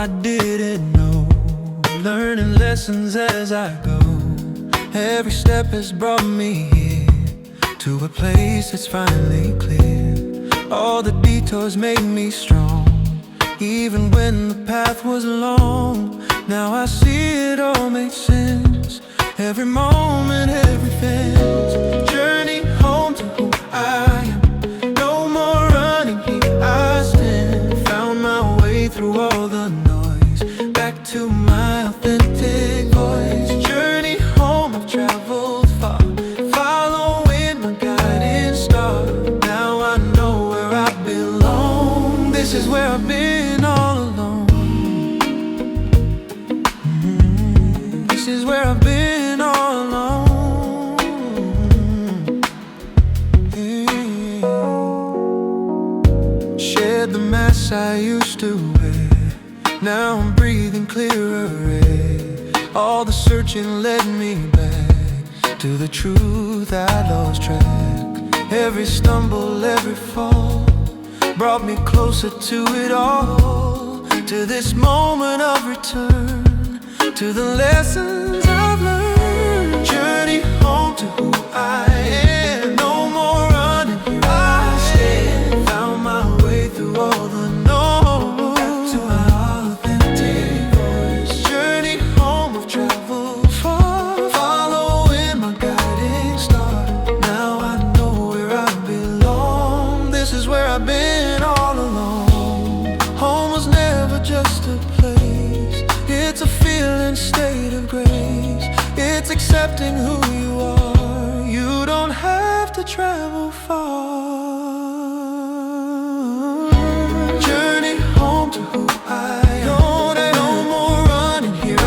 I didn't know, learning lessons as I go. Every step has brought me here, to a place that's finally clear. All the detours made me strong, even when the path was long. Now I see it all made sense, every moment, every fence. Journey home to who I am, no more running, here I stand. Found my way through all the noise, back to my authentic voice. Journey home, I've traveled far, following my guiding star. Now I know where I belong, this is where I've been all along. This is where I've been all along. Shed the mask I used to wear, now I'm breathing clearer air. All the searching led me back to the truth I lost track. Every stumble, every fall brought me closer to it all, to this moment of return, to the lessons I've learned. Journey home to who I am, no more running, here I stand. Found my way through all the noise, back to my authentic voice. Journey home, I've traveled far, following my guiding star. Now I know where I belong, this is where I've been all along. Home was never just a place, it's a feeling, state of grace. It's accepting who you are, you don't have to travel far. Journey home to who I am, no more running, here I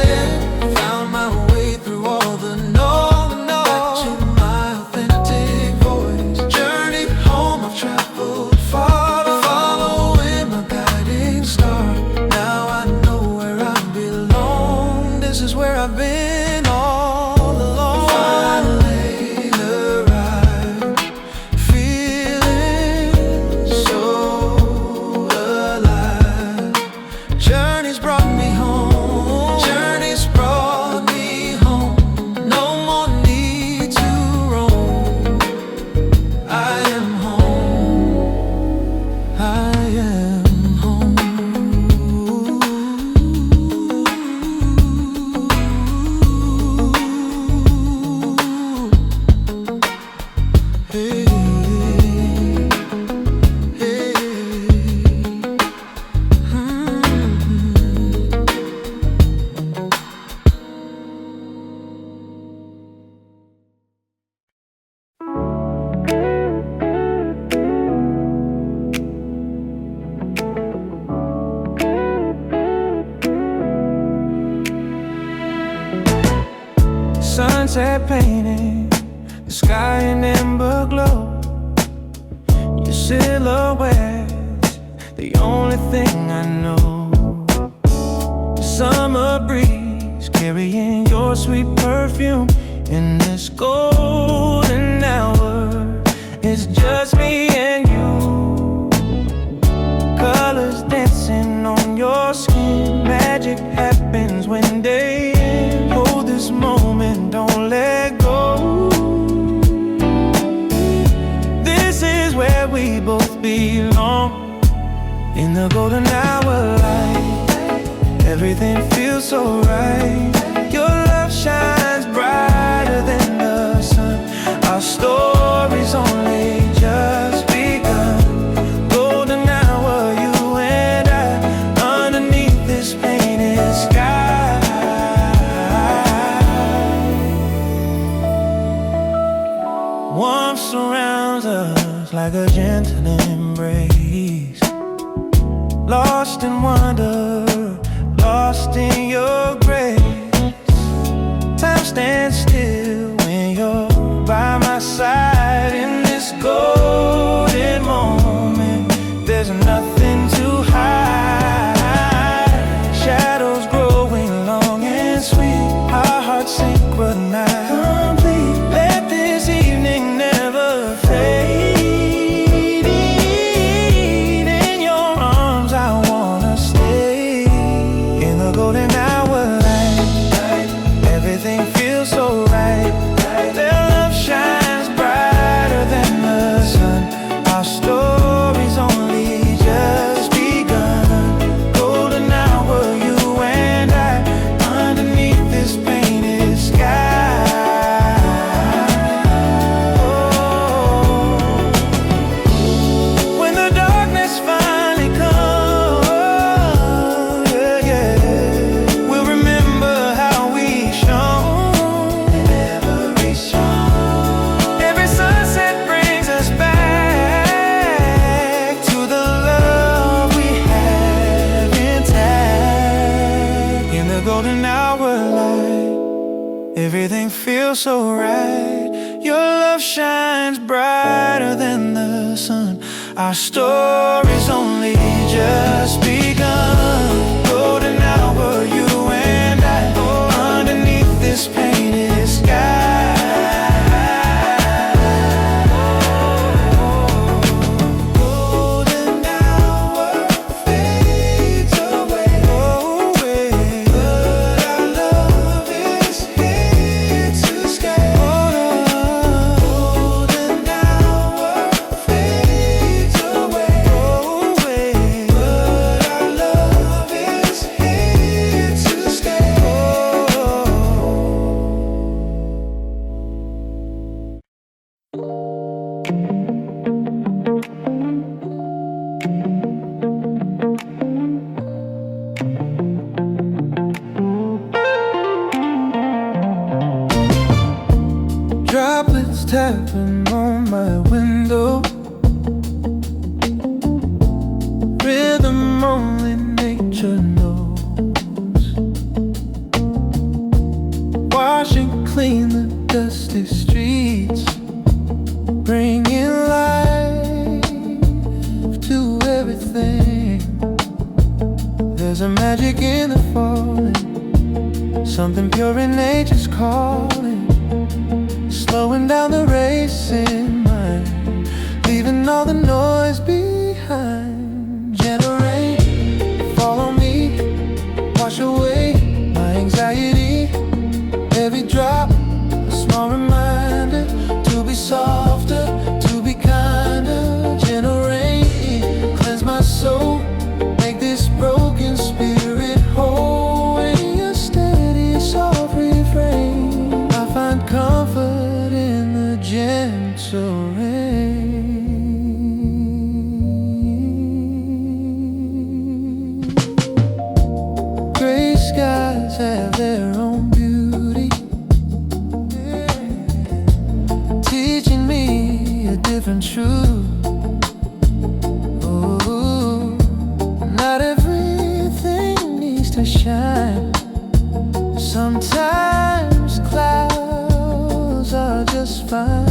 stand. Found my way through all the noise, back to my authentic voice. Journey home, I've traveled far, following my guiding star. Now I know where I belong, this is where I've been all along. Finally arrived, feeling so alive. Journey's brought me home, journey's brought me home. No more need to roam, I am home, I am home. Hey, hey, sunset painting the sky in amber glow. Your silhouette's the only thing I know. The summer breeze carrying your sweet perfume in this golden hour. It's just me and you, colors dancing on your skin. Magic happens when they end. Hold this moment, don't let go. This is where we both belong, in the golden hour light. Everything feels so right. Your love shines brighter than the sun. Our story's only just begun. Golden hour, you and I, underneath this painted sky. Warmth surrounds us like a gentle embrace. Lost in wonder, lost in your grace. Time stands still when you're by my side. In this golden moment, there's nothing to hide. Shadows growing long and sweet, our hearts synchronized, complete. Let this evening never fade. In your arms I wanna stay. Everything feels so right. Your love shines brighter than the sun. Our story's only just begun. Golden hour, you and I, underneath this painted sky. Golden hour fades away, but our love is here to stay. Golden hour fades away, but our love is here to stay. Droplets tapping on my window, rhythm only nature knows, washing clean the dusty streets, bringing life to everything. There's a magic in the falling, something pure in nature's calling, slowing down the racing mind, leaving all the noise behind. Gentle rain, follow me, wash away my anxiety. Every drop, a small reminder to be softer, to be kinder. Gentle rain, cleanse my soul, make this broken spirit whole. In your steady, soft refrain, I find comfort in the gentle rain. Gray skies have their own beauty, teaching me a different truth. Oh, not everything needs to shine. Sometimes clouds are just fine.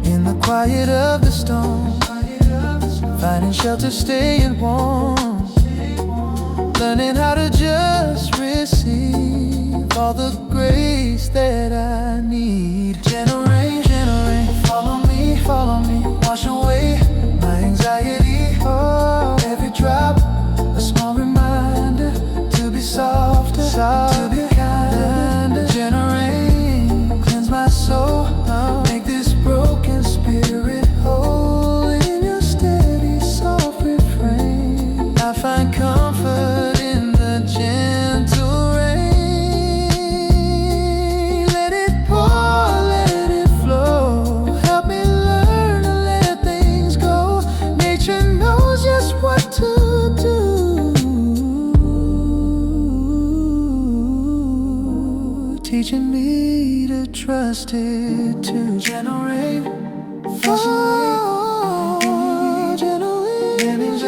In the quiet of the storm, finding shelter, staying warm, learning how to just receive all the grace that I need. Gentle rain, follow me, wash away my anxiety. Oh, every drop, a small reminder to be softer, to be kinder. Gentle rain, cleanse my soul, make this broken spirit whole. In your steady, soft refrain, I find comfort in the gentle rain. Let it pour, let it flow, help me learn to let things go. Nature knows just what to do, teaching me to trust it too. Gentle rain, oh, gentle rain,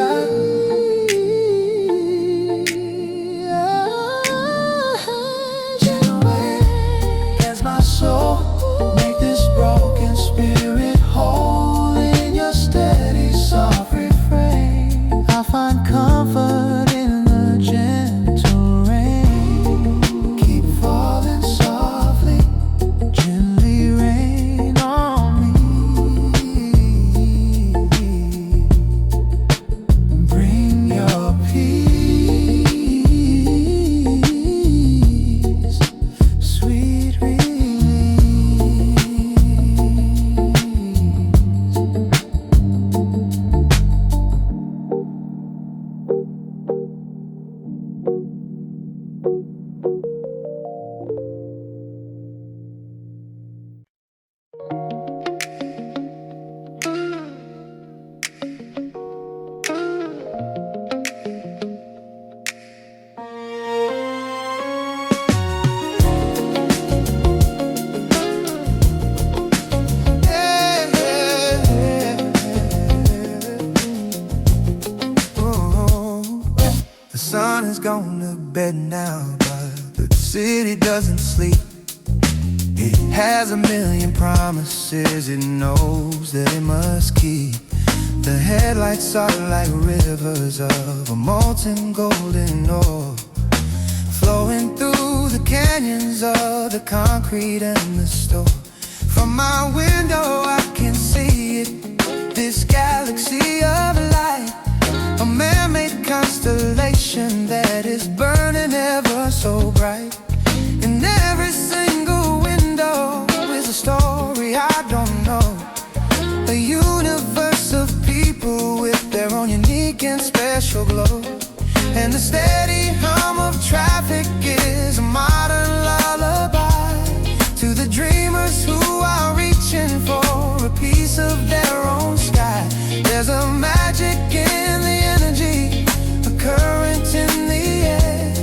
gentle rain, cleanse my soul, make this broken spirit whole. In your steady, soft refrain, I find comfort in the gentle rain. Keep falling softly, gently rain on me. Bring city doesn't sleep. It has a million promises it knows that it must keep. The headlights are like rivers of a molten golden ore, flowing through the canyons of the concrete and the store. From my window I can see it, this galaxy of light, a man-made constellation that is burning ever so bright. In every single window is a story I don't know, a universe of people with their own unique and special glow. And the steady hum of traffic is a modern lullaby to the dreamers who are reaching for a piece of their own sky. There's a magic in the energy, a current in the air,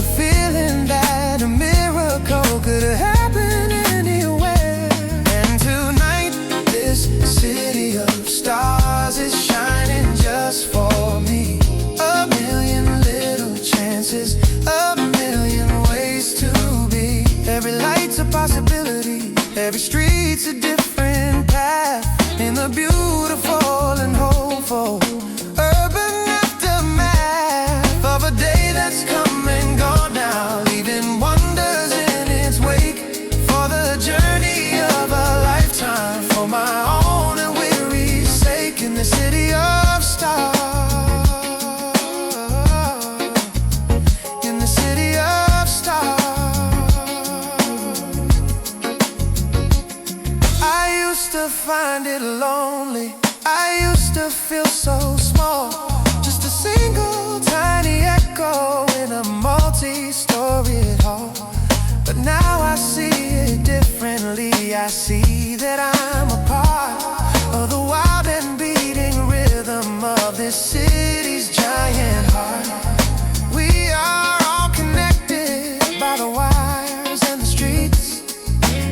a feeling that a miracle could happen anywhere. And tonight this city of stars is shining just for me. A million little chances, a million ways to be. Every light's a possibility, every street's a different path, in the beautiful and hopeful urban aftermath of a day that's come and gone now, leaving wonders in its wake for the journey of a lifetime, for my own and weary sake, in the city of stars. Find it lonely, I used to feel so small, just a single tiny echo in a multi-storied hall. But now I see it differently, I see that I'm a part of the wild and beating rhythm of this city's giant heart. We are all connected by the wires and the streets,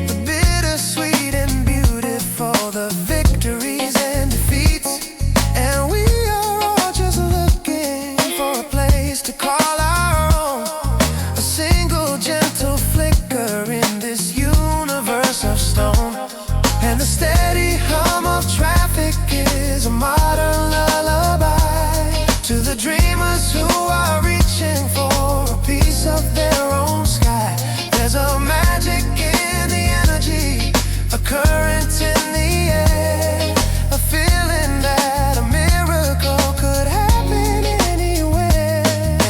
the bittersweet and beautiful, the victories and defeats. And we are all just looking for a place to call our own, a single gentle flicker in this universe of stone. And the steady hum of traffic is a modern lullaby to the dreamers who are reaching for a piece of their own sky. There's a magic in the energy, a current in the air, a feeling that a miracle could happen anywhere.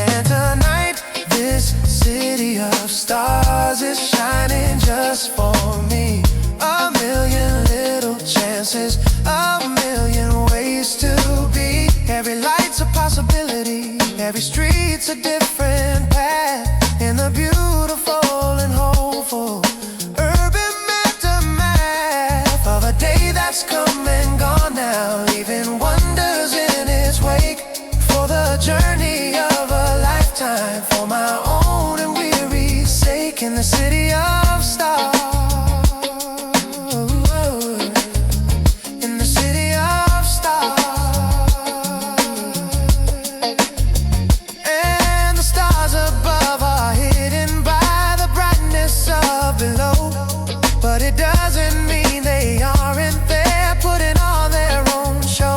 And tonight this city of stars is shining just for me. A million little chances, a million ways to be. Every light's a possibility, every street's a different path, in the beautiful and hopeful urban aftermath of a day that's come and gone now, leaving wonders in its wake for the journey of a lifetime, for my own and weary sake, in the city of stars. In the city of stars. And the stars above are hidden by the brightness of below, but it doesn't mean they aren't there putting on their own show.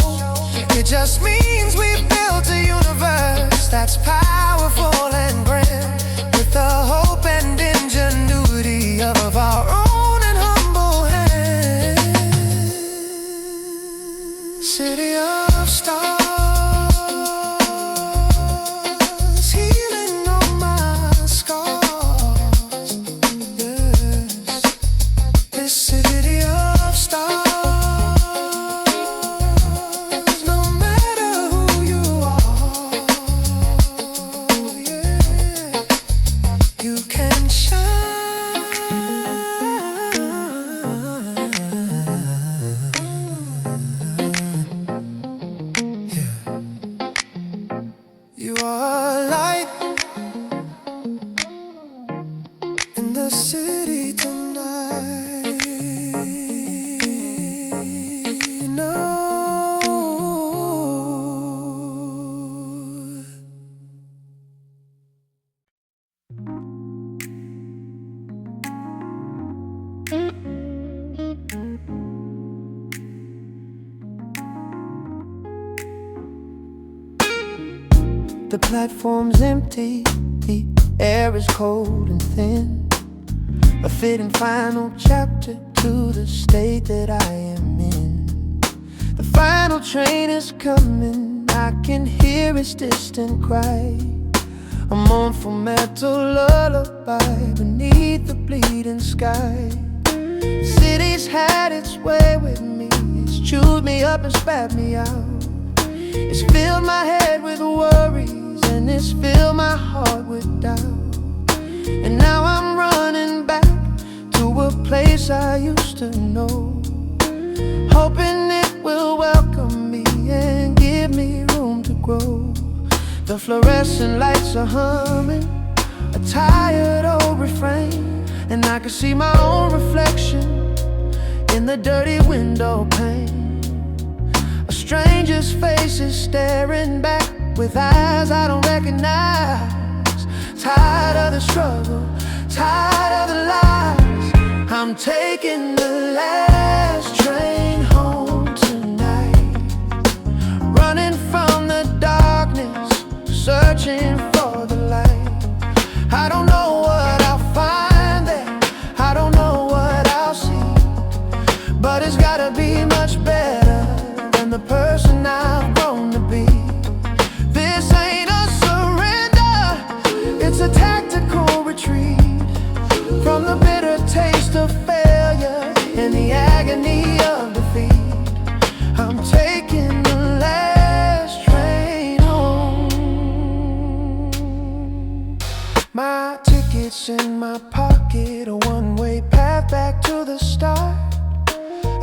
It just means we've built a universe that's powerful and grand, with the hope and ingenuity of our own and humble hands. City of stars, healing all my scars. Yes, this city of stars, no matter who you are, yeah, you can shine. Yeah, you are a light in the city tonight. No. The platform's empty, the air is cold and thin, a fitting final chapter to the state that I am in. The final train is coming, I can hear its distant cry, a mournful metal lullaby beneath the bleeding sky. The city's had its way with me, it's chewed me up and spat me out. It's filled my head with worries and it's filled my heart with doubt. And now I'm running back to a place I used to know, hoping it will welcome me and give me room to grow. The fluorescent lights are humming a tired old refrain, and I can see my own reflection in the dirty window pane. A stranger's face is staring back with eyes I don't recognize. Tired of the struggle, tired of the lies. I'm taking the last train home tonight, running from the darkness, searching for the light. I don't know what I'll find there, I don't know what I'll see, but it's gotta be much better than the person I've grown to be. This ain't a surrender, it's a tactical retreat from the bitter taste of failure and the agony of defeat. I'm taking the last train home. My ticket's in my pocket, a one-way path back to the start,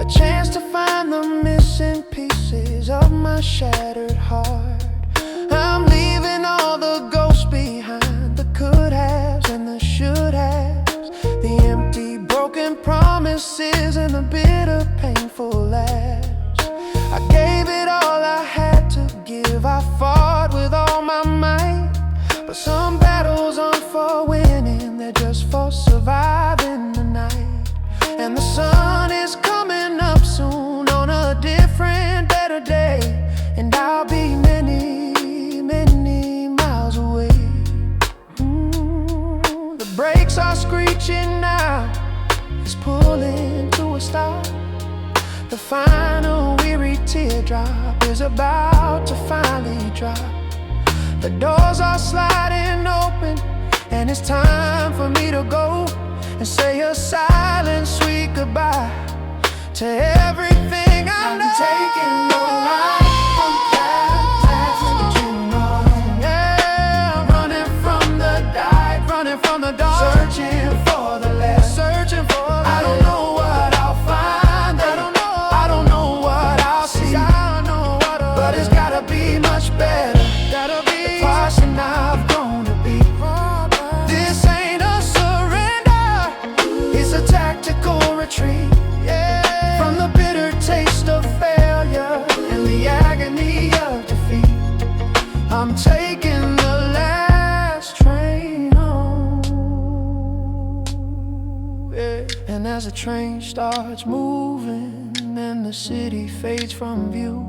a chance to find the missing pieces of my shattered heart. I'm leaving all the ghosts behind, the could-haves and the should-haves, the empty, broken promises and the bitter, painful laughs. I gave it all I had to give, I fought with all my might, but some battles aren't for winning, they're just for surviving the night. And the sun is coming up soon on a different, better day, and I'll be many, many miles away. The brakes are screeching now, it's pulling to a stop. The final weary teardrop is about to finally drop. The doors are sliding open, and it's time for me to go and say a silent, sweet goodbye to everything I know. I'm taking no life from past to tomorrow. Yeah, I'm running from the dark, running from the dark, searching for the last, searching for the last. I don't know what I'll find, I don't know what I'll see, but it's gotta be much better, gotta be the person I've grown to be. This ain't a surrender, it's a tactical retreat, yeah, from the bitter taste of failure and the agony of defeat. I'm taking the last train home, yeah. And as the train starts moving and the city fades from view,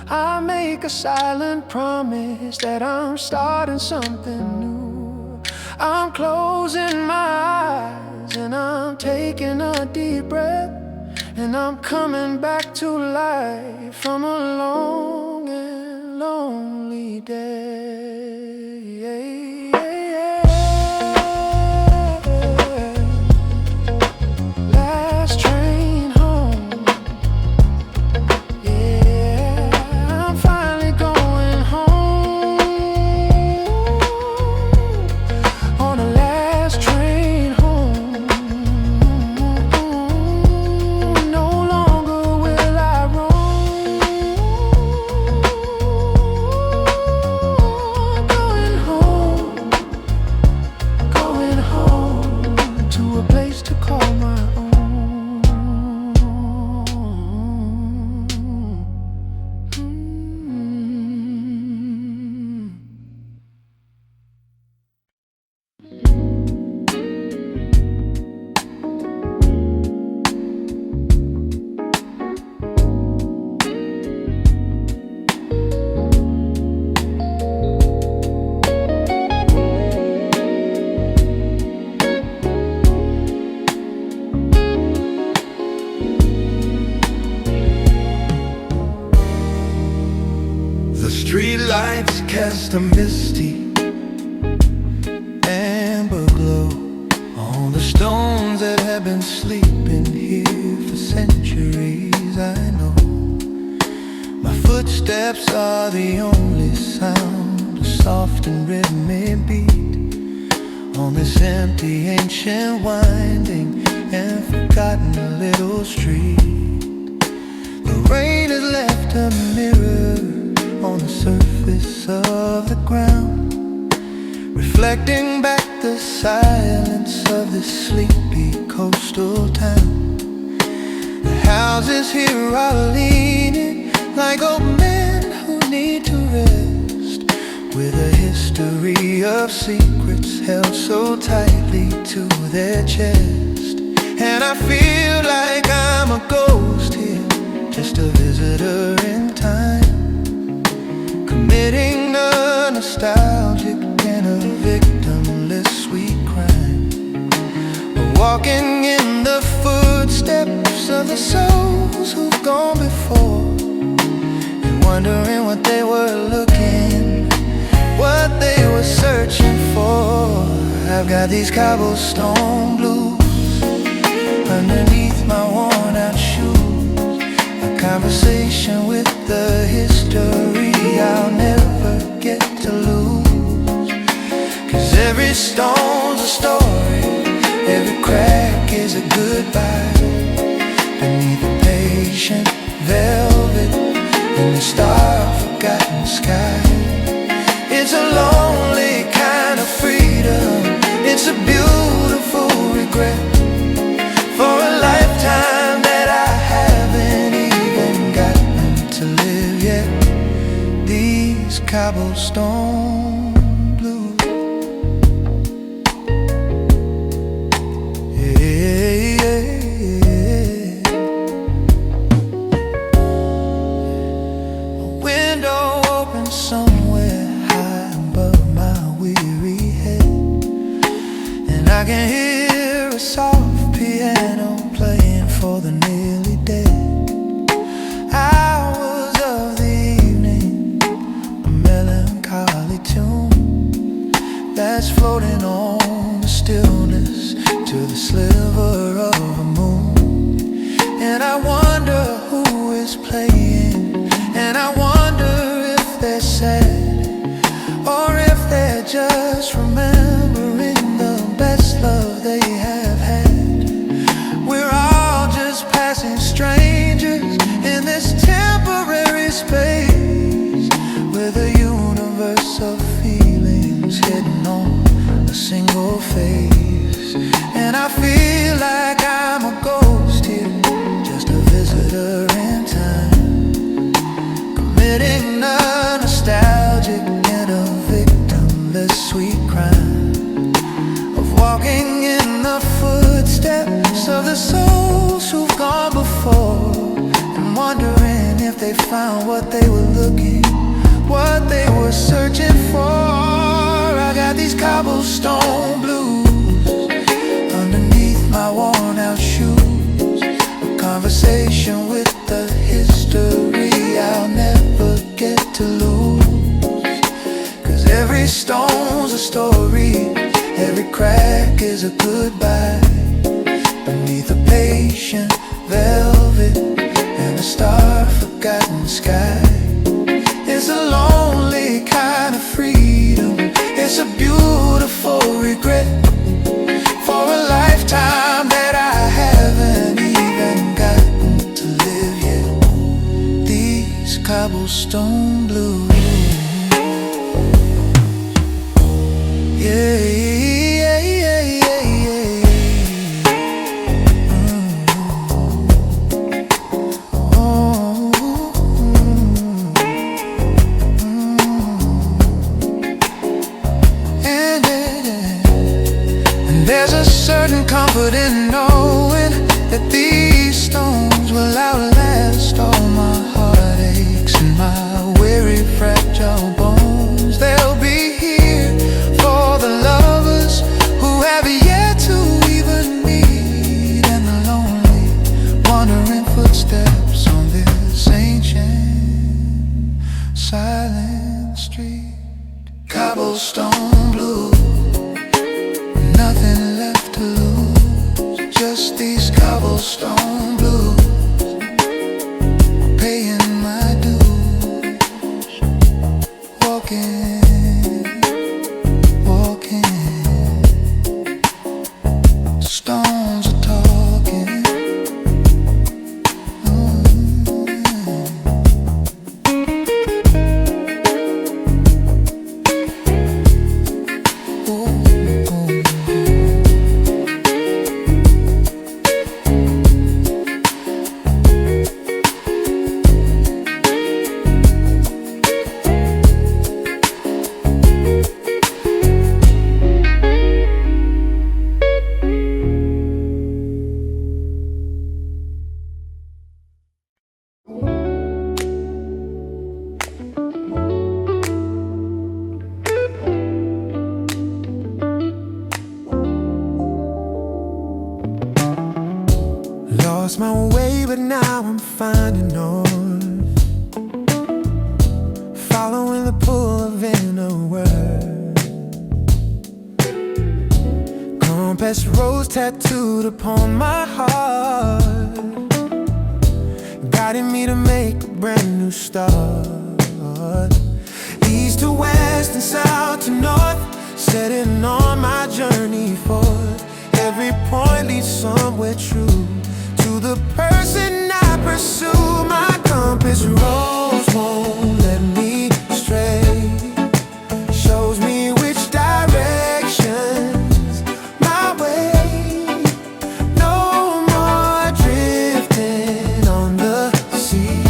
I make a silent promise that I'm starting something new. I'm closing my eyes and I'm taking a deep breath, and I'm coming back to life from a long and lonely day. Last train home, yeah, I'm finally going home on the last train home. No longer will I roam. nights cast a misty amber glow on the stones that have been sleeping here for centuries. I know my footsteps are the only sound, a soft and rhythmic beat on this empty, ancient, winding and forgotten little street. The rain has left a mirror on the surface of the ground, reflecting back the silence of this sleepy coastal town. The houses here are leaning like old men who need to rest, with a history of secrets held so tightly to their chest. And I feel like I'm a ghost here, just a visitor in time, committing a nostalgic and a victimless sweet crime, walking in the footsteps of the souls who've gone before, and wondering what they were looking, what they were searching for. I've got these cobblestone blues underneath my worn out shoes, a conversation with the history I'll never get to lose. 'Cause every stone's a story, every crack is a goodbye, beneath the patient velvet in the star-forgotten sky. It's a lonely kind of freedom, it's a beautiful regret for a lifetime that I haven't even gotten to live yet. These cobblestone blues. Yeah, yeah. A window open somewhere high above my weary head, and I can hear a soft piano playing for the nearly dead. Hours of the evening, a melancholy tune that's floating on the stillness to the sliver of a moon. And I wonder who is playing, and I wonder if they're sad, or if they're just remembering the best love they have had. We're all just passing strangers in this temporary space, with a universe of feelings hidden on a single face. And I feel like I'm a ghost here, just a visitor in time, committing a nostalgic and a victimless sweet crime, of walking in the footsteps of the souls who've gone before, and wondering if they found what they were looking, what they were searching for. I got these cobblestone blues underneath my worn out shoes, a conversation with the history I'll never get to lose. 'Cause every stone's a story, every crack is a goodbye, beneath a patient velvet and a star-forgotten sky. It's a lonely kind of freedom, it's a beautiful regret for a lifetime that I haven't even gotten to live yet. These cobblestone blues. Yeah, yeah, yeah, yeah, yeah. There's a certain comfort in knowing that these stones will outlast all my heartaches and my weary, fragile bones. They'll be here for the lovers who have yet to even meet, and the lonely, wandering footsteps on this ancient, silent street. stone blue, paying my dues, walking, stones are talking. Lost my way, but now I'm finding north, following the pull of inner words. Compass rose tattooed upon my heart, guiding me to make a brand new start. East to west and south to north, setting on my journey forth. Every point leads somewhere true, to the person I pursue. My compass rose won't let me stray, shows me which direction's my way. No more drifting on the sea.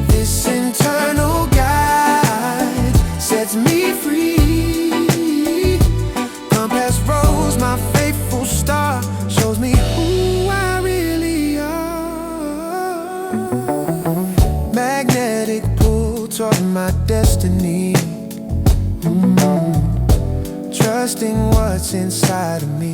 This internal guide sets me free. Compass rose, my faithful star, shows me who I really are. Magnetic pull toward my destiny, trusting what's inside of me.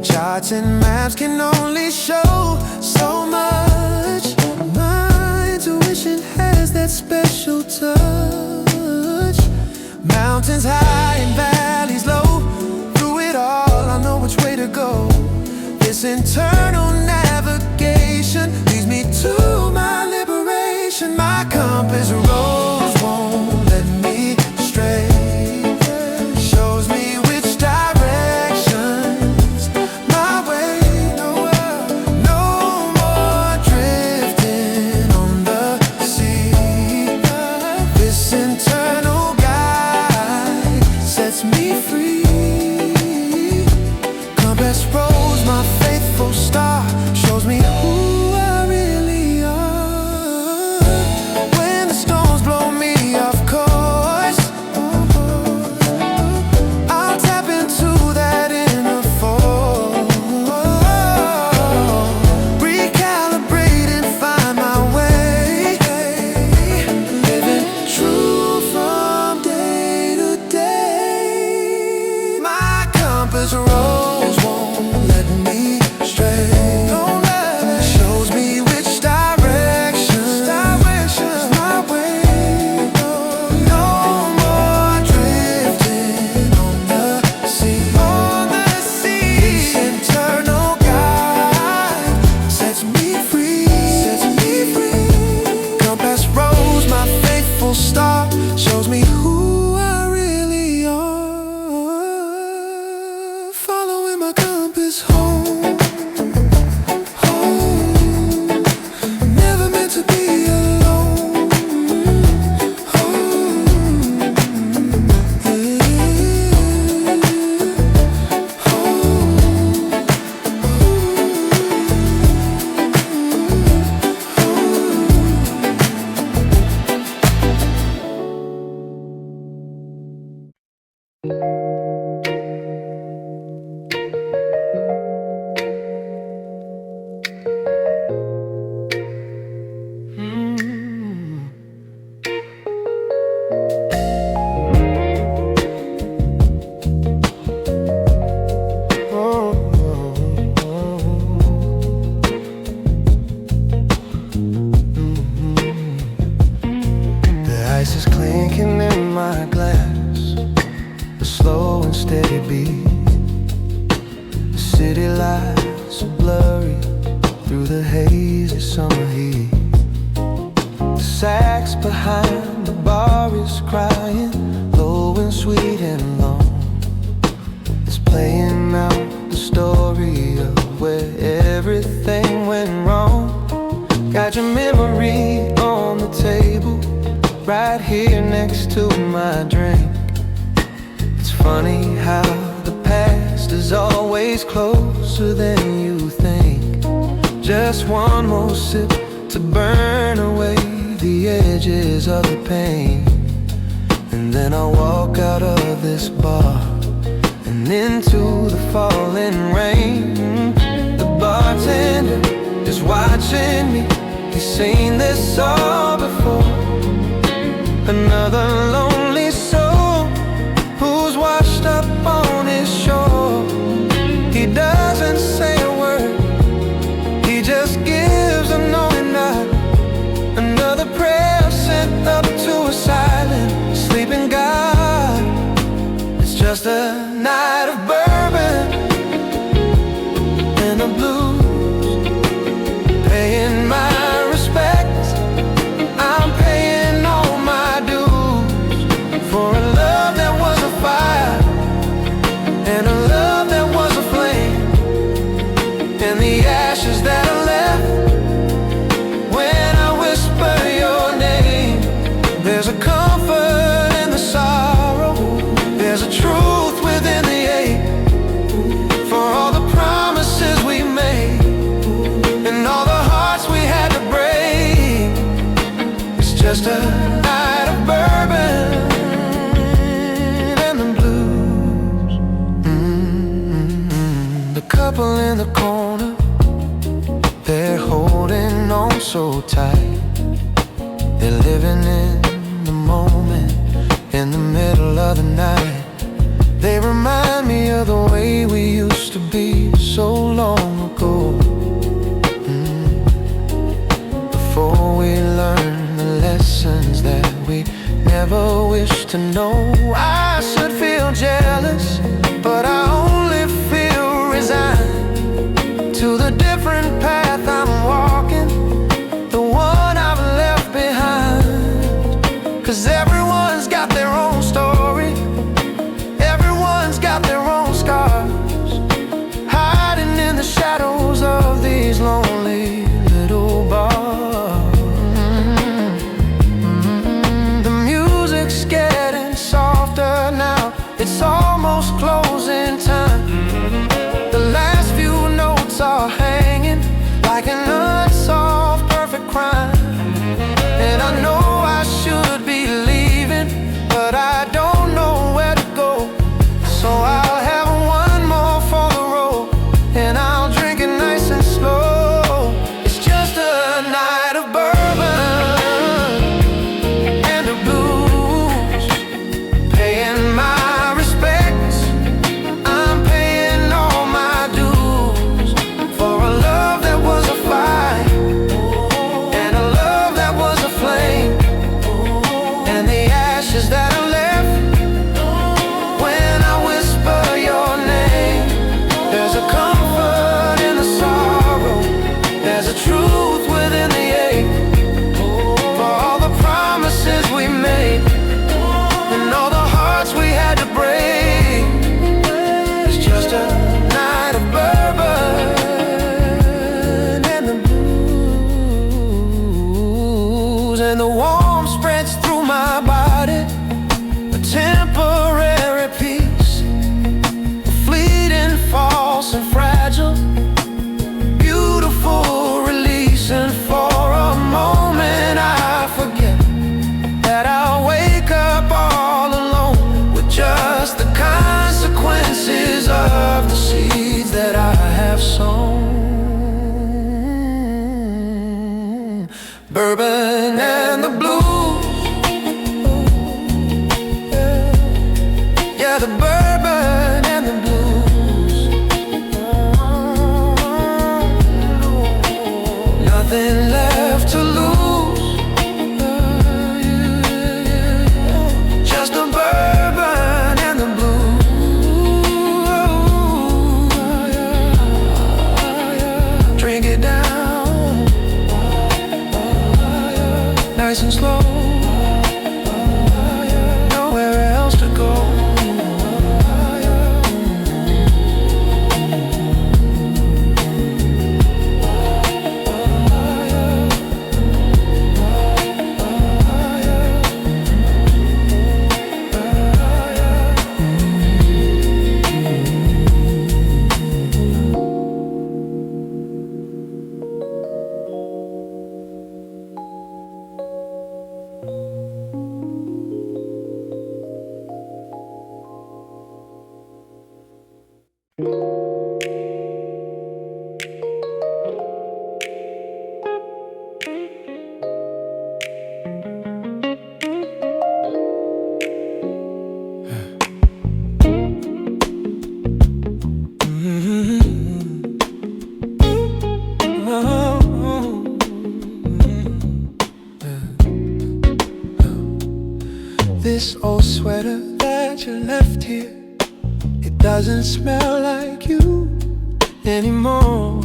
Charts and maps can only show so much. My intuition has that special touch. Mountains high and valleys low, through it all I know which way to go. This internal navigation leads me to my liberation. My compass rose won't let me stray, shows me which direction's my way. No more drifting on the sea. This internal guide sets me free. Compass rose, my faithful star, shows me who I really are. When the storms blow me off course, I'll tap into that inner force, recalibrate and find my way, living true from day to day. My compass rose won't let me stray, shows me which direction's my way. No more drifting on the sea. This internal guide sets me free. Compass rose, my faithful star, shows me who I really are. Following my compass home, never meant to be alone. The ice is clinking in my glass, a slow and steady beat. city lights are blurry through the hazy summer heat. The sax behind the bar is crying, low and sweet and long. It's playing out the story of where everything went wrong. Got your memory on the table, right here next to my drink. It's funny how the past is always closer than you think. Just one more sip to burn away the edges of the pain, and then I'll walk out of this bar and into the falling rain. The bartender is watching me, he's seen this all before. Another lonely soul who's washed up on his shore. He doesn't say a word, he just gives a knowing nod. Another prayer sent up to a silent, sleeping God. It's just a night of bourbon and the blues. Paying my respects, I'm paying all my dues for a love that was a fire and a love that was a flame, and the ashes that are left when I whisper your name. There's a comfort in the sorrow, there's a truth within the ache, for all the promises we made and all the hearts we had to break. It's just a night of bourbon and the blues. The couple in the corner, they're holding on so tight. They're living in the moment, in the middle of the night. They remind me of the way we used to be so long ago. Before we learned the lessons that we never wished to know. I should feel jealous, but I only feel resigned to the different path I'm walking, the one I've left behind. 'Cause everyone's got their own story, everyone's got their own scars, hiding in the shadows of these lonely little bars. The music's getting softer now, it's almost closing time. The last few notes are hanging like an unsolved perfect crime. And I know I should be leaving, but I don't know where to go. So I'll have one more for the road, and I'll drink it nice and slow. It's just a night of bourbon and the blues. Paying my respects, I'm paying all my dues for a love that was a fire and a love that was a flame, and the ashes that are left when I whisper your name. There's a comfort in the sorrow, there's a truth within the ache, for all the promises we made and all the hearts we had to break. It's just a night of bourbon and the blues, and the warmth spreads through my body, a temporary peace, fleeting, false and fragile, beautiful release. And for a moment I forget that I'll wake up all alone with just the consequences of the seeds that I have sown. Bourbon and the blues, yeah, the bourbon and the blues. Nothing left to lose, just the bourbon and the blues. This old sweater that you left here, it doesn't smell like you anymore,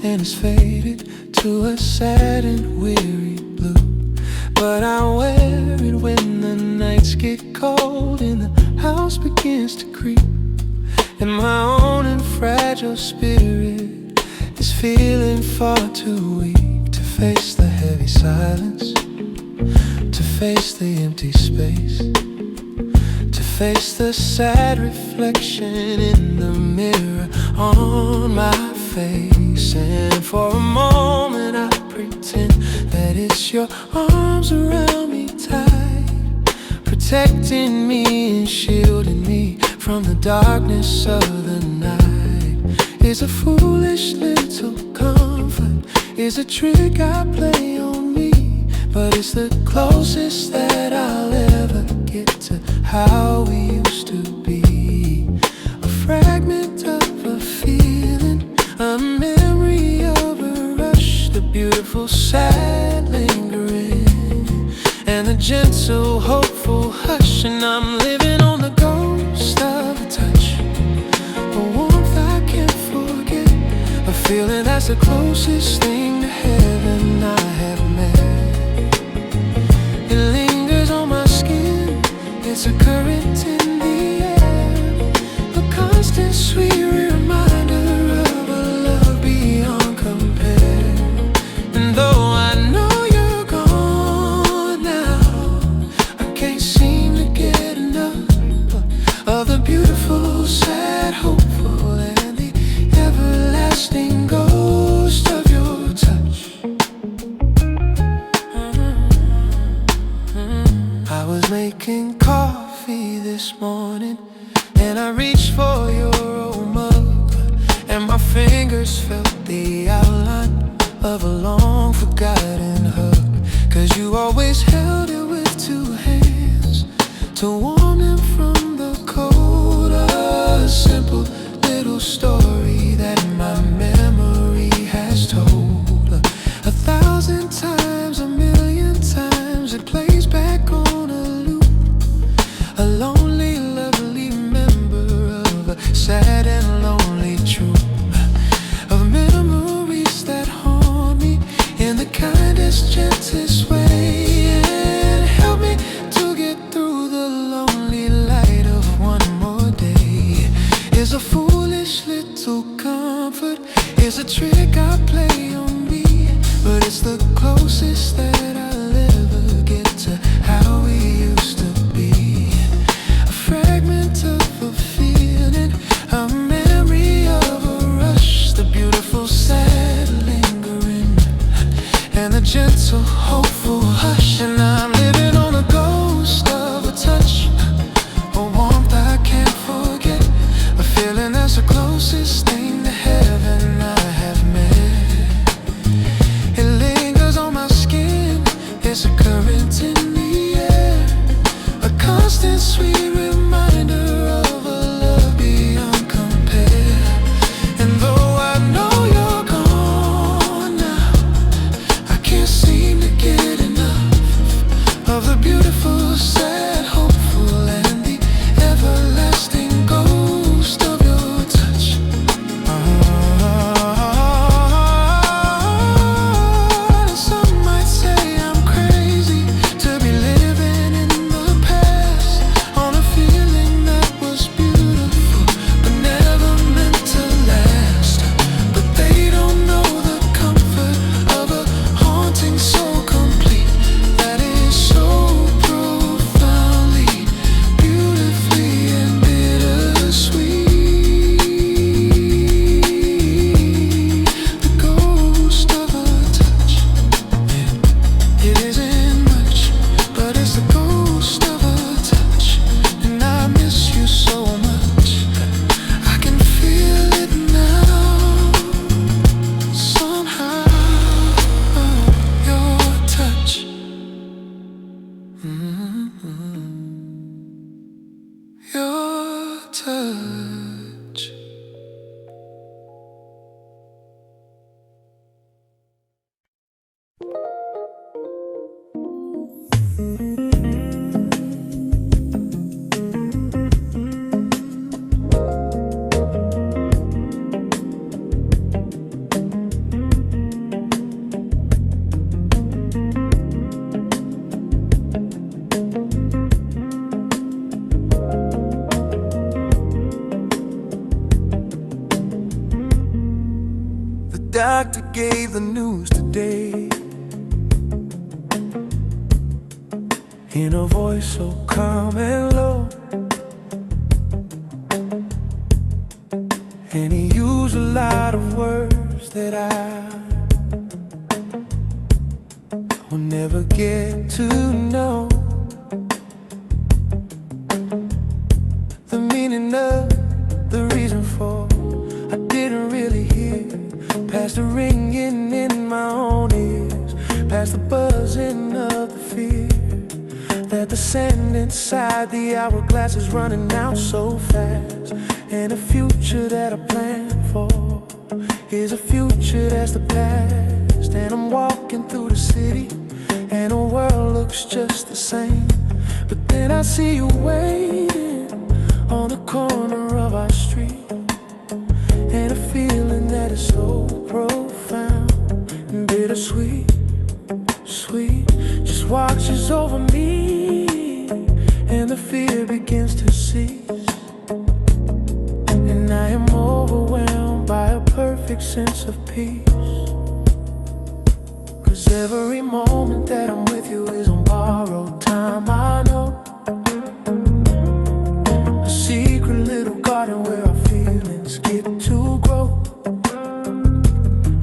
and it's faded to a sad and weary blue. But I wear it when the nights get cold and the house begins to creep, and my own and fragile spirit is feeling far too weak to face the heavy silence, to face the empty space, to face the sad reflection in the mirror on my face. And for a moment I pretend that it's your arms around me tight, protecting me and shielding me from the darkness of the night. It's a foolish little comfort, it's a trick I play on me, but it's the closest that I'll ever get to how we used to be. A fragment of a feeling, a memory of a rush, the beautiful sad lingering, and the gentle hopeful hush. And I'm living on the ghost of a touch, a warmth I can't forget, a feeling that's the closest thing to heaven I have met. It's a current in the air, a constant sweet reminder of a love beyond compare. And though I know you're gone now, I can't seem to get enough of the beautiful, sad, hopeful, and the everlasting ghost of your touch. I was making coffee this morning, and I reached for your old mug, and my fingers felt the outline of a long forgotten hug. 'Cause you always held it with two hands to warm them from the cold. A simple little story that my memory has told 1,000 times, a million times. It plays back on a loop, a lonely, lovely member of a sad and lonely troop of memories that haunt me in the kindest, gentlest way, and help me to get through the lonely light of one more day. Is a foolish little comfort, is a trick I play on me, but it's the closest that I'll ever get to how we used to be. A fragment of a feeling, a memory of a rush, the beautiful sad lingering, and the gentle hopeful hush. And I'm living on a ghost of a touch, a warmth I can't forget, a feeling that's the closest thing to heaven I have met. It lingers on my skin, it's a current in the air, doctor gave the news today, in a voice so calm and low. And he used a lot of words that I will never get to know. The meaning of, the reason for, I didn't really hear, past the ringing in my own ears, past the buzzing of the fear that the sand inside the hourglass is running out so fast. And a future that I plan for is a future that's the past. And I'm walking through the city and the world looks just the same, but then I see you waiting on the corner of our street, and a feeling that is so profound and bittersweet, sweet, just washes over me, and the fear begins to cease. And I am overwhelmed by a perfect sense of peace, 'cause every moment that I'm with you is on borrowed time. I know a secret little garden where our feelings get to grow,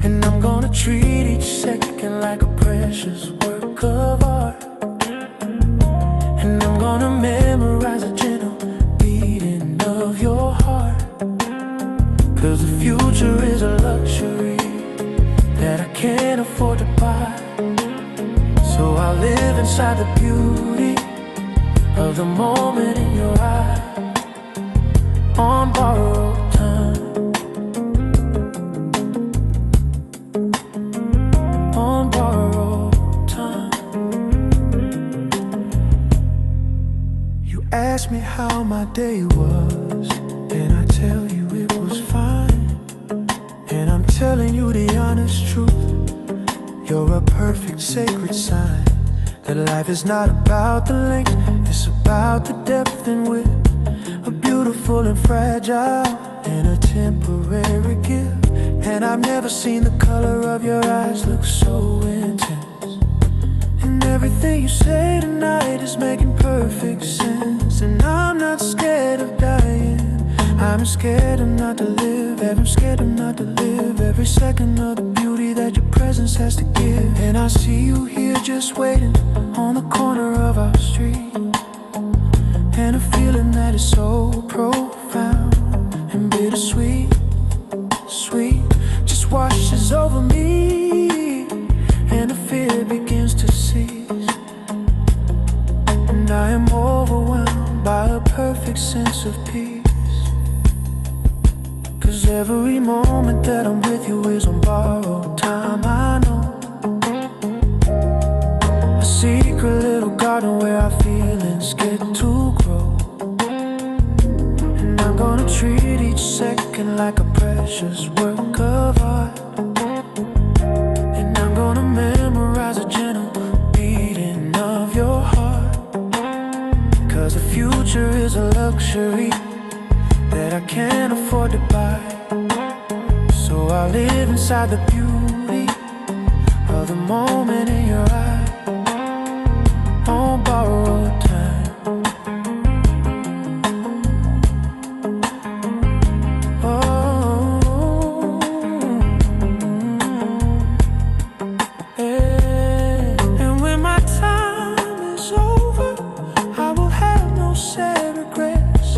and I'm gonna treat each second like a precious work of art, and I'm gonna memorize a gentle beating of your heart. 'Cause the future is a luxury that I can't afford to buy, so I live inside the beauty of the moment in your eye, on borrowed time, on borrowed time. You asked me how my day was, and I tell you it was fine. And I'm telling you the honest truth, you're a perfect sacred sign that life is not about the length, it's about the depth and width, a beautiful and fragile and a temporary gift. And I've never seen the color of your eyes look so intense, and everything you say tonight is making perfect sense. And I'm not scared of dying, I'm scared of not to live, I'm scared of not to live every second of the beauty that your presence has to give. And I see you here just waiting on the corner of our street, and a feeling that is so profound and bittersweet, sweet, just washes over me, and the fear begins to cease. And I am overwhelmed by a perfect sense of peace, 'cause every moment that I'm with you is on borrowed time. I know a secret little garden where our feelings get to grow, and I'm gonna treat each second like a precious work of art, and I'm gonna memorize a gentle beating of your heart. 'Cause the future is a luxury that I can't afford to buy, so I live inside the beauty of the moment in your eye, on borrowed time. Oh, yeah. And when my time is over, I will have no sad regrets,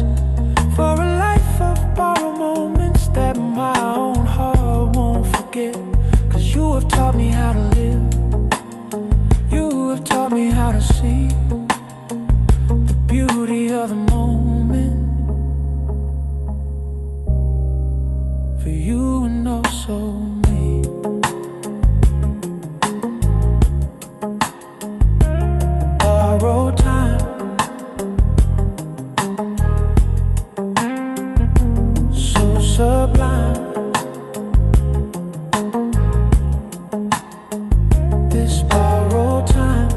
for a life of borrowed moments that my own heart won't forget. 'Cause you have taught me how to live, you have taught me how to see the beauty of the moment, for you and also me. Borrowed time, so sublime. This borrowed time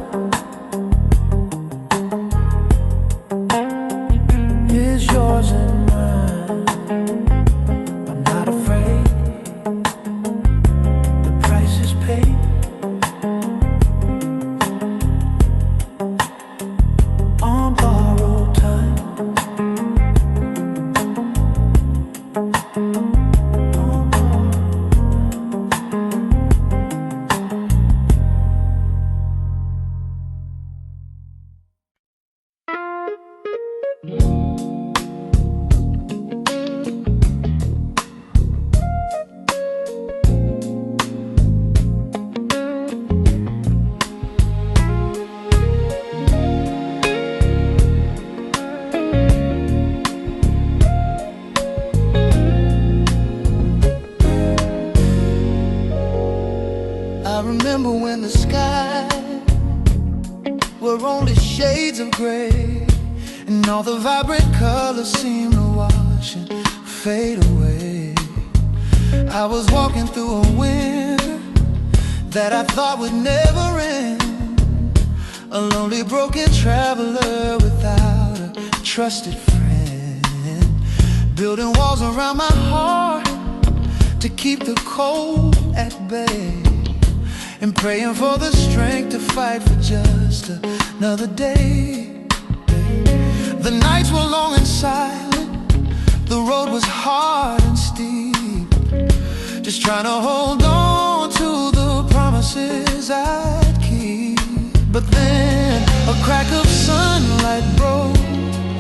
is yours and mine. I'm not afraid remember when the sky were only shades of gray, and all the vibrant colors seemed to wash and fade away. I was walking through a winter that I thought would never end, a lonely broken traveler without a trusted friend, building walls around my heart to keep the cold at bay, and praying for the strength to fight for just another day. The nights were long and silent, the road was hard and steep, just trying to hold on to the promises I'd keep. But then a crack of sunlight broke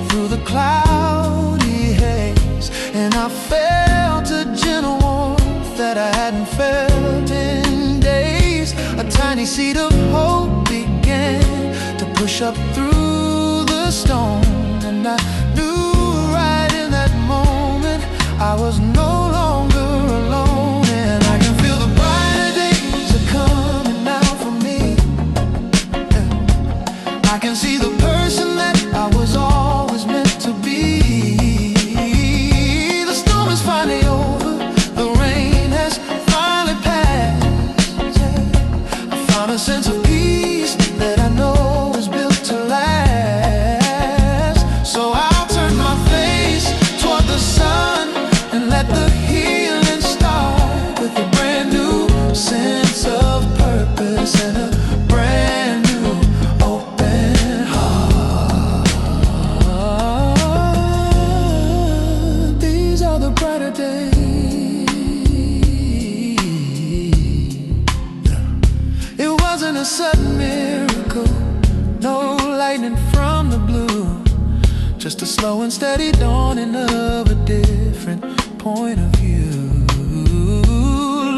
through the cloudy haze, and I felt a gentle warmth that I hadn't felt in days. A tiny seed of hope began to push up through the storm, and I knew right in that moment I was no longer alone. And I can feel the brighter days are coming now for me. I can see the person that I was always meant to be. The storm is finally over, the rain has finally passed. I found a sense of peace that I know is built to last. So I'll turn my face toward the sun and let the healing start, with a brand new sense of purpose and a brand new open heart. These are the brighter days. It wasn't a sudden miracle, no lightning from the blue, just a slow and steady dawning of a different point of view.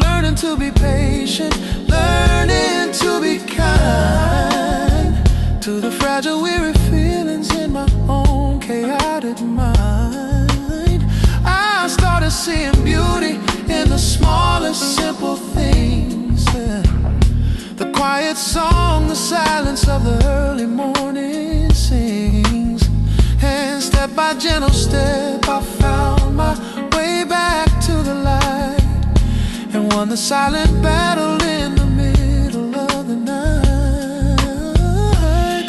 Learning to be patient, learning to be kind to the fragile, weary feelings in my own chaotic mind. I started seeing beauty in the smallest simple things, the quiet song, the silence of the early morning sings. And step by gentle step I found my way back to the light, and won the silent battle in the middle of the night.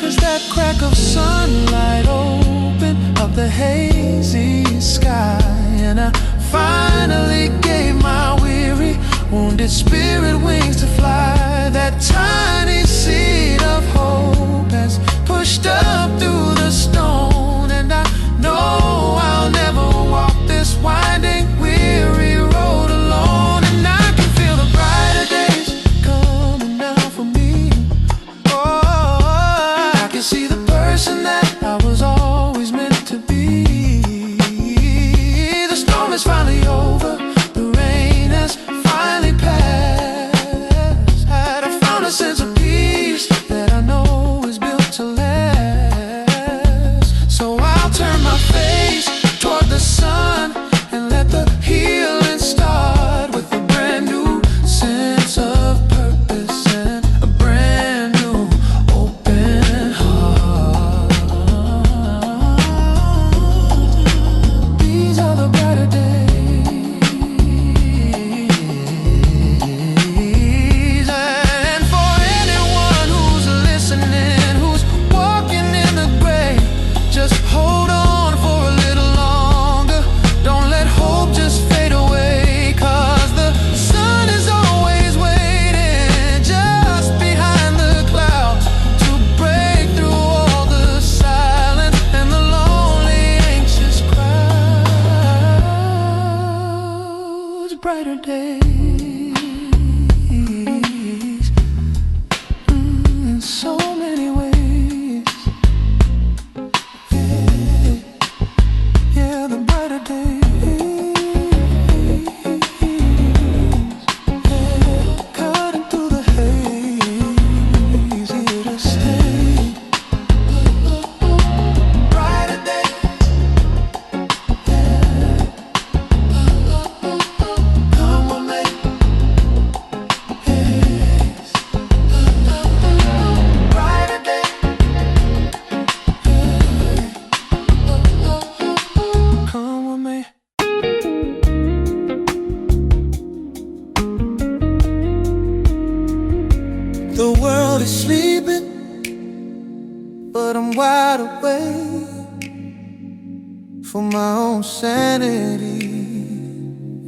'Cause that crack of sunlight opened up the hazy sky, and I finally gave my weary, wounded spirit wings to fly. That tiny seed of hope has pushed up through the stone, and I know I'll never walk this winding, weary road alone. And I can feel the brighter days coming now for me. Oh, I can see the person that I was always meant to be. The storm is finally over, the rain has finally passed. I found a sense of peace that I know is built to last. So I'll turn my face toward the sun and let the healing start, with a brand new sense of purpose and a brand new open heart. These are the brighter days. And for anyone who's listening, who's walking in the gray, just hold on for a little longer. Don't let hope just fade away, 'cause the sun is always waiting just behind the clouds to break through all the silence and the lonely, anxious crowds. Brighter days, in so many ways. Yeah, the brighter days, cutting through the haze, here to stay. Brighter days, come on, mate. The world is sleeping, but I'm wide awake for my own sanity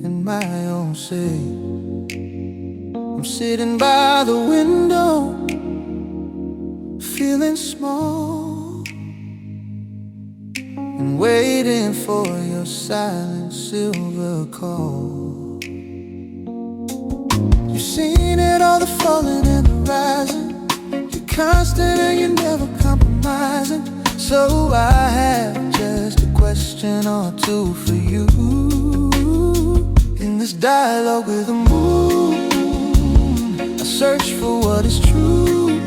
and my own sake. I'm sitting by the window, feeling small, and waiting for your silent silver call. You've seen it all, the falling and the rising. You're constant and you're never compromising. So I have just a question or two for you. In this dialogue with the moon, I search for what is true.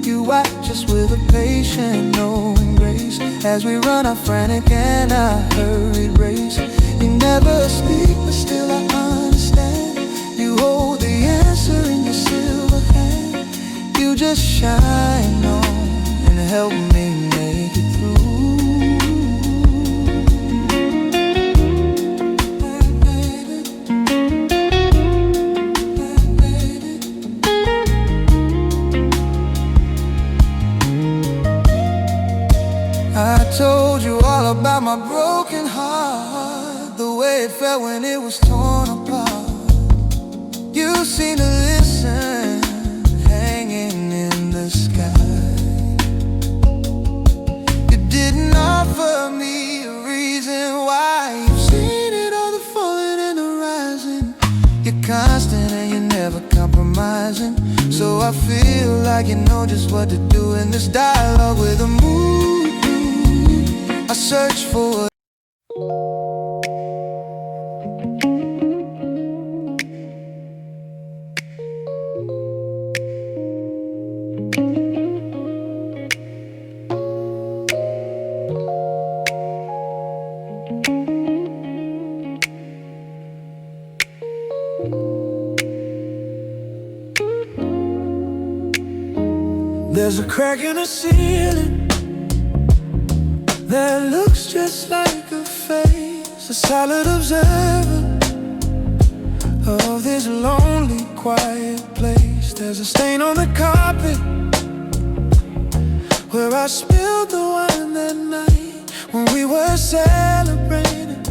You watch us with a patient, knowing grace, as we run our frantic and our hurried race. You never speak, but still I understand. You hold the answer in your silver hand. You just shine on and help me make it through. I told you all about my broken heart, the way it felt when it was torn apart. You seem to listen, hanging in the sky. You didn't offer me a reason why. You've seen it all, the falling and the rising. You're constant and you're never compromising. So I feel like you know just what to do in this dialogue with the moon. I search for there's a crack in the ceiling that looks just like a face, a silent observer of this lonely, quiet place. There's a stain on the carpet where I spilled the wine that night when we were celebrating,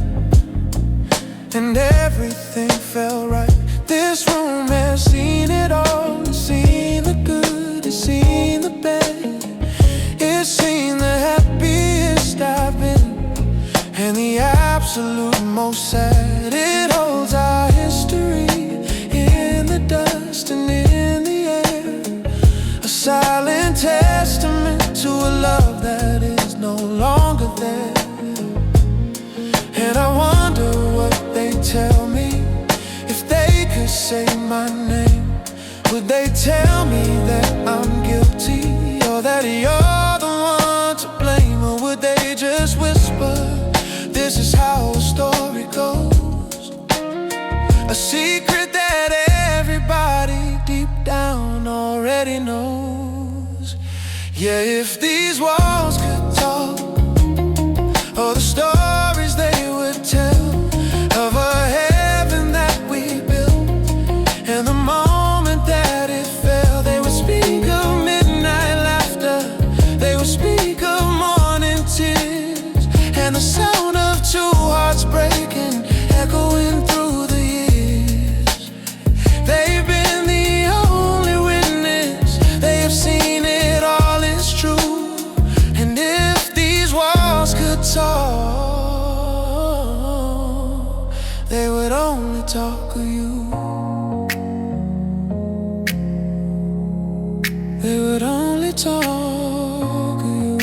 and everything felt right. This room has seen it all. It's seen the good, it's seen the bad, it's seen the happiest I've been, and the absolute most sad. It holds our history in the dust and in the air, a silent testament to a love that is no longer there. And I wonder what they tell me if they could say my name. Would they tell me that I'm guilty, or that you're the one to blame? Or would they just whisper, this is how a story goes, a secret that everybody deep down already knows? Yeah, if these walls could talk, or the stories they would tell of a heaven that we built, and the moment that it fell, they would speak of midnight laughter, they would speak of morning tears, and the sound of two hearts breaking, echoing through the years. They've been the only witness, they have seen it all is true. And if these walls could talk, they would only talk of you. They would only talk of you.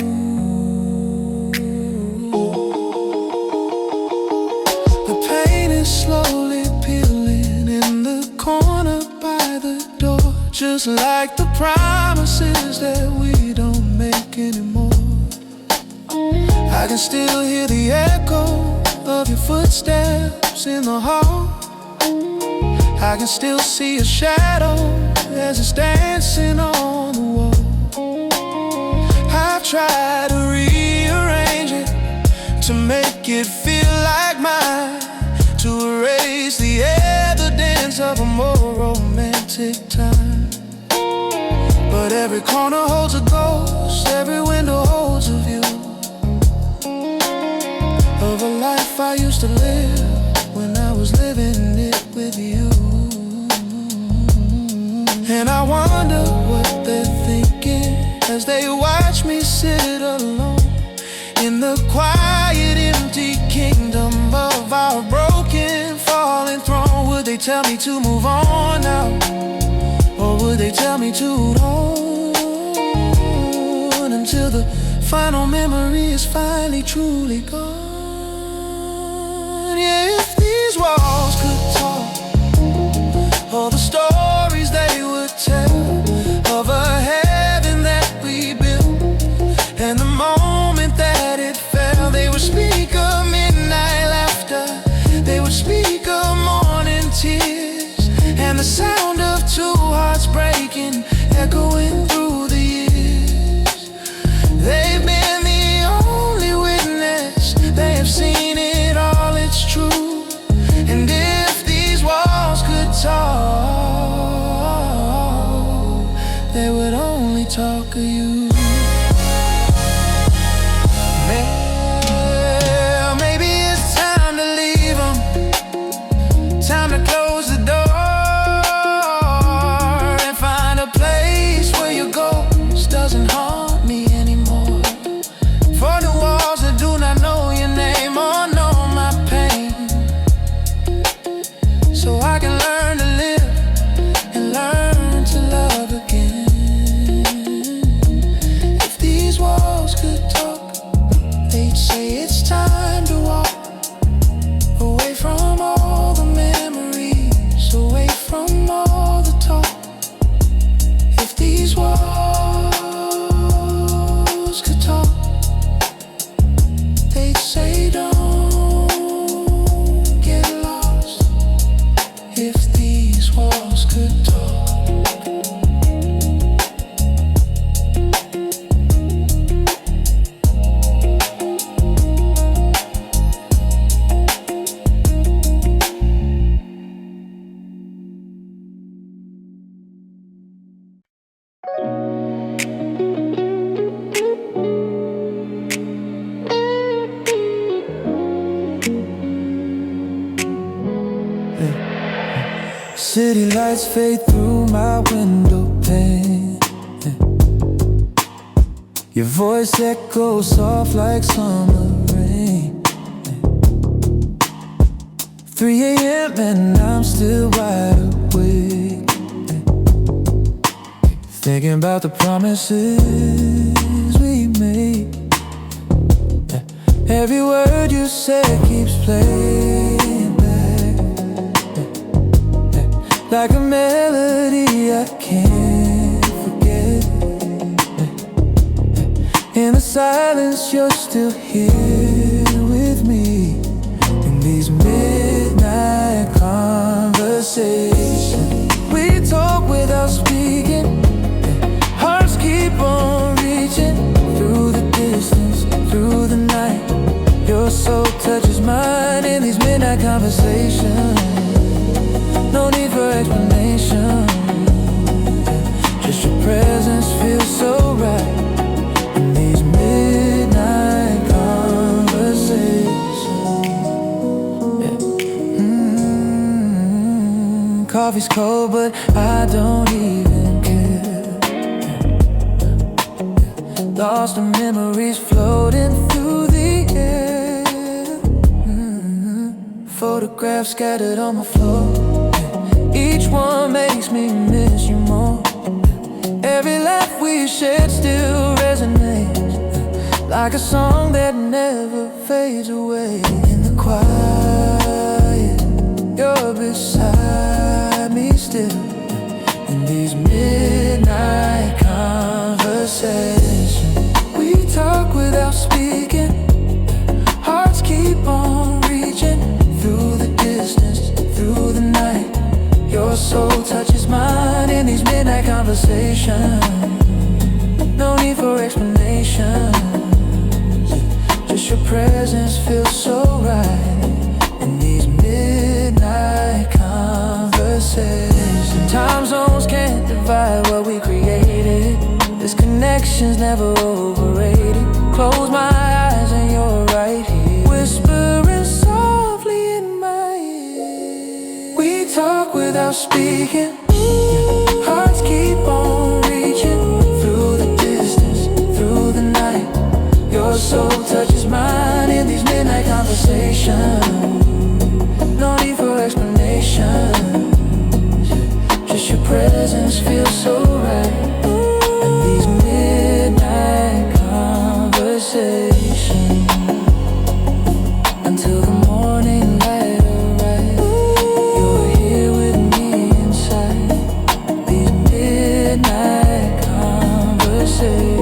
The paint is slowly peeling in the corner by the door, just like the promises that we don't make anymore. I can still hear the echo of your footsteps in the hall. I can still see a shadow as it's dancing on the wall. I've tried to rearrange it to make it feel like mine, to erase the evidence of a more romantic time. Every corner holds a ghost, every window holds a view of a life I used to live when I was living it with you. And I wonder what they're thinking as they watch me sit alone in the quiet, empty kingdom of our broken, fallen throne. Would they tell me to move on now, or would they tell me to hold on until the final memory is finally truly gone? Yeah, if these walls could talk, all the stories they would tell of a heaven that we built, and the moment that it fell, they would speak of midnight laughter, they would speak of morning tears, and the sound of two hearts breaking, echoing through the years. They've been the only witness, they have seen it all, it's true. And if these walls could talk, they would only talk of you. Maybe it's time to leave them, time to close the door and find a place where your ghost doesn't haunt me anymore. For the walls that do not know your name or know my pain, so I can learn to live and learn to love again. If these walls could talk, they'd say it's time to walk away from all the memories, away from all the talk. If these walls could talk, they'd say don't get lost. If these walls could talk. City lights fade through my window pane. Your voice echoes soft like summer rain. 3 a.m. and I'm still wide awake, thinking about the promises we made. Every word you said keeps playing back, like a melody I can't forget. In the silence you're still here with me, in these midnight conversations. We talk without speaking, hearts keep on reaching through the distance, through the night. Your soul touches mine in these midnight conversations. No need for explanation, just your presence feels so right in these midnight conversations. Yeah. Coffee's cold but I don't even care. Lost in memories floating through the air. Photographs scattered on the floor, each one makes me miss you more. Every laugh we shared still resonates, like a song that never fades away. In the quiet, you're beside me still, in these midnight conversations. We talk without speaking, hearts keep on reaching through the distance, through the night. Your soul touches mine in these midnight conversations. No need for explanation, just your presence feels so right in these midnight conversations. Time zones can't divide what we created. connection's never overrated. Close my eyes and you're right here, whispering softly in my ear. We talk without speaking, hearts keep on reaching through the distance, through the night. Your soul touches mine in these midnight conversations. No need for explanations, just your presence feels so right. And these midnight conversations, until the morning light arrives, you're here with me inside these midnight conversations.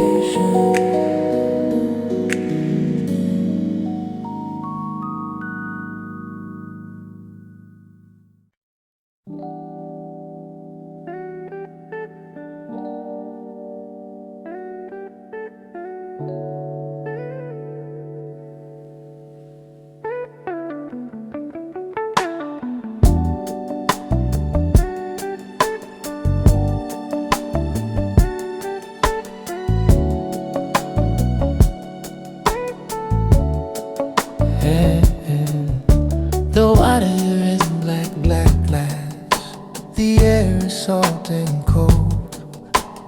The water is black, black glass. The air is salt and cold.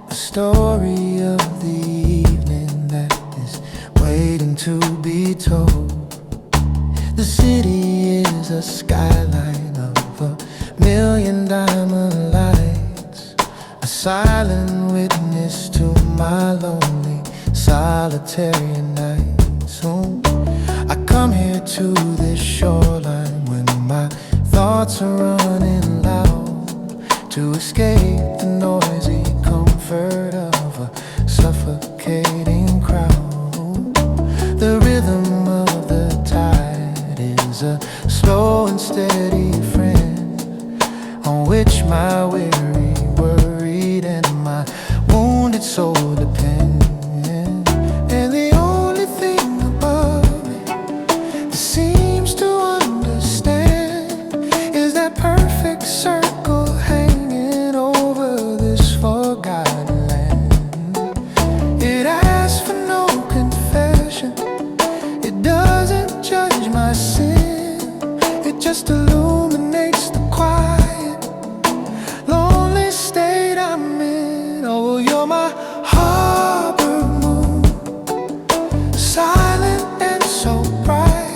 A story of the evening that is waiting to be told. The city is a skyline of a million diamond lights, a silent witness to my lonely, solitary nights. Oh, I come here to this shoreline when my thoughts are running loud, to escape the noisy comfort of a suffocating crowd. The rhythm of the tide is a slow and steady friend on which my weary, worried, and my wounded soul depend. And the only thing above that seems to understand is that perfect circle hanging over this forgotten land. It asks for no confession, it doesn't judge my sin, it just illuminates the quiet, lonely state I'm in. Oh, you're my harbor moon, silent and so bright.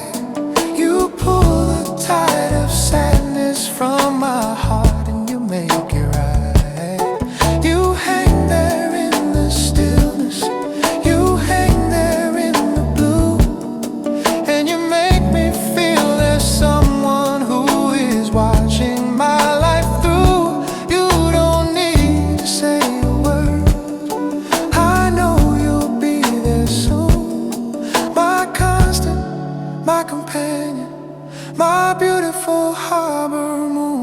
You pull the tide of sadness from my heart and you make it right. You hang there in the stillness, you hang there in the blue, and you make me feel there's someone who is watching my life through. You don't need to say a word, I know you'll be there soon. My constant, my companion, my beautiful harbor moon.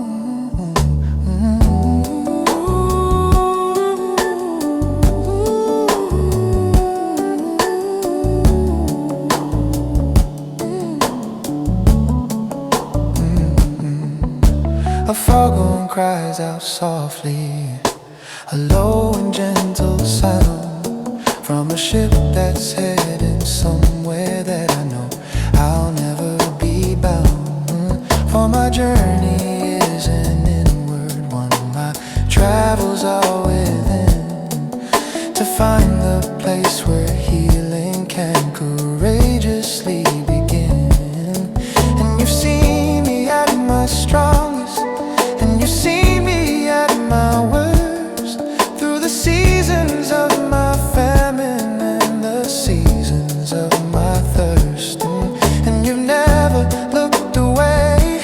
A foghorn cries out softly, a low and gentle sound from a ship that's headed somewhere that I know I'll never be bound. For my journey is an inward one, my travels are within, to find the place where healing can courageously begin. And you've seen me at my strongest, and you see me at my worst, through the seasons of my famine and the seasons of my thirst. And you've never looked away,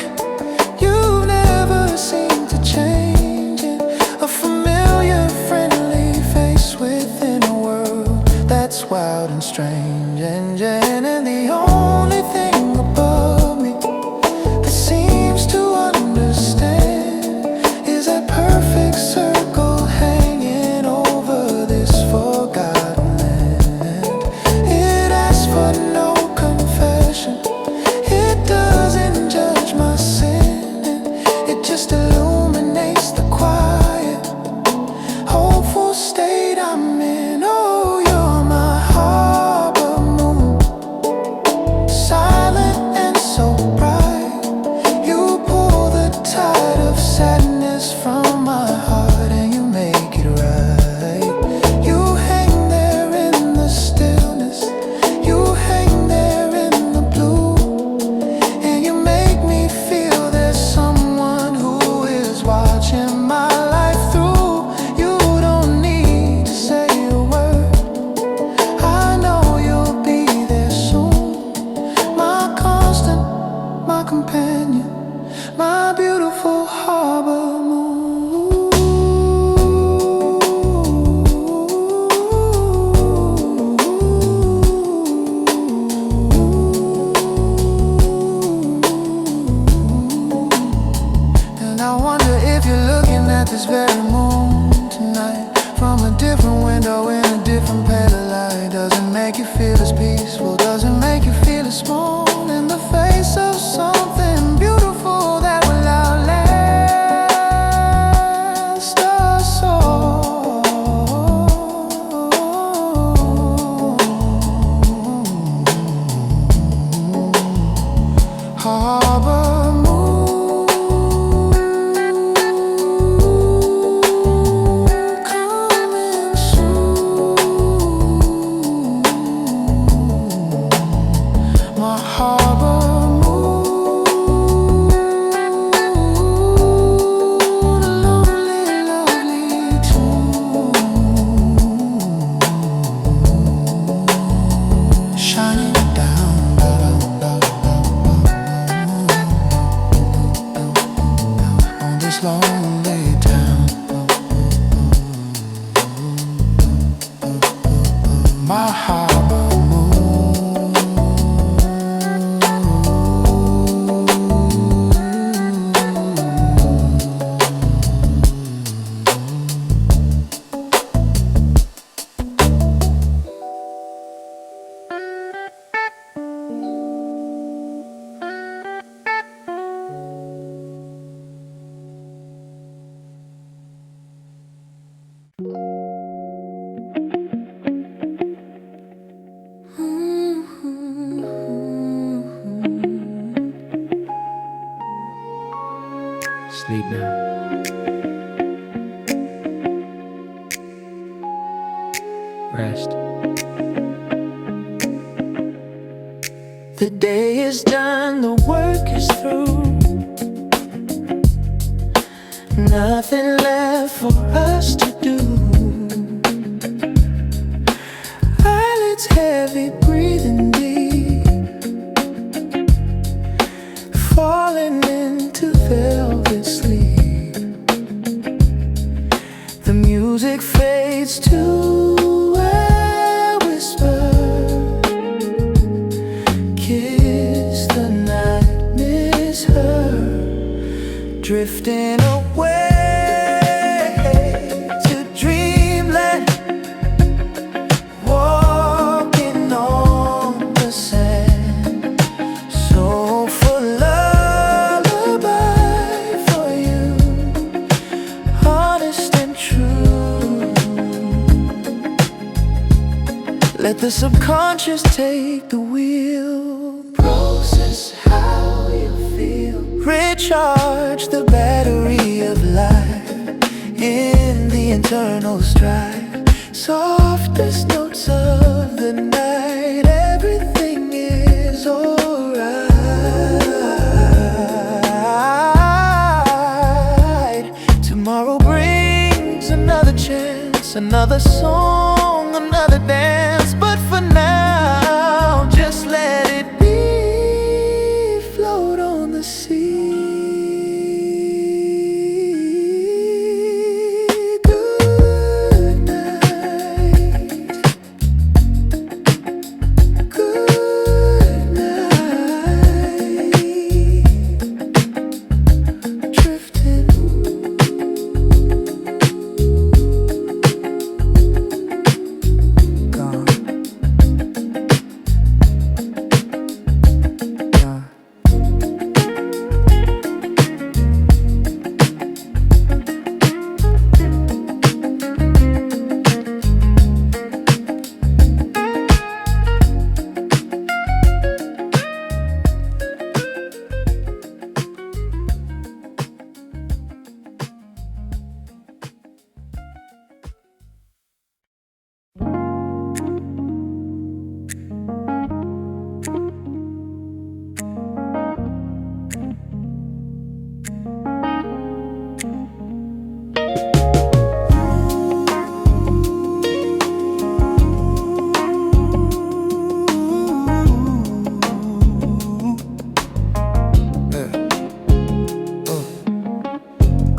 you've never seemed to change it. A familiar, friendly face within a world that my beautiful harbor moon. And I wonder if you're looking at this very moon tonight from a different window in a different pale of light. Does it make you feel as peaceful? Does it make you feel as small in the face of something beautiful that will outlast us all? Harbor moon, coming soon. My harbor moon, a lovely, lovely tune, shining down on this lonely town. My harbor moon. Sleep now. Rest. The day is done, the work is through. Nothing left for us to do. Eyelids heavy, breathing deep, falling into velvet sleep. The music fades to a whisper. Kiss the night, miss her, drifting away to dreamland, walking on the sand. Soulful lullaby for you, honest and true. Let the subconscious take the wheel. Process how you feel. Recharge the battery of life in the internal strife. Softest notes of the night, everything is alright. Tomorrow brings another chance, another song, another dance. But for now, just let it be, float on the sea. Good night, good night, drifting.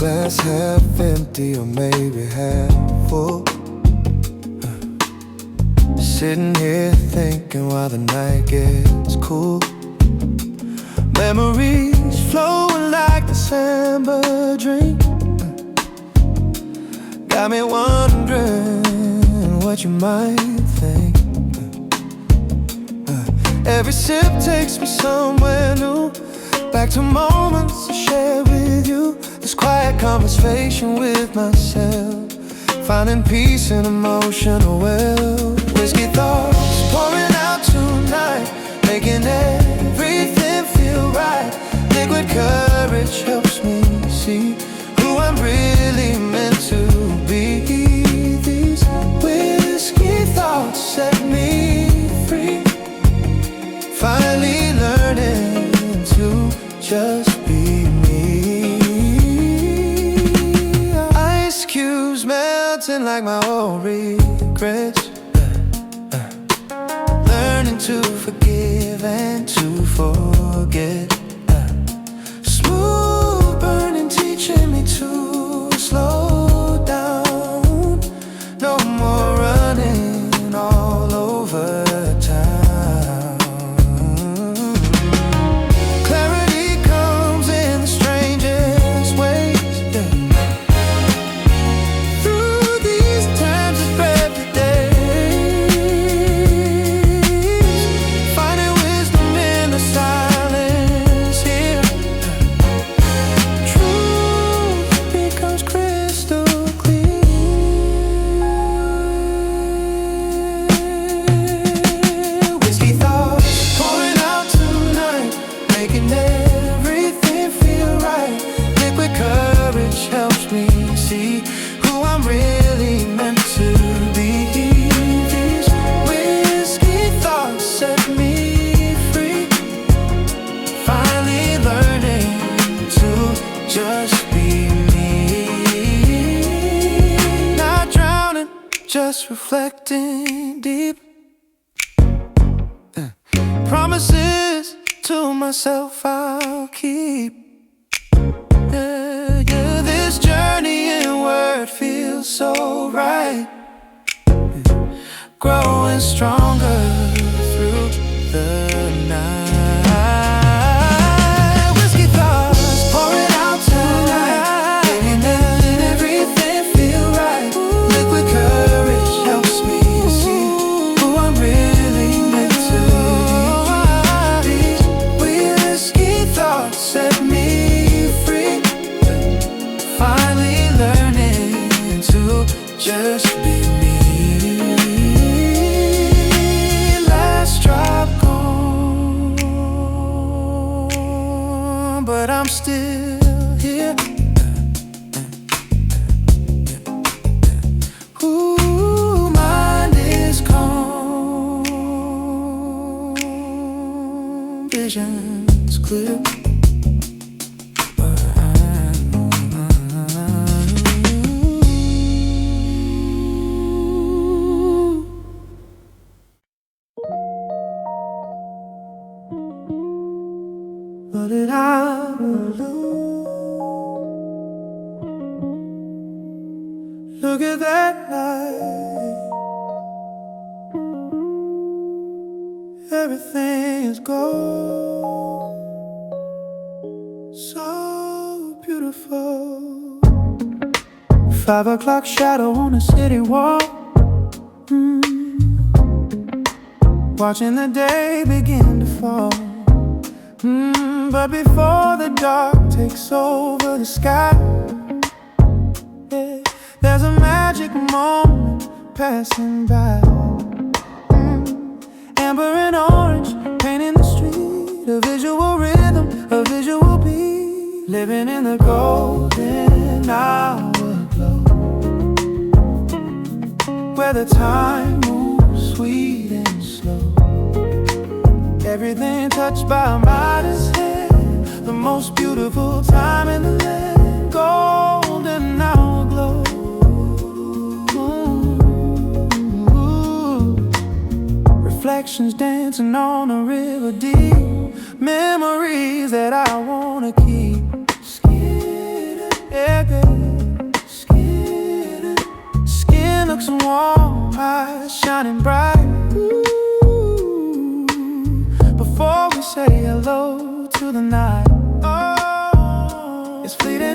glass half empty or maybe half full. Sitting here thinking while the night gets cool. Memories flowing like December dream. Got me wondering what you might think. Every sip takes me somewhere new, back to moments I shared with you. This quiet conversation with myself, finding peace in emotional well. Whiskey thoughts pouring out tonight, making everything feel right. Liquid courage helps me see who I'm really meant to be. These whiskey thoughts set me free, finally learning to just be me. Ice cubes melting like my old regrets, learning to forgive and to forget. Smooth burning, teaching me to slow down. No more running all over town. Clarity comes in the strangest ways, yeah. Through these times of every day, finding wisdom in the silence here. Truth becomes crystal clear. Whiskey thoughts pouring out tonight, making everything feel right. Liquid courage helps me see who I'm really meant to be. These whiskey thoughts set me free, finally learning to just be me. Not drowning, just reflecting deep. Promises to myself I'll keep. Yeah, yeah, this journey inward feels so right. Growing stronger through the night. Whiskey thoughts pouring out tonight, making everything feel right. Liquid courage helps me see who I'm really meant to be. Whiskey thoughts set me free, finally learning to just be me. Last drop gone, but I'm still here. Ooh, mind is calm, vision's clear. What did I lose? Look at that light. Everything is gold, so beautiful. 5 o'clock shadow on a city wall. Watching the day begin to fall. But before the dark takes over the sky, yeah, there's a magic moment passing by. Amber and orange painting the street, a visual rhythm, a visual beat, living in the golden hour glow, where the time moves sweet and slow. Everything touched by a Midas hand, the most beautiful time in the land, golden hour glow. Reflections dancing on a river deep, memories that I wanna keep. Yeah,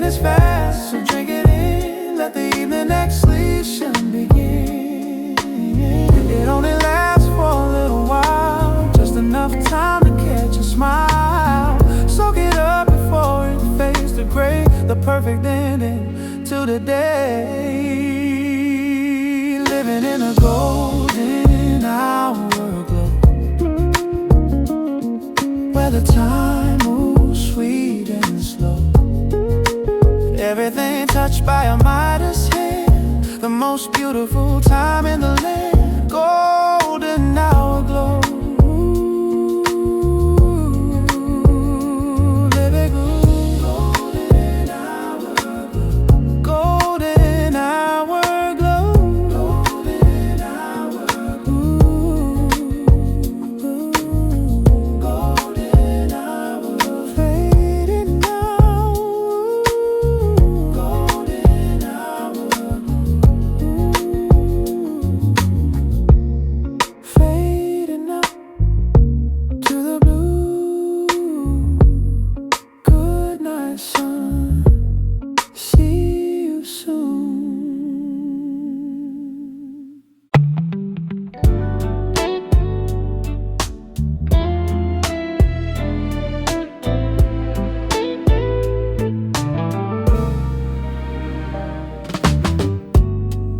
is fast, so drink it in. Let the evening exhalation begin. It only lasts for a little while, just enough time to catch a smile. Soak it up before it fades to gray, the perfect ending to the day. Living in a golden hour glow, where the time moves sweet and slow. Everything touched by a Midas hand, the most beautiful time in the land. Golden hour glow. Live it good. Golden hour glow. Golden hour glow. Golden hour glow. Golden hour fading now. Golden hour fading up to the blue. Good night, sun. See you soon.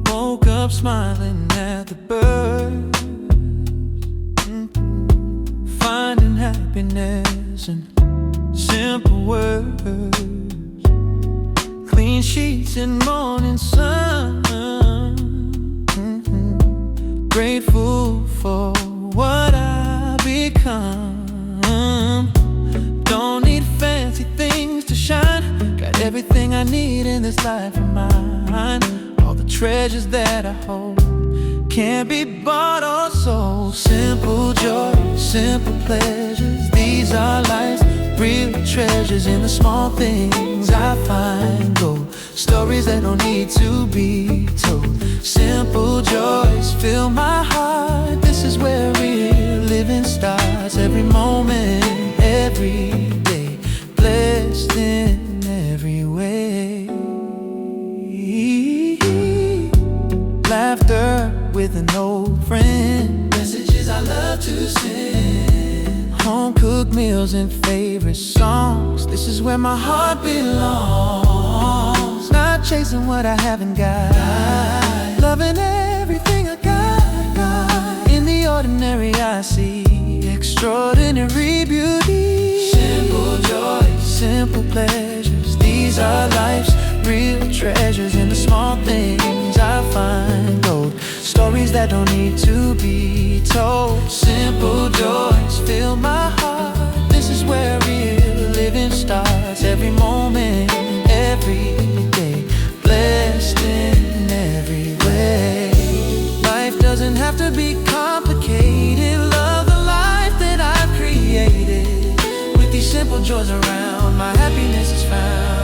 Woke up smiling at the birds, finding happiness in simple words. Clean sheets and morning sun. Grateful for what I've become. Don't need fancy things to shine. Got everything I need in this life of mine. All the treasures that I hold can't be bought or sold. Simple joy, simple pleasures, these are life's real treasures. In the small things I find gold, stories that don't need to be told. Simple joys fill my heart, this is where real living starts. Every moment, every day, blessed in every way. Laughter with an old friend, messages I love to send. Home cooked meals and favorite songs, this is where my heart belongs. Not chasing what I haven't got, loving everything I got. In the ordinary I see extraordinary beauty. Simple joys, simple pleasures, these are life's real treasures. In the small things I find gold, stories that don't need to be told. Simple joys fill my heart, this is where real living starts. Every moment, every day, blessed in every way. Life doesn't have to be complicated. Love the life that I've created. With these simple joys around, my happiness is found.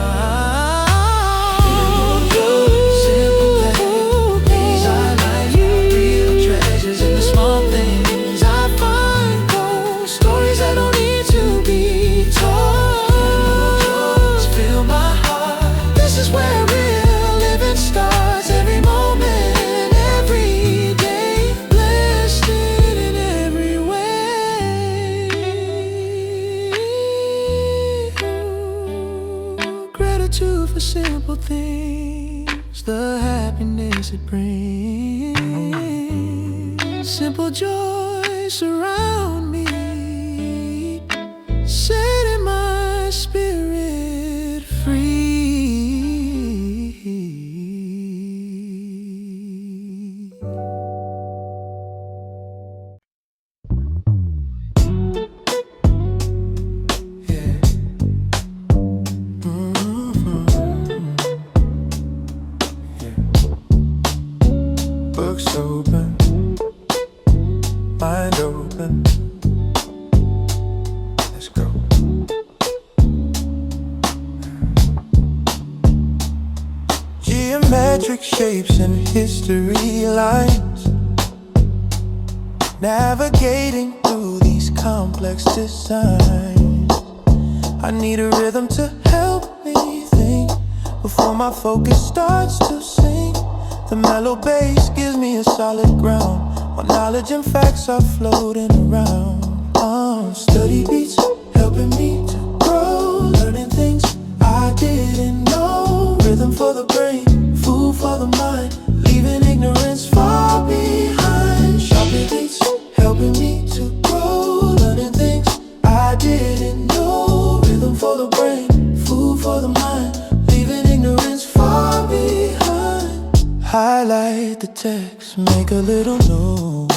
Gratitude for simple things, the happiness it brings. Simple joy surround me, setting my spirit free. Books open, mind open. Let's go. Geometric shapes and history lines, navigating through these complex designs. I need a rhythm to help me think, before my focus starts to sink. The mellow bass gives me a solid ground, while knowledge and facts are floating around. Study beats helping me to grow, learning things I didn't know. Rhythm for the brain, food for the mind, leaving ignorance far behind. Sharper beats helping me to grow, learning things I didn't know. Rhythm for the brain, food for the mind, leaving ignorance far behind. Highlight the text, make a little note,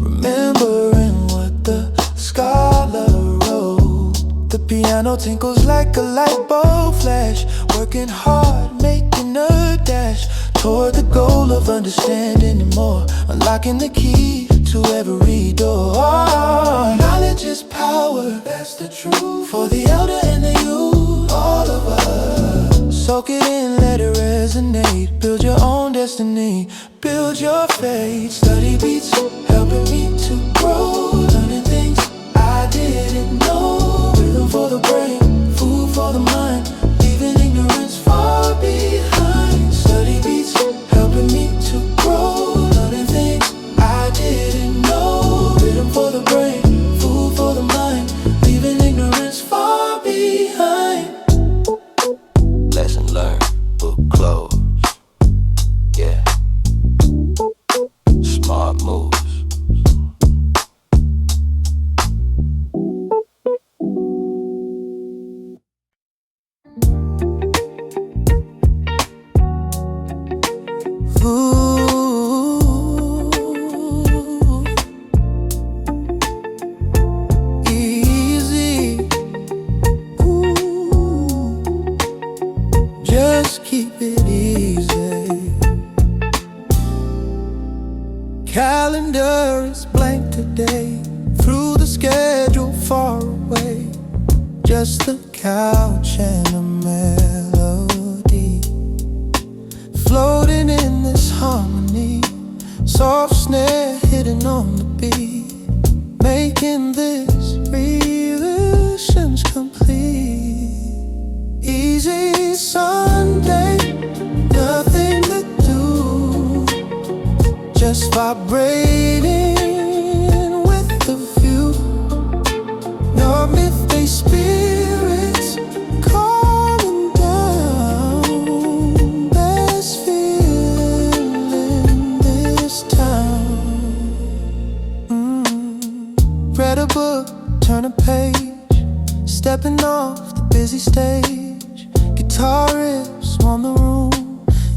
remembering what the scholar wrote. The piano tinkles like a light bulb flash, working hard, making a dash toward the goal of understanding and more, unlocking the key to every door. Knowledge is power, that's the truth, for the elder and the youth, all of us. Soak it in, let it resonate, build your own destiny, build your fate. Study beats helping me to grow, learning things I didn't know. Rhythm for the brain, food for the mind, leaving ignorance far behind. Study beats helping me to grow, learning things I didn't know. Rhythm for the brain, food for the mind, leaving ignorance far behind. Lesson learned, book closed. Yeah. Smart moves. Ooh, easy. Ooh, just keep it easy. Calendar is blank today, through the schedule far away. Just the couch and a melody, floating in this harmony. Soft snare hidden on the beat, making this revolutions complete. Easy Sunday, nothing to do, just vibrating with the view. Your myth-based spirits calming down, best feeling in this town. Read a book, turn a page, stepping off the busy stage. Guitar riffs on the room,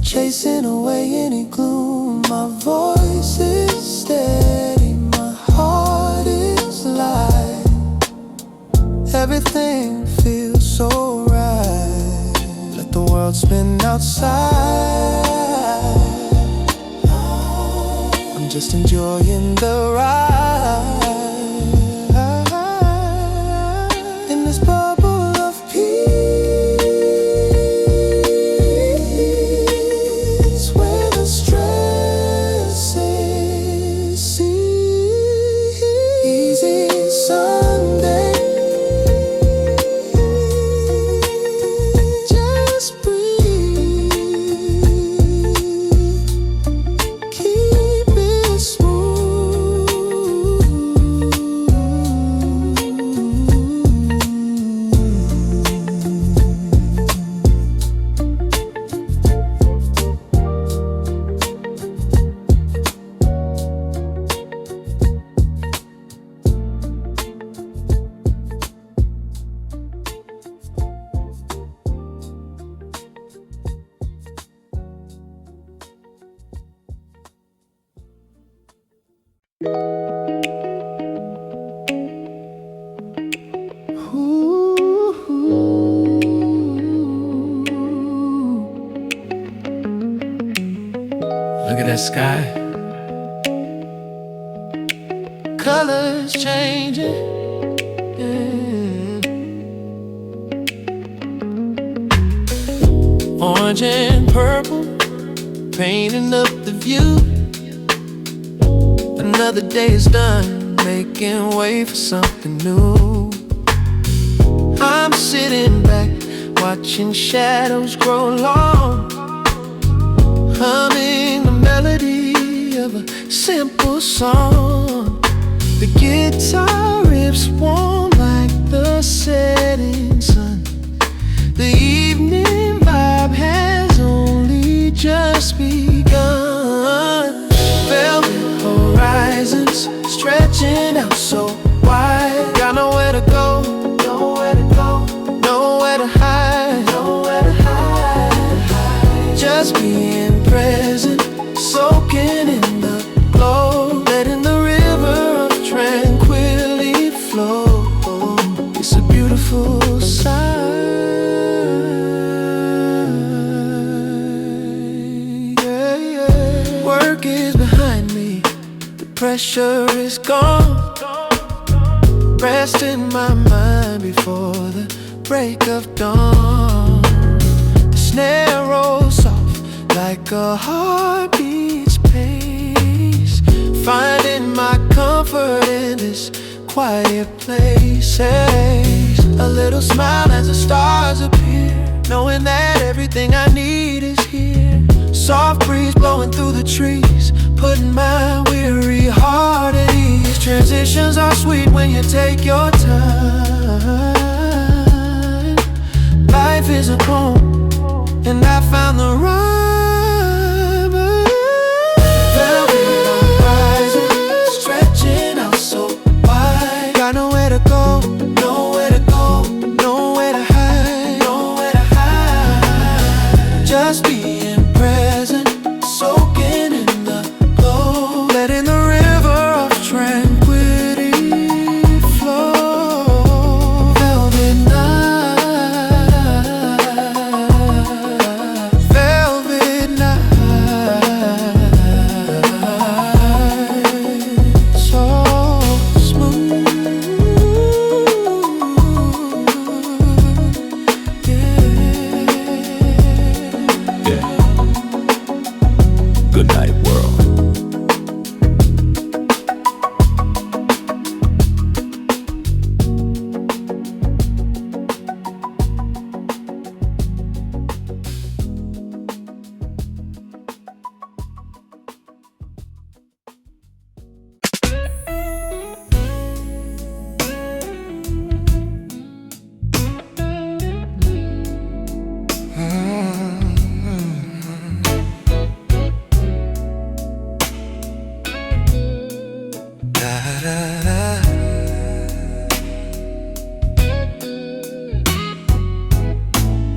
chasing away any gloom. My voice is steady, my heart is light. Everything feels so right. Let the world spin outside, I'm just enjoying the ride. In this bubble of peace, where the stress is easy Sunday. Just breathe, keep it smooth. Look at that sky. Colors changing, yeah. Orange and purple, painting up the view. Another day is done, making way for something new. I'm sitting back, watching watching shadows grow long, humming the melody of a simple song. The guitar riffs warm like the setting sun. The evening vibe has only just begun. Velvet horizons stretching out so wide. Got nowhere to go, nowhere to go, nowhere to hide, nowhere to hide. Just being present, soaking in the glow, letting the river of tranquility flow. It's a beautiful sight. Yeah, yeah. Work is behind me, the pressure is gone. Rest in my mind before the break of dawn. The snare rolls soft like a heartbeat's pace, finding my comfort in this quiet place. A little smile as the stars appear, knowing that everything I need is here. Soft breeze blowing through the trees, putting my weary heart at ease. Transitions are sweet when you take your time. Life is a poem, and I found the rhyme. Velvet horizon stretching out so wide. Got nowhere to go, nowhere to go, nowhere to hide, nowhere to hide. Just being present, soaking in the glow, letting the river of tranquility flow. Velvet night, velvet night, so smooth. Yeah. Good night, world.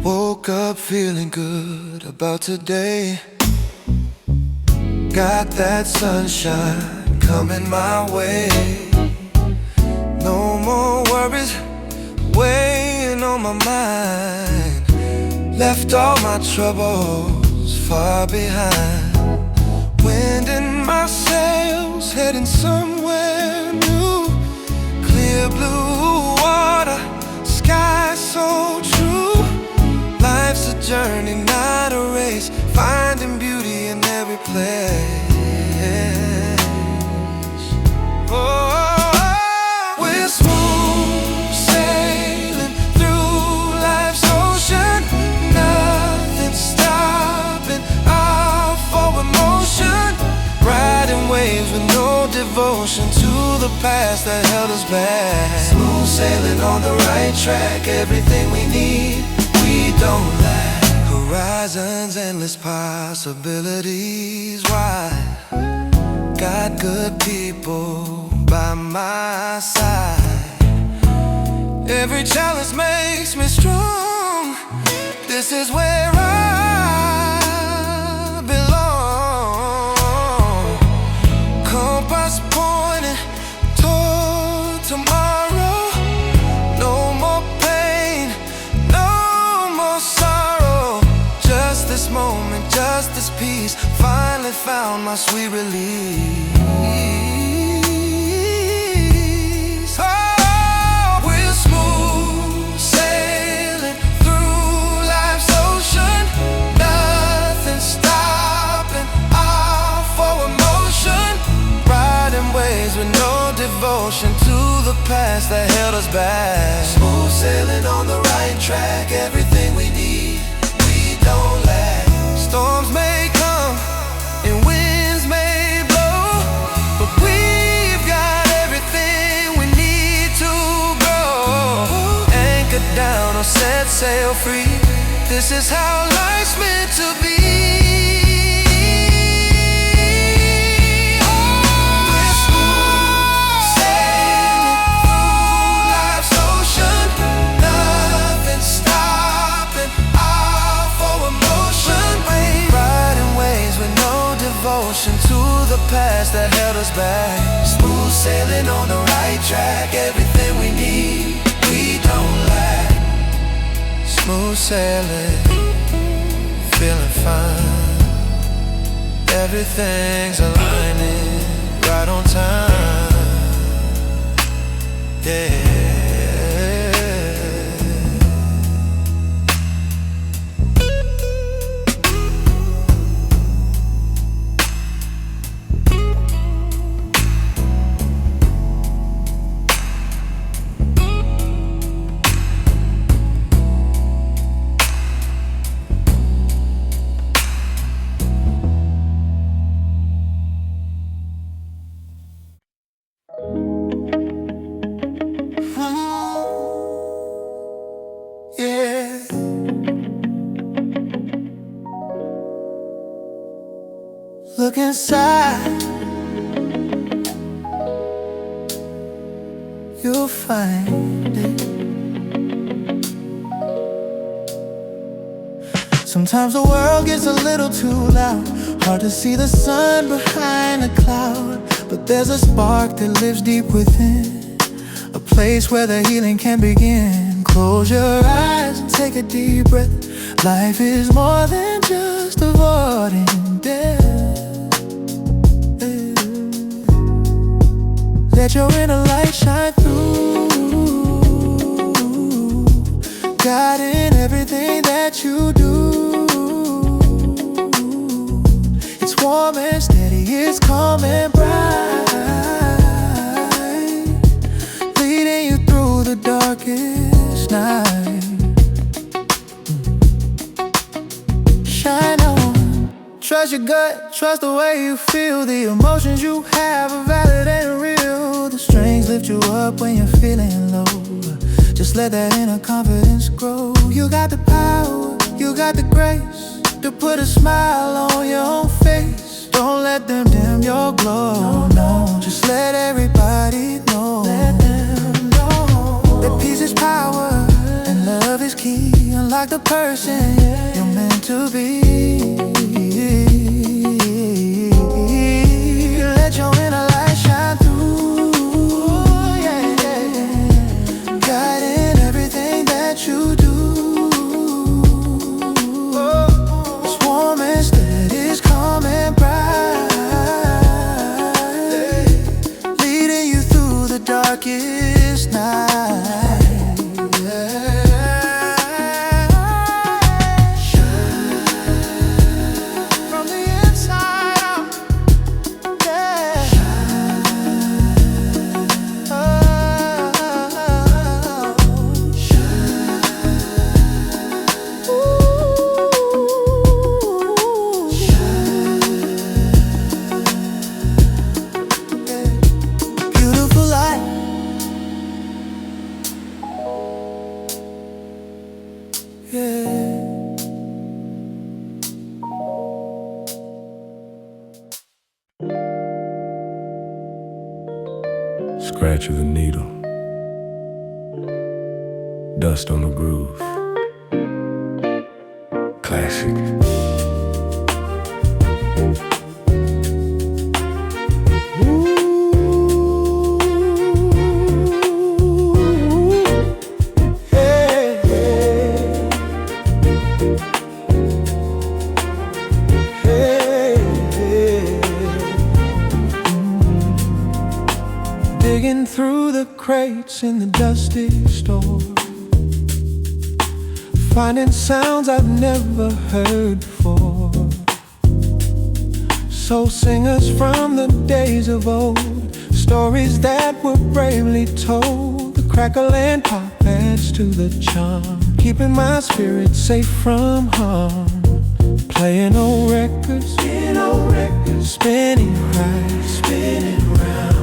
Woke up feeling good about today. Got that sunshine coming my way. No more worries weighing on my mind. Left all my troubles far behind. Wind in my sails, heading somewhere new. Clear blue water, sky so true. Life's a journey, not a race, finding beauty in every place. Oh, we're smooth sailing through life's ocean. Nothing stopping our forward motion. Riding waves with no devotion to the past that held us back. Smooth sailing on the right track, everything we need, we don't lack. Horizons, endless possibilities wide. Got good people by my side. Every challenge makes me strong. This is where I belong. Compass pointing toward tomorrow. No more pain, no more sorrow. Just this moment, just this peace. Finally found my sweet release. Oh, we're smooth sailing through life's ocean. Nothing stopping our forward motion. Riding waves with no devotion to the past that held us back. Smooth sailing on the right track, everything we need, sail free. This is how life's meant to be. We're smooth sailing through life's ocean. Nothing stopping our forward motion. Riding waves with no devotion to the past that held us back. Smooth sailing on the right track. Everything we need, we don't lack. Smooth sailing, feeling fine. Everything's aligning right on time. Yeah. Look inside, you'll find it. Sometimes the world gets a little too loud, hard to see the sun behind a cloud. But there's a spark that lives deep within, a place where the healing can begin. Close your eyes and take a deep breath. Life is more than just avoiding death. Let your inner light shine through, guiding everything that you do. It's warm and steady, it's calm and bright, leading you through the darkest night. Shine on, trust your gut, trust the way you feel. The emotions you have are valid and real. The strings lift you up when you're feeling low. Just let that inner confidence grow. You got the power, you got the grace to put a smile on your own face. Don't let them dim your glow. No, just let everybody know. Let them know that peace is power and love is key. Unlock the person you're meant to be. Let your inner light shine through, guiding everything that you do. It's warm and steady, it's calm and bright, leading you through the darkest night. Scratch of the needle, dust on the groove. Classic. Digging through the crates in the dusty store, finding sounds I've never heard before. Soul singers from the days of old, stories that were bravely told. The crackle and pop adds to the charm, keeping my spirit safe from harm. playing old records, spinning round,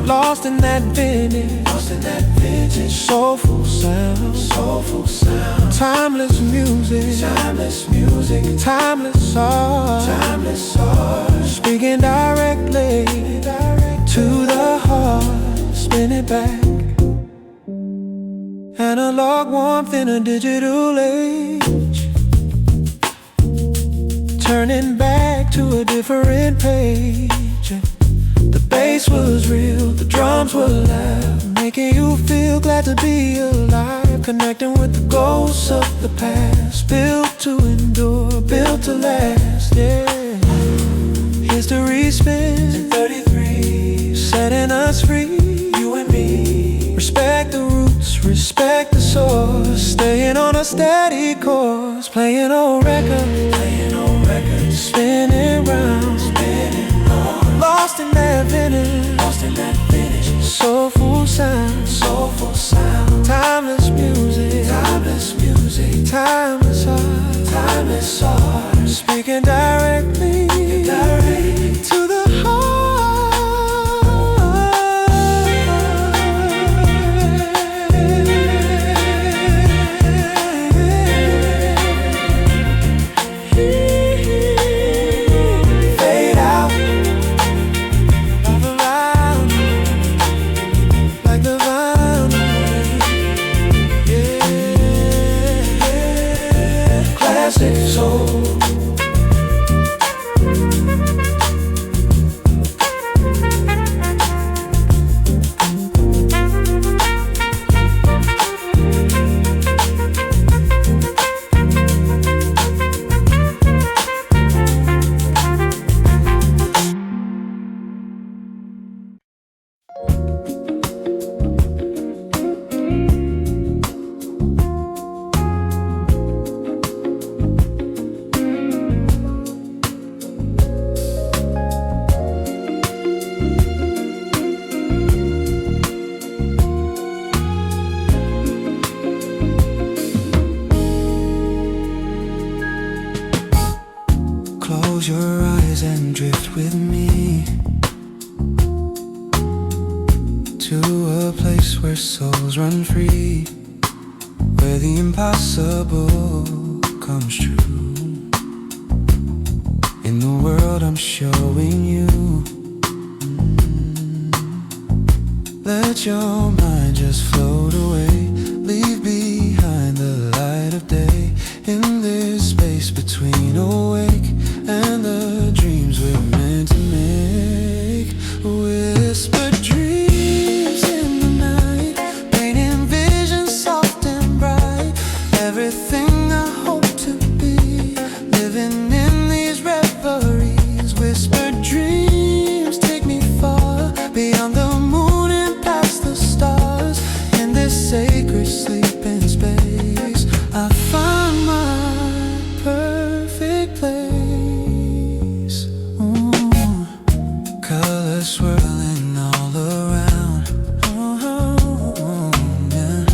lost in that vintage, soulful sound, timeless music, timeless art, speaking directly to the heart, spin it back. Analog warmth in a digital age, turning back to a different page. The bass was real, the drums were loud, making you feel glad to be alive. Connecting with the ghosts of the past, built to endure, built to last, yeah. History spins in 33, setting us free, you and me. Respect the roots, respect the source, staying on a steady course. Playing old records, spinning round, lost in that vintage, soulful sound, timeless music, timeless art, speaking directly to the heart. Close your eyes and drift with me to a place where souls run free, where the impossible comes true. In the world I'm showing you, let your mind just float away, leave behind the light of day, in this space between awake and the dreams we're meant to make. Whisper dreams in the night, painting visions soft and bright, everything I hope to be, living in these reveries. Whisper dreams take me far, beyond the moon and past the stars, in this sacred sleeping space I find my perfect place. Colors swirling all around, yeah.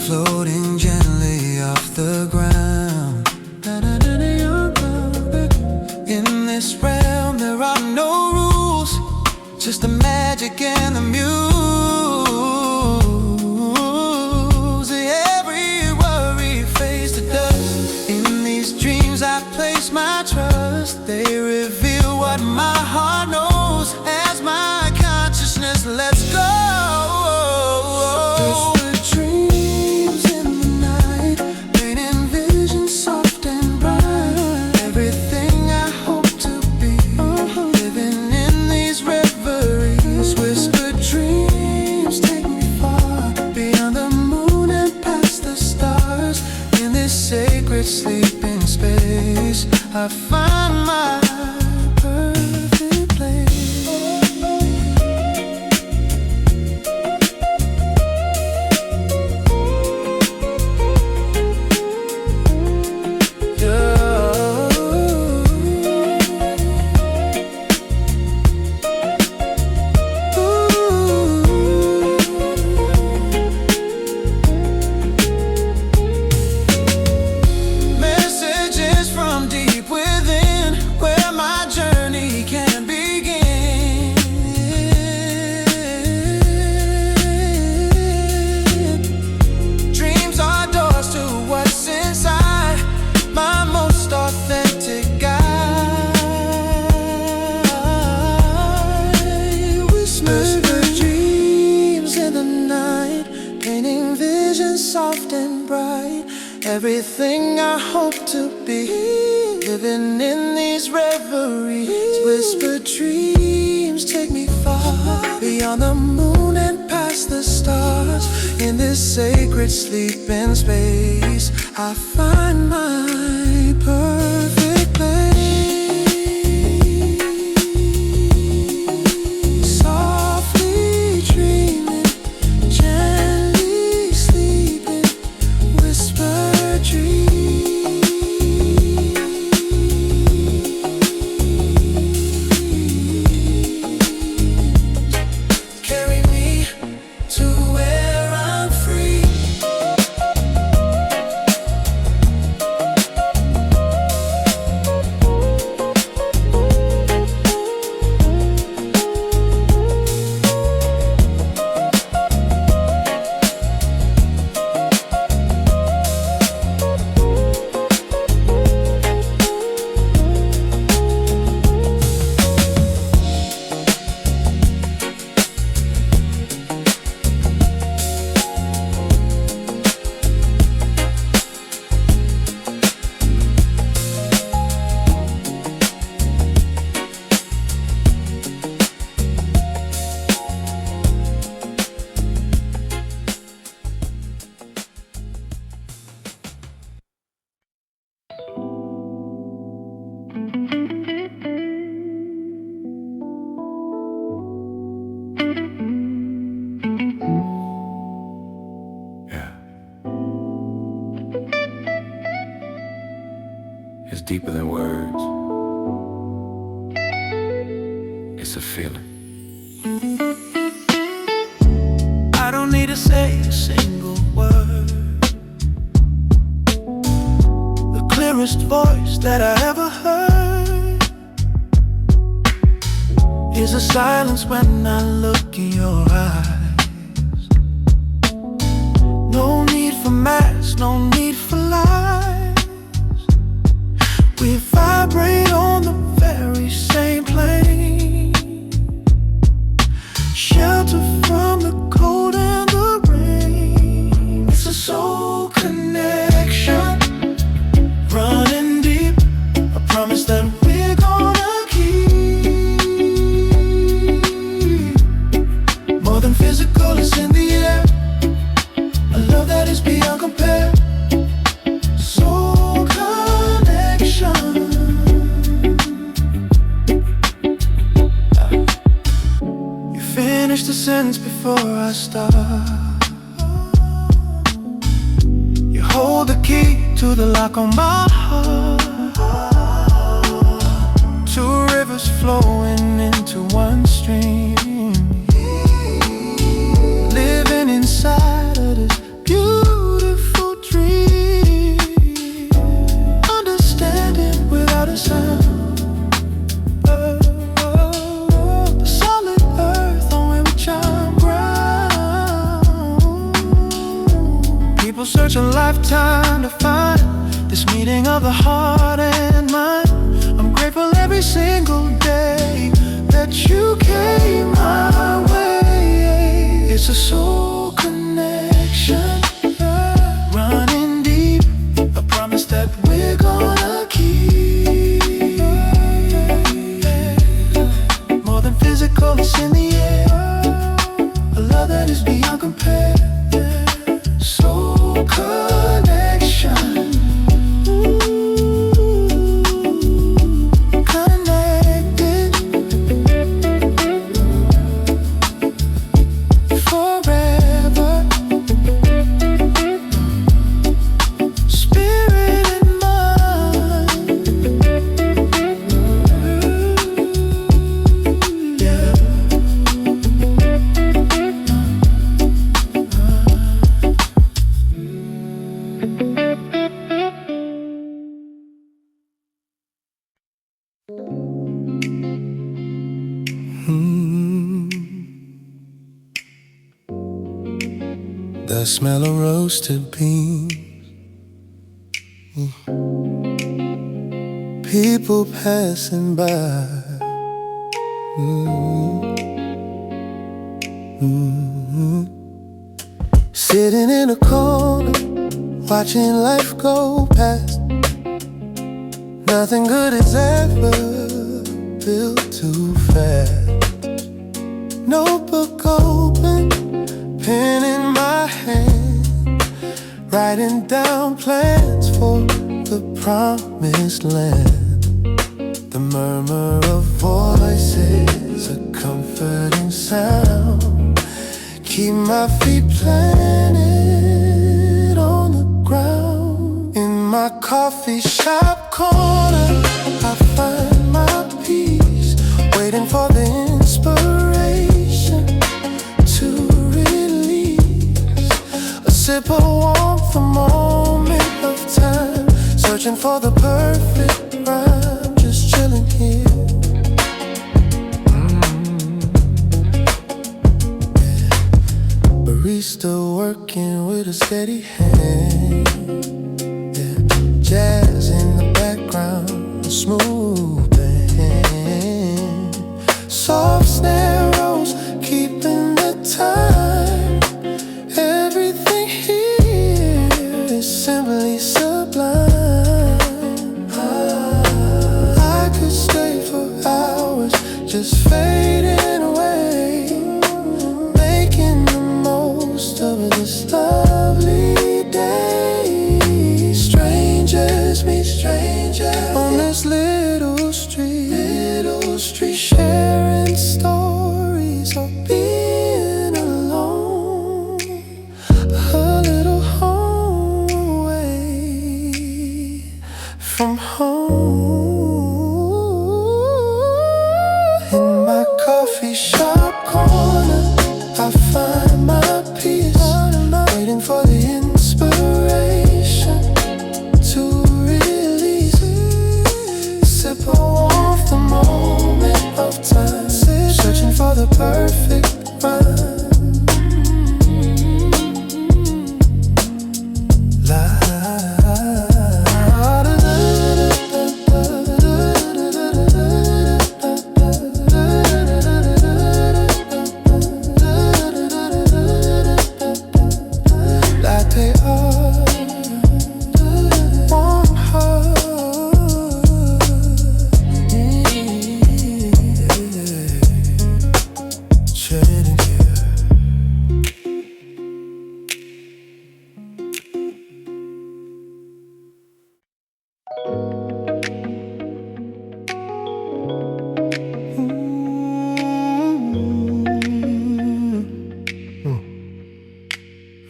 Floating gently off the ground. In this realm there are no rules, just the magic and the muse. Every worry fades to dust, in these dreams I place my trust. They reveal what my heart knows as my consciousness lets go. Whisper dreams in the night, painting visions soft and bright, everything I hope to be, living in these reveries. Whisper dreams take me far, beyond the moon and past the stars, in this sacred sleeping space I find my perfect place. Messages from deep within, everything I hope to be. Living in these reveries, whispered dreams take me far beyond the moon and past the stars. In this sacred sleeping space, I find my perfect place. Softly dreaming, gently sleeping, whispered dreams. It's deeper than words. It's a feeling. I don't need to say a single word. The clearest voice that I ever heard is a silence when I look in your eyes. No need for masks, no need for lies. We vibrate on the very same plane, shelter from the cold and the rain. It's a soul connection, running deep, a promise that we're gonna keep. More than physical, it's in the air, a love that is beyond compare. Soul connection. You finish the sentence before I start. You hold the key to the lock on my heart. Two rivers flowing into one stream, living inside of this beautiful dream. Understanding without a sound. The solid earth on which I'm ground. People search a lifetime to find this meeting of the heart and mind. I'm grateful every single day that you came my way. It's a soul connection, running deep, a promise that we're gonna keep. More than physical, it's in the air, a love that is beyond compare. Soul connection. Connected forever. Spirit and mind. Yeah. The smell of roasted beans, people passing by. Sitting in a corner watching life go past. Nothing good is ever built too fast. Notebook open, pen in my hand, writing down plans for the promised land. The murmur of voices, a comforting sound, keep my feet planted on the ground. In my coffee shop corner, I find my peace, waiting for the inspiration to release. A sip of warmth, a moment of time, searching for the perfect rhyme, just chilling here. Barista working with a steady hand, yeah. Jazz in the background, smooth band, soft snare rolls, keeping the time. Everything here is simply sublime. I could stay for hours, just fading away, making the most of this lovely day. Strangers meet strangers on this little street, sharing stories of being alone, a little home away from home. In my coffee shop corner, I find my peace, waiting for the inspiration to release. Sip of warmth, the moment of time, searching for the perfect rhyme. La latte art, warm heart, chilling here.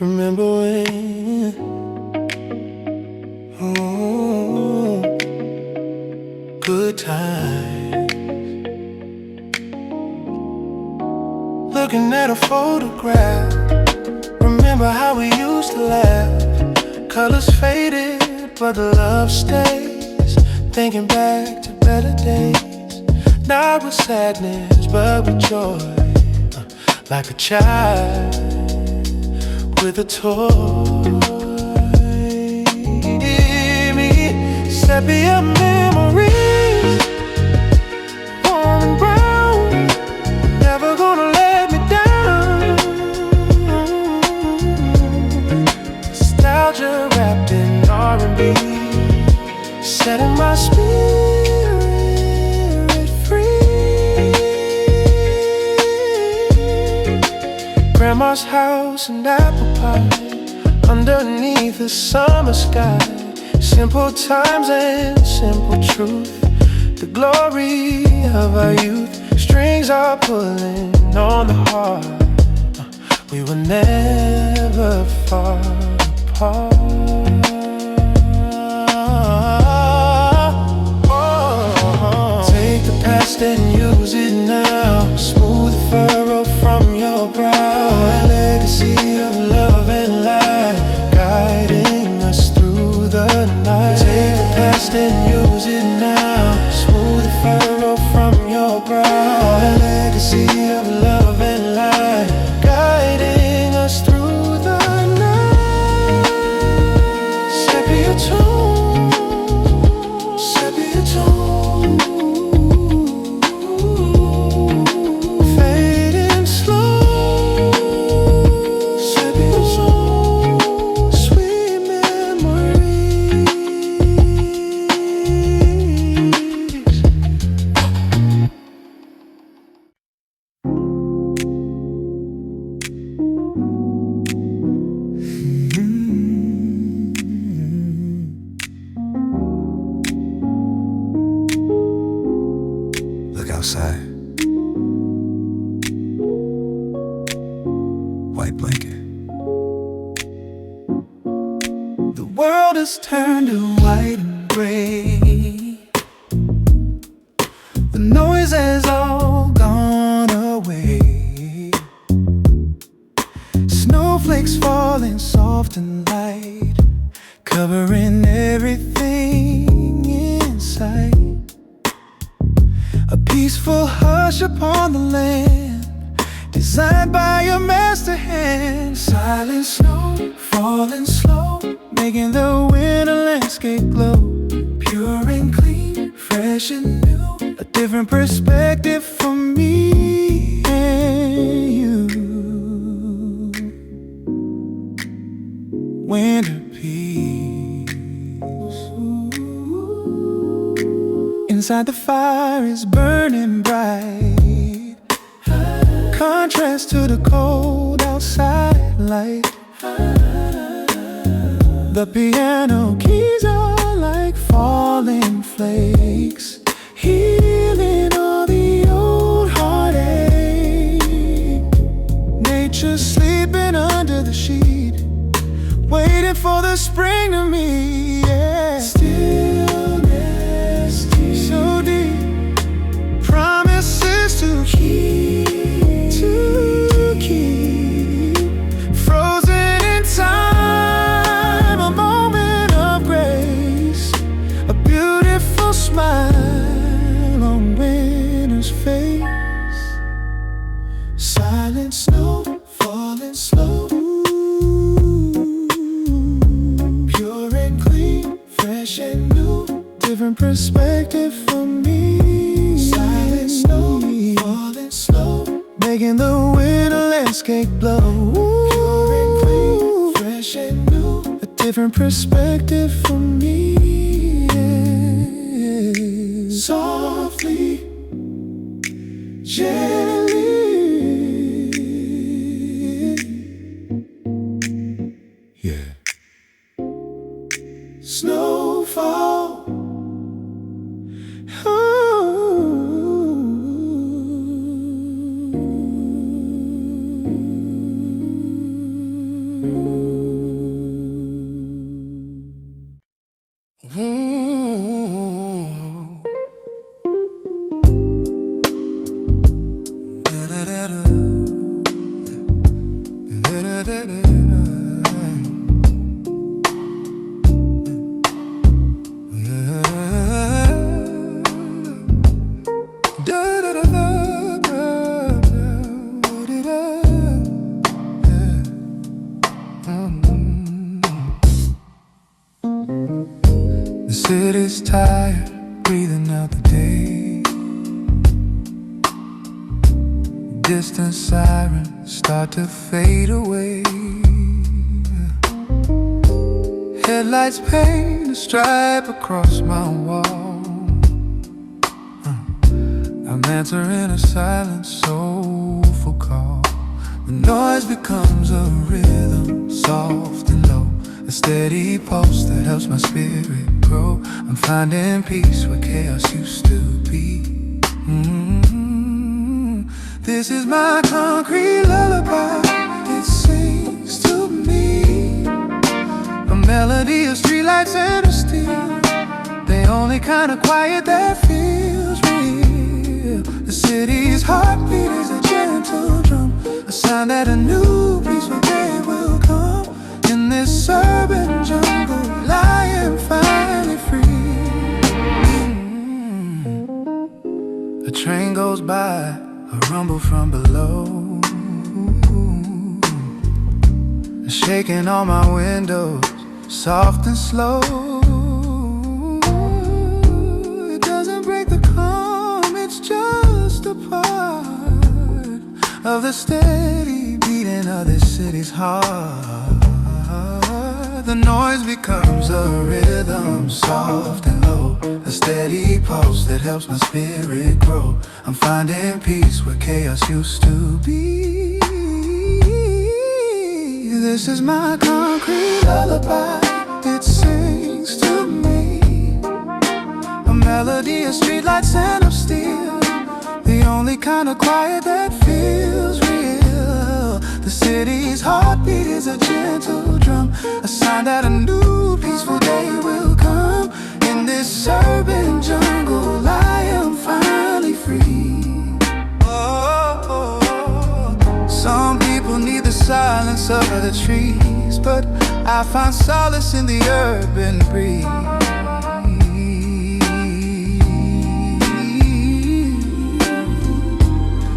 Remember when, oh, good times. Looking at a photograph, remember how we used to laugh. Colors faded, but the love stays. Thinking back to better days, not with sadness, but with joy. Like a child with a toy. Sepia memories, warm and brown, never gonna let me down. Nostalgia wrapped in R&B, setting my spirit free. Grandma's house and apple pie, underneath the summer sky. Simple times and simple truth, the glory of our youth. Strings are pulling on the heart, we were never far apart. Take the past and use it now, smooth furrow from your brow. A legacy of love and light, guiding us through the night. Take the past and use it now, smooth furrow from your brow. A legacy of love and light, guiding us through the night. Sepia tone, sepia tone, fading slow. Sepia tone, sweet melody. outside. White blanket. The world has turned to white and gray. The noise has all gone away. Snowflakes falling soft and light, covering everything in sight. A peaceful hush upon the land, designed by your master hand. Silent snow falling slow, making the winter landscape glow. Pure and clean, fresh and new, a different perspective for me and you. Winter peace. Inside the fire is burning bright, contrast to the cold outside light. The piano keys are like falling flakes, healing all the old heartache. Nature sleeping under the sheet, waiting for the spring to meet. Yeah. Stillness deep, so deep, promises to keep, frozen in time. A moment of grace, a beautiful smile on winter's face. Silent snow falling slow, pure and clean, fresh and new, different perspective for me. Silent snow falling slow, making the winter landscape glow. Pure and clean, fresh and new, a different perspective for me. Yeah. Softly, gently, yeah. Snowfall. The city's tired, breathing out the day. Distant sirens start to fade away. Headlights paint a stripe across my wall. I'm answering a silent, soulful call. The noise becomes a rhythm, soft and low, a steady pulse that helps my spirit grow. I'm finding peace where chaos used to be. This is my concrete lullaby, it sings to me. A melody of streetlights and of steel, the only kind of quiet that feels real. The city's heartbeat is a gentle drum, a sign that a new peaceful day will come. In this urban jungle, I am finally free. A train goes by, a rumble from below, shaking all my windows, soft and slow. It doesn't break the calm, it's just a part of the steady beating of this city's heart. The noise becomes a rhythm, soft and low, a steady pulse that helps my spirit grow. I'm finding peace where chaos used to be. This is my concrete lullaby, it sings to me. A melody of streetlights and of steel, lonely kind of quiet that feels real. The city's heartbeat is a gentle drum, a sign that a new peaceful day will come. In this urban jungle I am finally free. Some people need the silence of the trees, but I find solace in the urban breeze.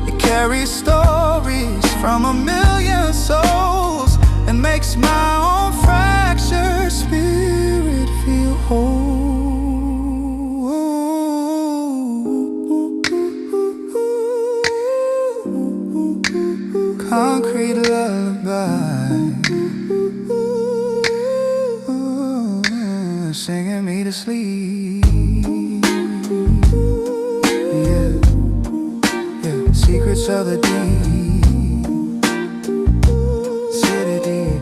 It carries stories from a million souls and makes my own fractured spirit feel whole. Concrete lullaby, singing me to sleep. Yeah, yeah, secrets of the deep, city deep.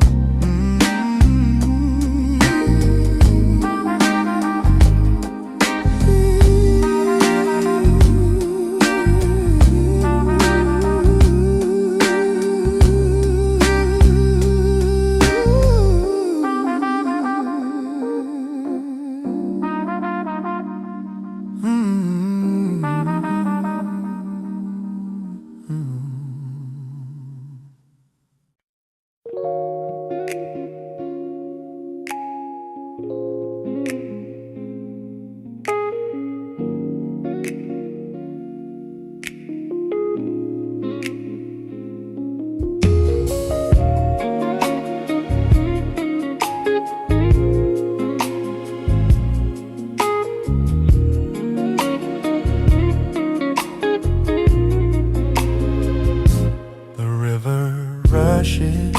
Rushes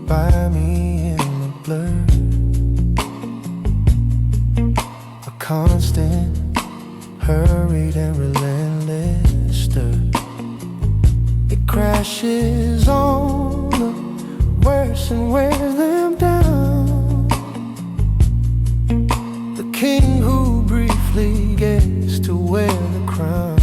by me in the blur, a constant, hurried and relentless stir. It crashes on the worst and wears them down. The king who briefly gets to wear the crown,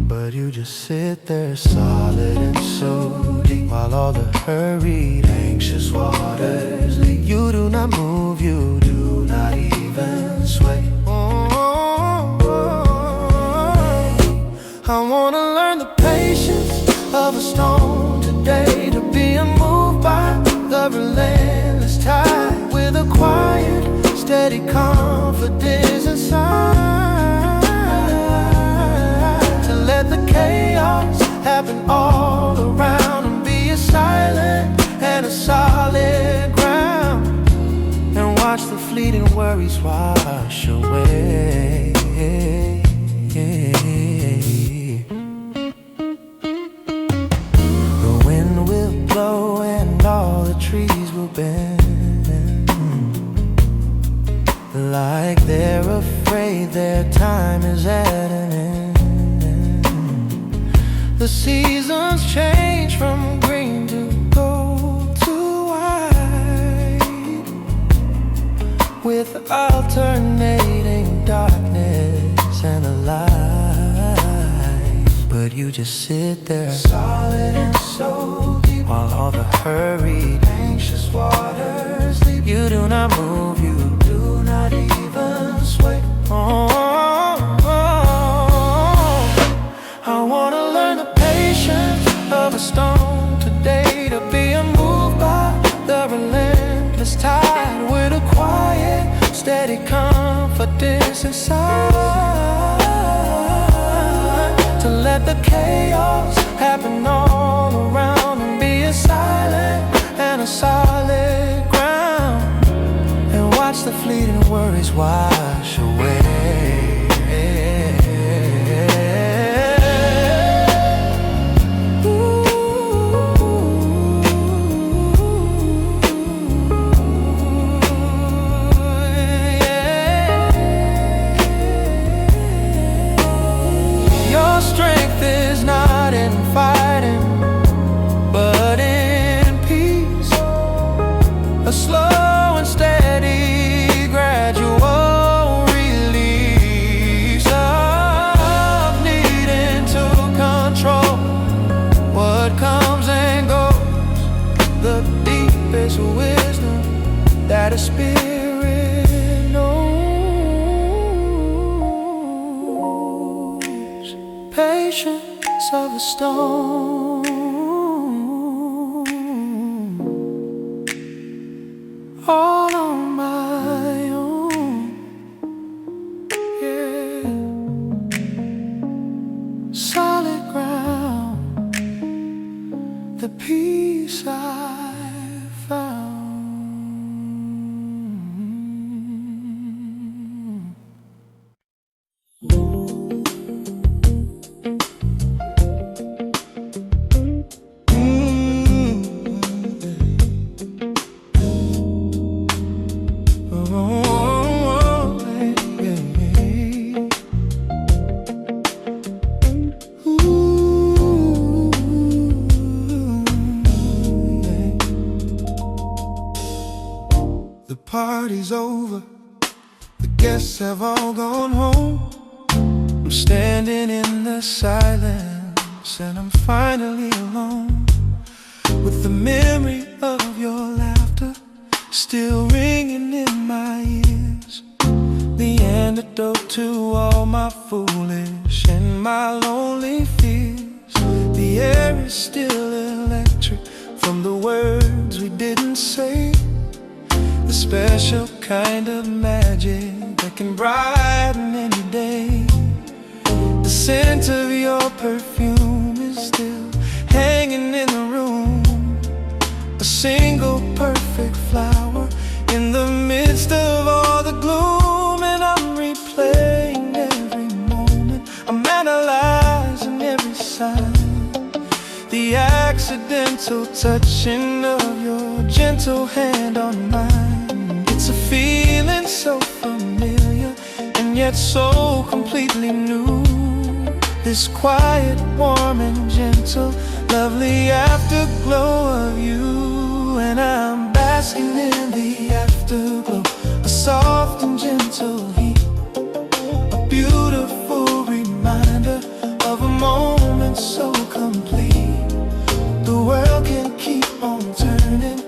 but you just sit there solid and so deep, while all the hurried, anxious waters leap. You do not move, you do not even sway. I wanna learn the patience of a stone today, to be unmoved by the relentless tide, with a quiet, steady confidence inside, to let the chaos happen all around and be a silent and a solid ground, and watch the fleeting worries wash away. The wind will blow and all the trees will bend, like they're afraid their time is at an end. The seasons change from green to gold to white, with alternating darkness and a light. But you just sit there, solid and so deep, while all the hurried, anxious waters leap. You do not move, you do not even sway. I wanna learn the patience of a stone today, to be unmoved by the relentless tide, with a quiet, steady confidence inside, to let the chaos happen all around and be a silent and a solid ground, and watch the fleeting worries wash away. Strength is not in fighting, but in peace. A slow and steady, gradual release. vibrations of a stone, all on my own, yeah. Solid ground, the peace I found. The party's over, the guests have all gone home. I'm standing in the silence and I'm finally alone, with the memory of your laughter still ringing in my ears, the antidote to all my foolish and my lonely fears. The air is still electric from the words we didn't say, the special kind of magic that can brighten any day. The scent of your perfume is still hanging in the room, a single perfect flower in the midst of all the gloom. And I'm replaying every moment, I'm analyzing every sign, the accidental touching of your gentle hand on mine. It's a feeling so familiar and yet so completely new, this quiet, warm and gentle, lovely afterglow of you. And I'm basking in the afterglow, a soft and gentle heat, a beautiful reminder of a moment so complete. The world can keep on turning,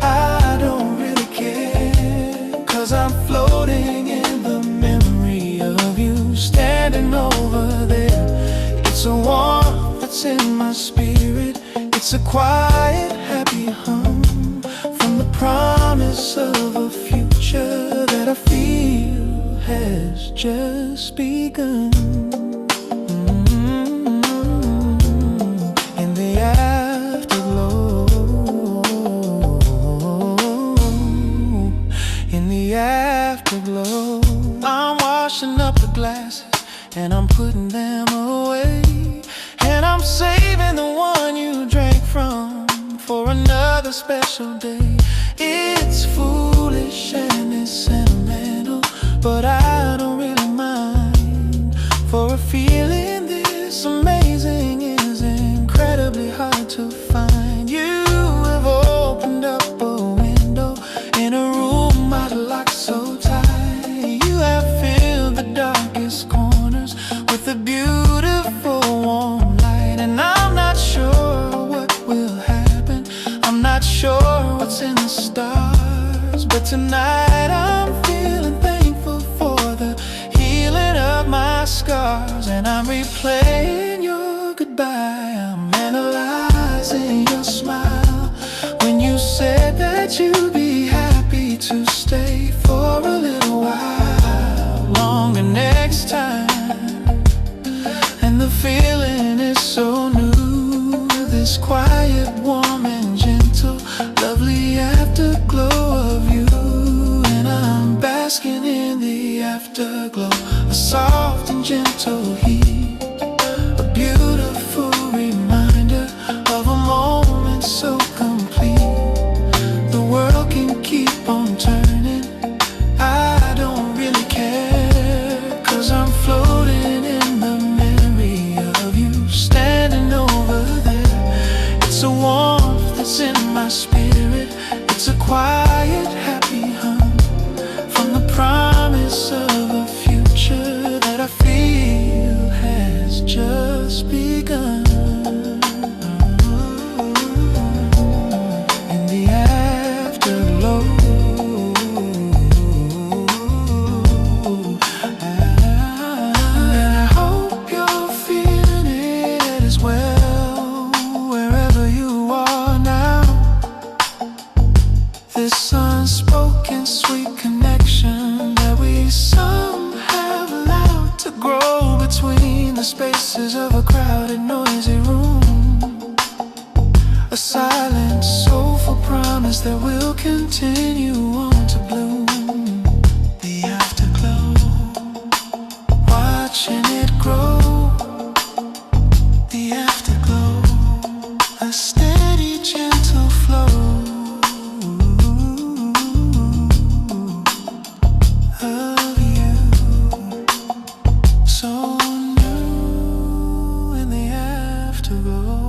I don't really care, 'cause I'm floating in the memory of you standing over there. It's a warmth that's in my spirit, it's a quiet, happy hum from the promise of a future that I feel has just begun. In the afterglow, in the afterglow, I'm washing up the glasses and I'm putting them away, and I'm saving the one you drank from for another special day. It's foolish and it's sentimental, but I don't really mind, for a feeling this amazing is incredibly hard to find. You have opened up a window in a room I'd locked so tight. You have filled the darkest corners with a beautiful warm light, and I'm not sure what will happen, I'm not sure what's in the stars, but tonight I'm feeling thankful for the healing of my scars. And I'm replaying your goodbye, I'm analyzing your smile when you said that you'd be happy to stay for a little while longer next time. And the feeling is so new, this quiet, warm and gentle, lovely afterglow of you. And I'm basking in the afterglow, a soft and gentle heat, a beautiful reminder of a moment so complete. The world can keep on turning, I don't really care, 'cause I'm floating in the memory of you standing over there. It's a warmth that's in my spirit, it's a quiet, happy hum from the promise of a future that I feel has that will continue on to bloom. The afterglow, watching it grow. The afterglow, a steady, gentle flow of you, so new in the afterglow.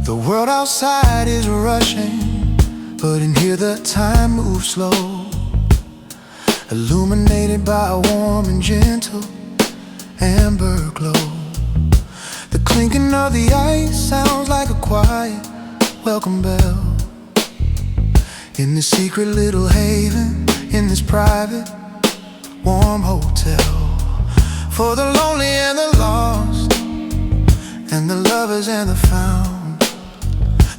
The world outside is rushing, but in here the time moves slow, illuminated by a warm and gentle amber glow. The clinking of the ice sounds like a quiet welcome bell in this secret little haven, in this private warm hotel, for the lonely and the lost, and the lovers and the found.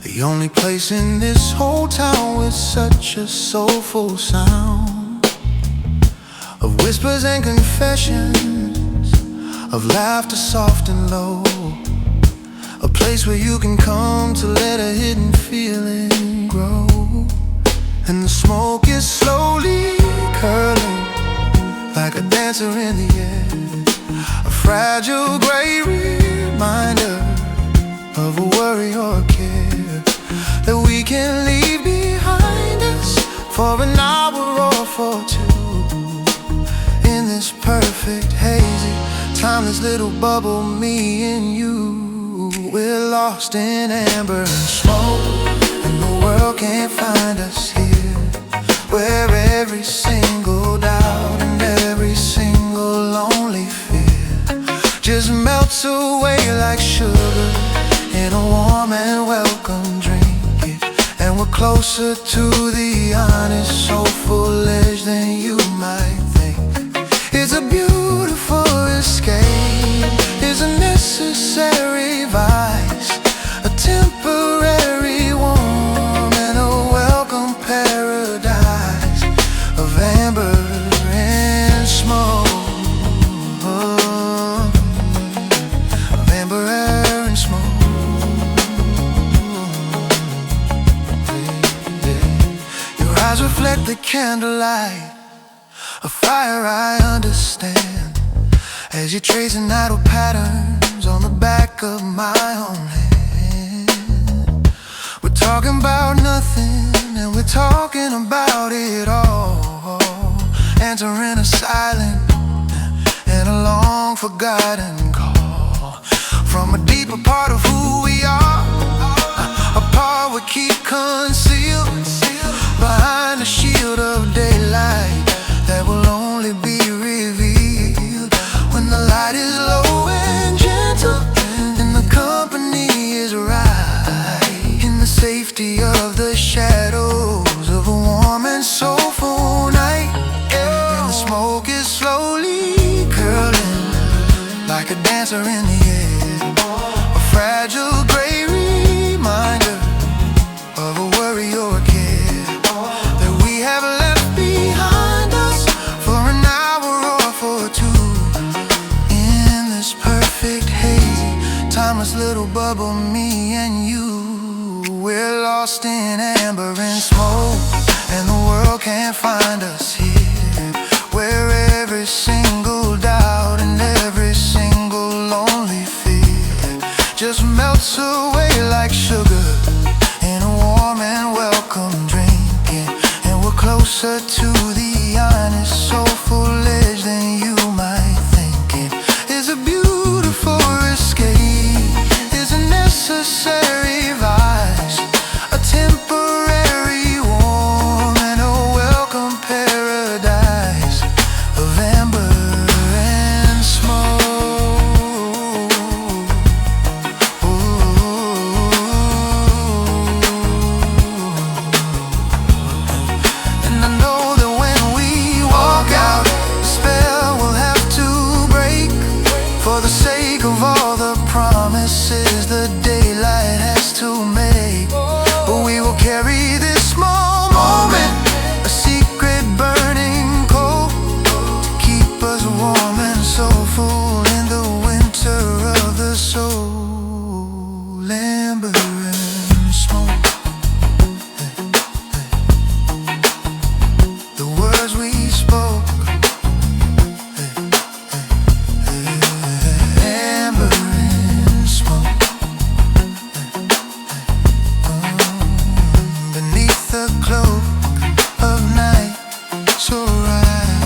The only place in this whole town with such a soulful sound of whispers and confessions, of laughter soft and low. A place where you can come to let a hidden feeling grow. And the smoke is slowly curling like a dancer in the air, a fragile gray reminder of a worry or a care that we can leave behind us for an hour or for two. In this perfect, hazy, timeless little bubble, me and you, we're lost in amber and smoke, and the world can't find us here, where every single doubt and every single lonely fear just melts away like sugar in a warm and welcome drink. And we're closer to the honest, soulful edge than you might think. It's a beautiful escape, it's a necessary vice, a temporary warm and a welcome paradise of amber and smoke, of amber and smoke. Eyes reflect the candlelight, a fire I understand, as you're tracing idle patterns on the back of my own hand. We're talking about nothing, and we're talking about it all, answering a silent and a long forgotten call from a deeper part of who we are, a part we keep concealed behind a shield of daylight that will only be revealed when the light is low and gentle and the company is right, in the safety of the shadows of a warm and soulful night. And the smoke is slowly curling like a dancer in the air, a fragile gray reminder of a worry or a care that we have left behind us for an hour or for two. In this perfect, hazy, timeless little bubble, me and you, we're lost in amber and smoke, and the world can't find us here, where every single doubt and every single lonely fear just melts away like sugar in a warm and welcome drinking. And we're closer to the honest, soulful edge than you might think. It is a beautiful escape, it's a necessary vice, a temporary warm and a welcome paradise promises the daylight has to make. But we will carry this small moment, a secret burning coal, to keep us warm and soulful in the winter of the soul. Amber and smoke, the words we spoke. Amber and smoke, beneath the cloak of night, so right.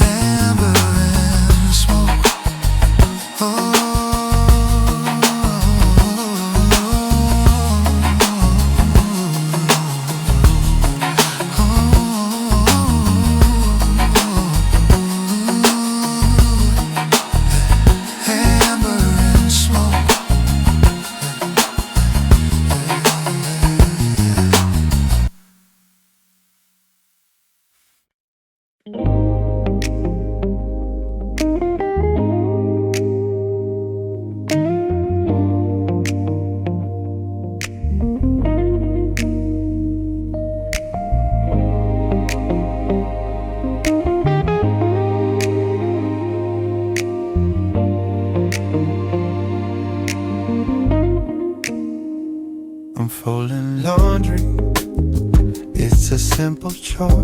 Amber and smoke, oh. I'm folding laundry, it's a simple chore,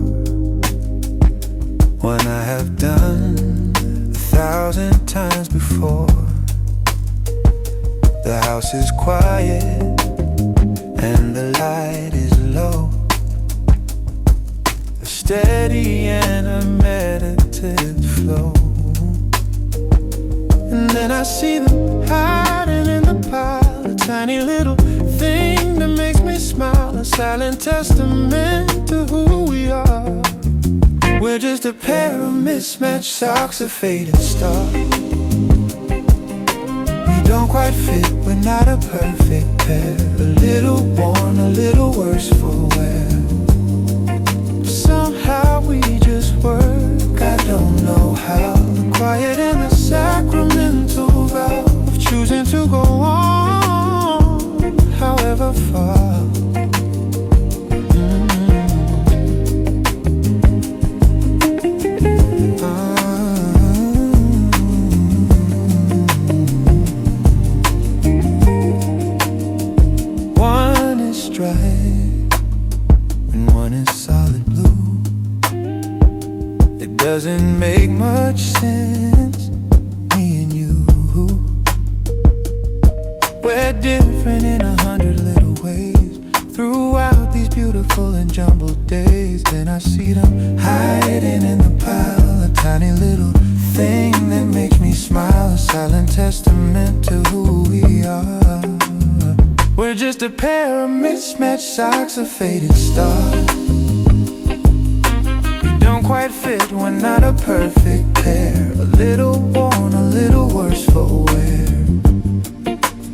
one I have done 1,000 times before. The house is quiet and the light is low, a steady and a meditative flow. And then I see them hiding in the pile, a tiny little thing that makes me smile, a silent testament to who we are. We're just a pair of mismatched socks, a faded star. We don't quite fit, we're not a perfect pair, a little worn, a little worse for wear. Somehow we just work, I don't know how. The quiet and the sacramental vow of choosing to go on, however far. One is striped and one is solid blue. It doesn't make much sense, me and you. We're different in 100 little ways throughout these beautiful and jumbled days. Then I see them hiding in the pile, a tiny little thing that makes me smile, a silent testament to who we are. We're just a pair of mismatched socks, a faded star. We don't quite fit, we're not a perfect pair, a little worn, a little worse for wear.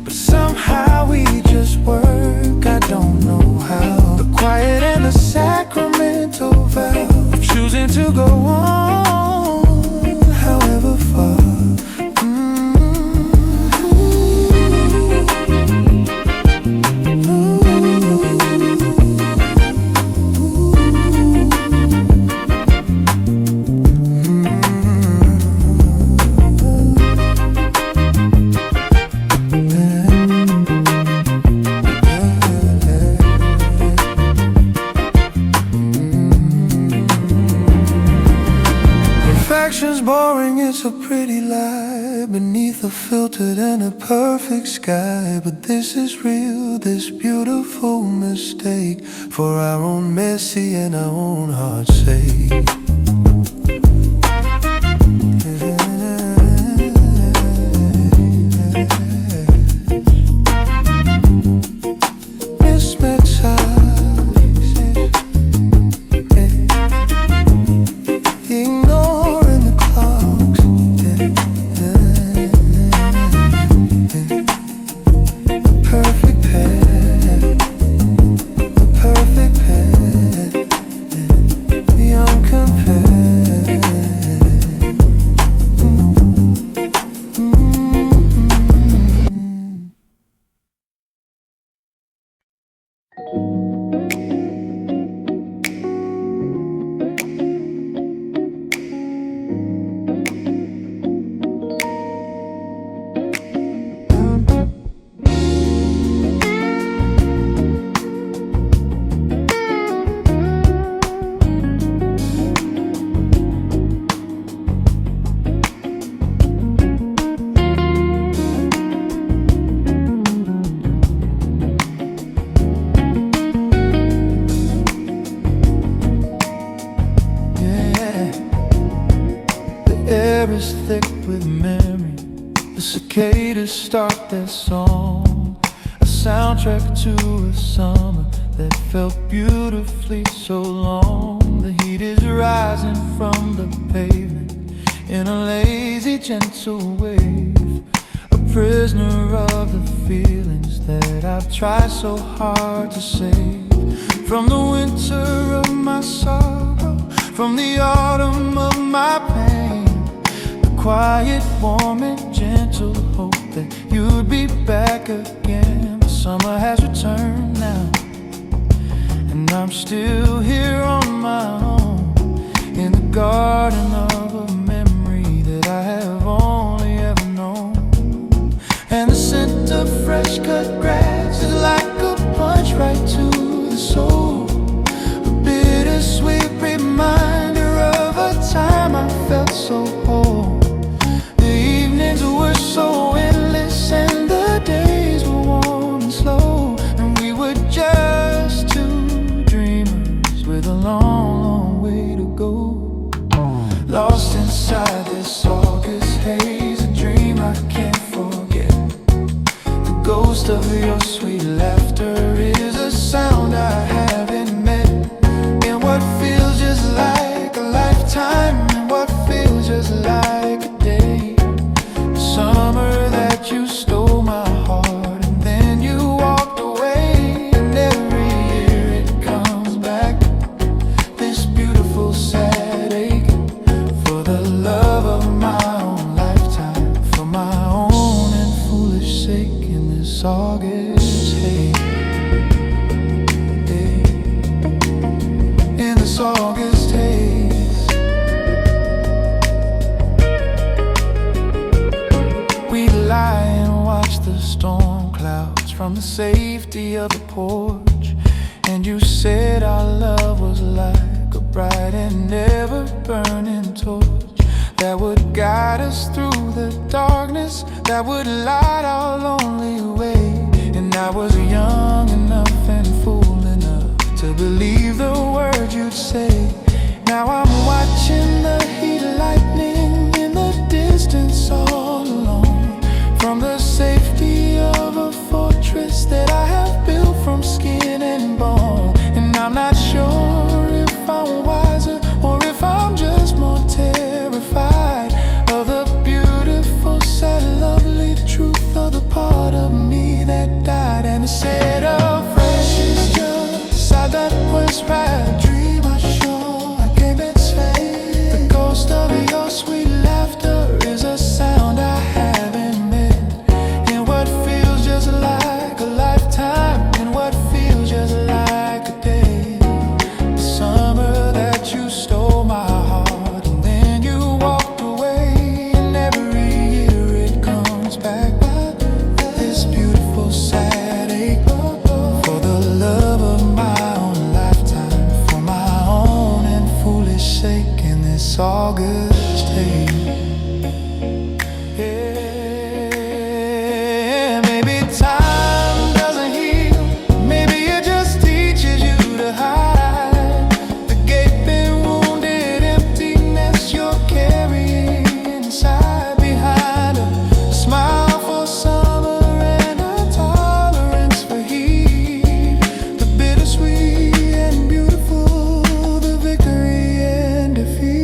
But somehow we just work, I don't know how. The quiet and the sacramental vow of choosing to go on, however far. Perfection's boring, it's a pretty lie beneath a filtered and a perfect sky. But this is real, this beautiful mistake, for our own messy and our own heart's sake. Compare start this song, a soundtrack to a summer that felt beautifully so long. The heat is rising from the pavement in a lazy, gentle wave, a prisoner of the feelings that I've tried so hard to save. From the winter of my sorrow, from the autumn of my pain, the quiet, warm and gentle hope that you'd be back again. The summer has returned now, and I'm still here on my own, in the garden of a memory that I have only ever known. And the scent of fresh cut grass is like a punch right to the soul, a bittersweet reminder of a time I felt so whole. The evenings were so endless and the days were warm and slow, and we were just two dreamers with a long, long way to go. Lost inside this August haze, a dream I can't forget. The ghost of your sweet laughter is a sound I haven't met, in what feels just like a lifetime, and what feels just like a day. The summer that you stole my heart and then you walked away, and every year it comes back, this beautiful sad ache, for the love of my own lifetime, for my own and foolish sake, in this August haze. In this August haze, we'd lie and watch the storm clouds from the safety of the porch, and you said our love was like a bright and never burning torch that would guide us through the darkness, that would light our lonely way. And I was young enough and fool enough to believe the words you'd say. Now I'm watching the heat lightning in the distance all alone, from the safety of a fortress that I have built from skin and bone. And I'm not sure if I'm wiser or if I'm just more terrified of the beautiful, sad, lovely truth of the part of me that died. And instead of precious just that was right, a dream I sure I can't explain. The ghost of your sweet laughter is a sound I haven't met, in what feels just like a lifetime, and what feels just like a day. The summer that you stole my heart and then you walked away, and every year it comes back, this beautiful sad ache, for the love of my sake, in this August haze. Yeah, maybe time doesn't heal, maybe it just teaches you to hide the gaping, wounded emptiness you're carrying inside, behind a smile for summer and a tolerance for heat, the bittersweet and beautiful, the victory and defeat.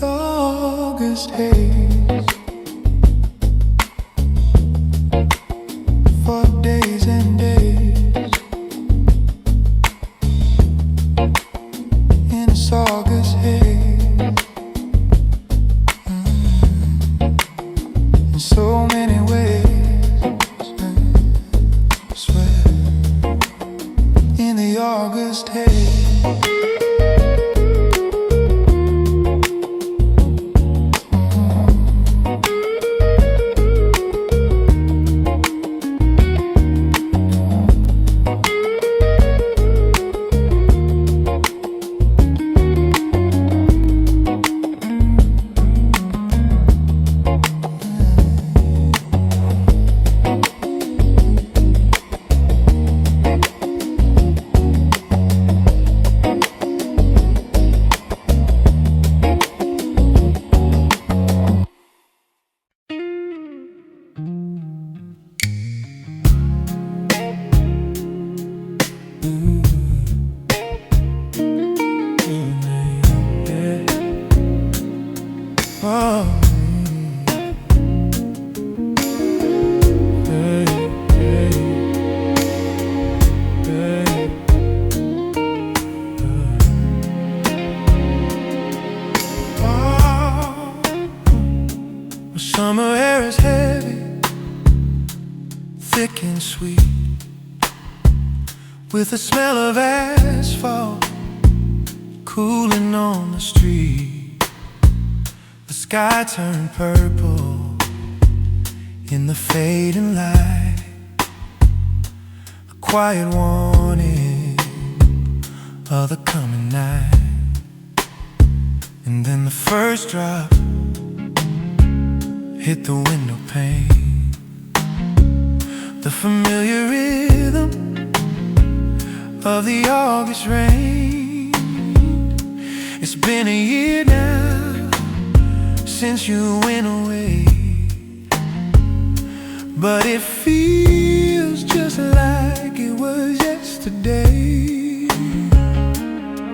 August haze, for days and days, in this August haze, in so many ways, I swear, in the August haze. Summer air is heavy, thick and sweet, with the smell of asphalt cooling on the street. The sky turned purple in the fading light, a quiet warning of the coming night. And then the first drop hit the window pane, the familiar rhythm of the August rain. It's been a year now since you went away, but it feels just like it was yesterday.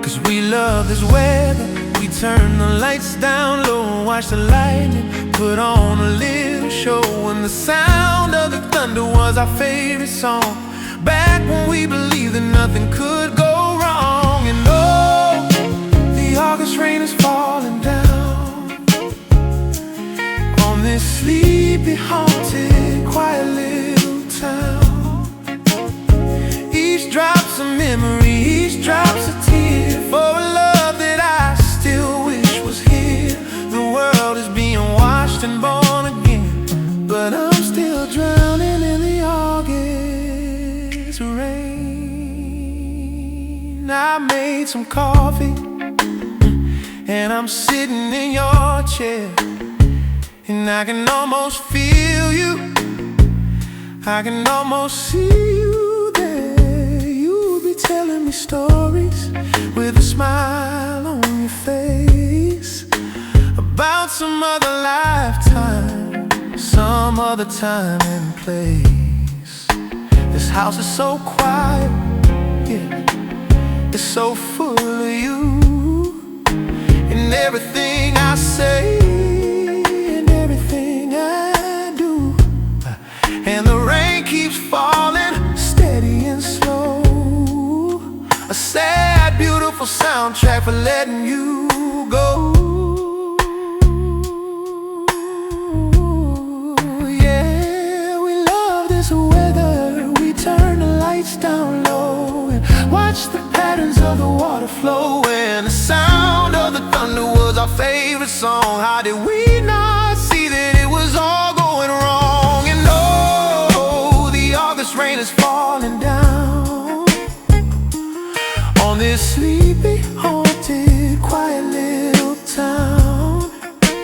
'Cause we love this weather, we turn the lights down low and watch the lightning, put on a little show. And the sound of the thunder was our favorite song, back when we believed that nothing could go wrong. And oh, the August rain is falling down on this sleepy, haunted, quiet little town. Each drop's a memory, each drop's a tear for a love that I still wish was here. The world is being washed and born again, but I'm still drowning in the August rain. I made some coffee and I'm sitting in your chair, and I can almost feel you, I can almost see you there. You'll be telling me stories with a smile on your face about some other lifetime, some other time and place. This house is so quiet, yeah, it's so full of you, and everything I say and everything I do. And the rain keeps falling steady and slow, a sad, beautiful soundtrack for letting you go. Yeah, we love this weather, we turn the lights down low and watch the patterns of the water flow. And the sound of the thunder was our favorite song. How did we not see that it was all going wrong? And oh, the August rain is falling down on this sleepy, haunted, quiet little town.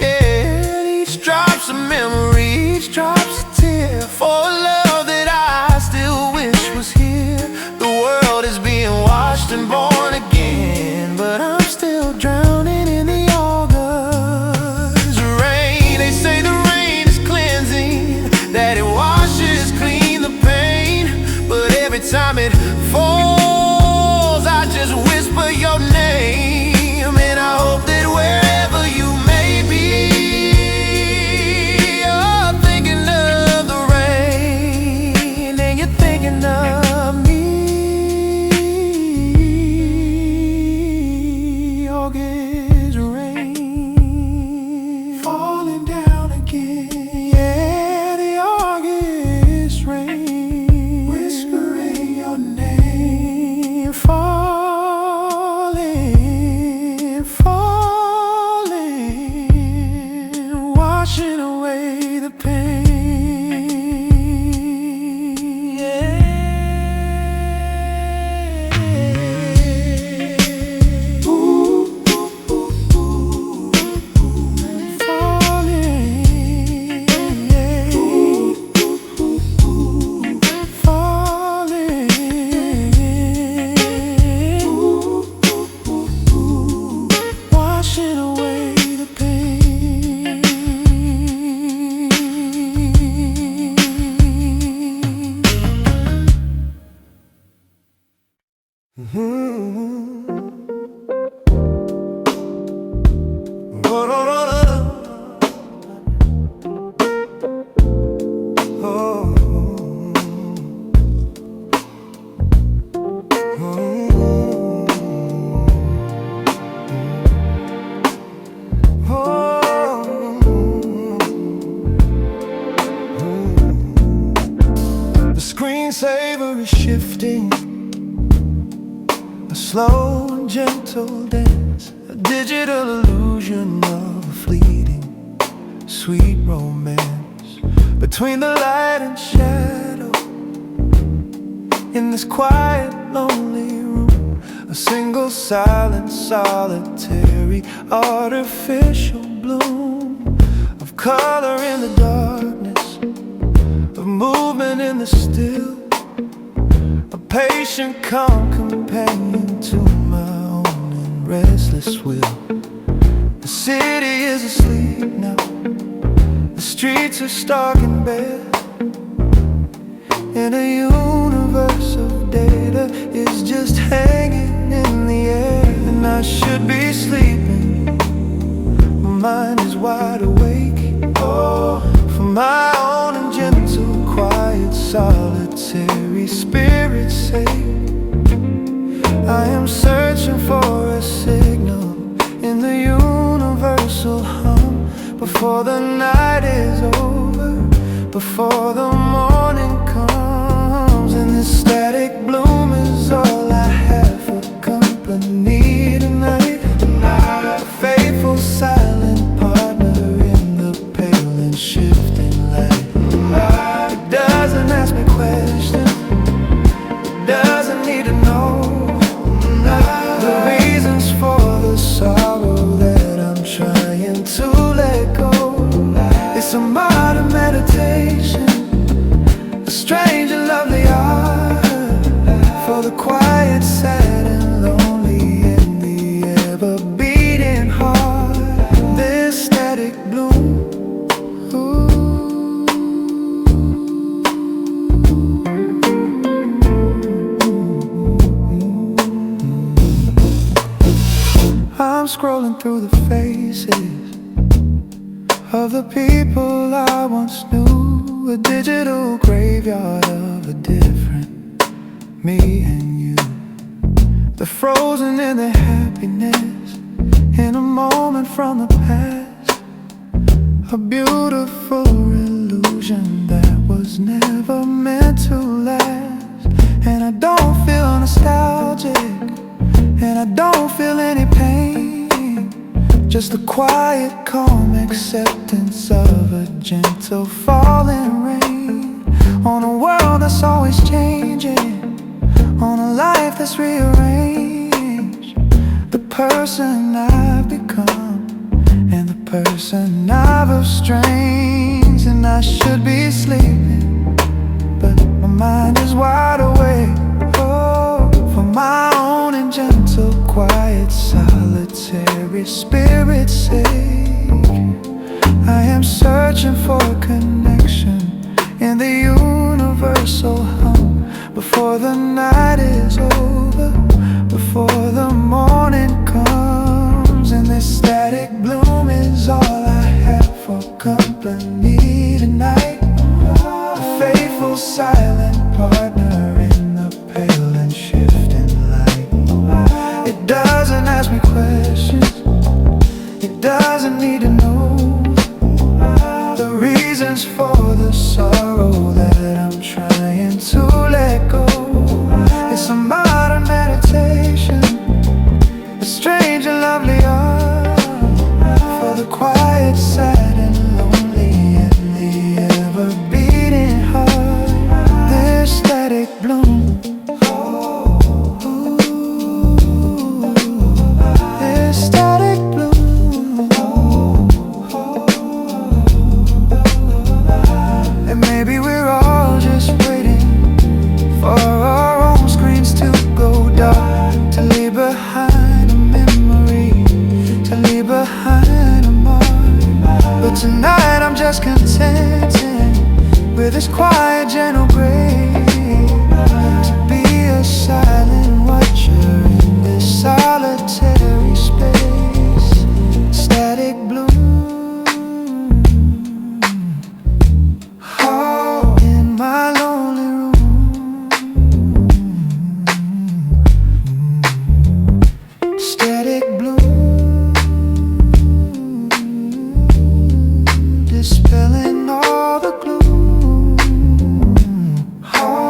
Yeah, each drop's a memory, each drop's a tear for a love that I still wish was here. The world is being washed and born again, but I'm still drowning in the August rain. They say the rain is cleansing, that it washes clean the pain, but every time it falls I just whisper your name. And I hope that wherever you may be, oh, is shifting, a slow and gentle dance, a digital illusion of a fleeting, sweet romance between the light and shadow. In this quiet, lonely room, a single silent, solitary, artificial bloom of color in the darkness, of movement in the still, a patient, calm companion to my own and restless will. The city is asleep now, the streets are stark and bare. In a universe of data is just hanging in the air. And I should be sleeping, my mind is wide awake. Oh, for my own and gentle, quiet, solitary spirit's sake, I am searching for a signal in the universal hum. Before the night is over, before the morning comes, and this static bloom is all I have for company tonight. A faithful, silent partner in the pale and shifting light. It doesn't ask me questions, it doesn't need to know the reasons for the sorrow that I'm trying to let go. It's a modern meditation, a strange and lovely art for the quiet, sad and lonely in the ever-beating heart. This static bloom, I'm scrolling through the faces of the people I once knew, a digital graveyard of a different me and you. They're frozen in their happiness, in a moment from the past, a beautiful illusion that was never meant to last. And I don't feel nostalgic, and I don't feel any pain, just a quiet, calm acceptance of a gentle falling rain on a world that's always changing, on a life that's rearranged. The person I've become and the person I've estranged. And I should be sleeping, but my mind is wide awake. Oh, for my own and gentle, quiet, solitary spirit's sake, I am searching for a connection in the universal hum. Before the night is over, before the morning comes, and this static bloom is all I have for company tonight. A faithful, silent partner in the pale and shifting light. It doesn't ask me questions, it doesn't need to know the reasons for the sorrow that I'm trying to let go. It's a modern meditation, a strange and lovely art for the quiet, sad and lonely in the ever-beating heart. This static bloom, this static bloom. And maybe we're all just waiting for our own screens to go dark, to leave behind a memory, to leave behind a mark. But tonight I'm just contented with this quiet, gentle grace, to be a silent watcher in this solitary space. Static bloom, oh, in my lonely room. Static bloom, dispelling all the gloom. Oh,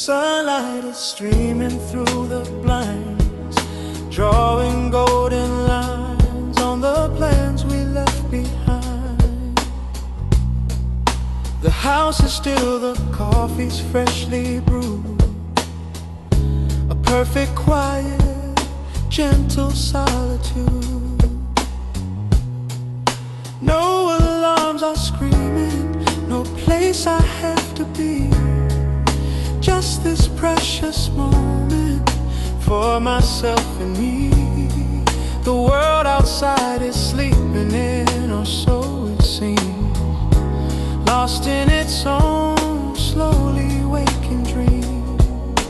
Sunlight is streaming through the blinds, drawing golden lines on the plans we left behind. The house is still, the coffee's freshly brewed, a perfect quiet, gentle solitude. No alarms are screaming, no place I have to be. Just this precious moment for myself and me. The world outside is sleeping in, or so it seems, lost in its own slowly waking dreams.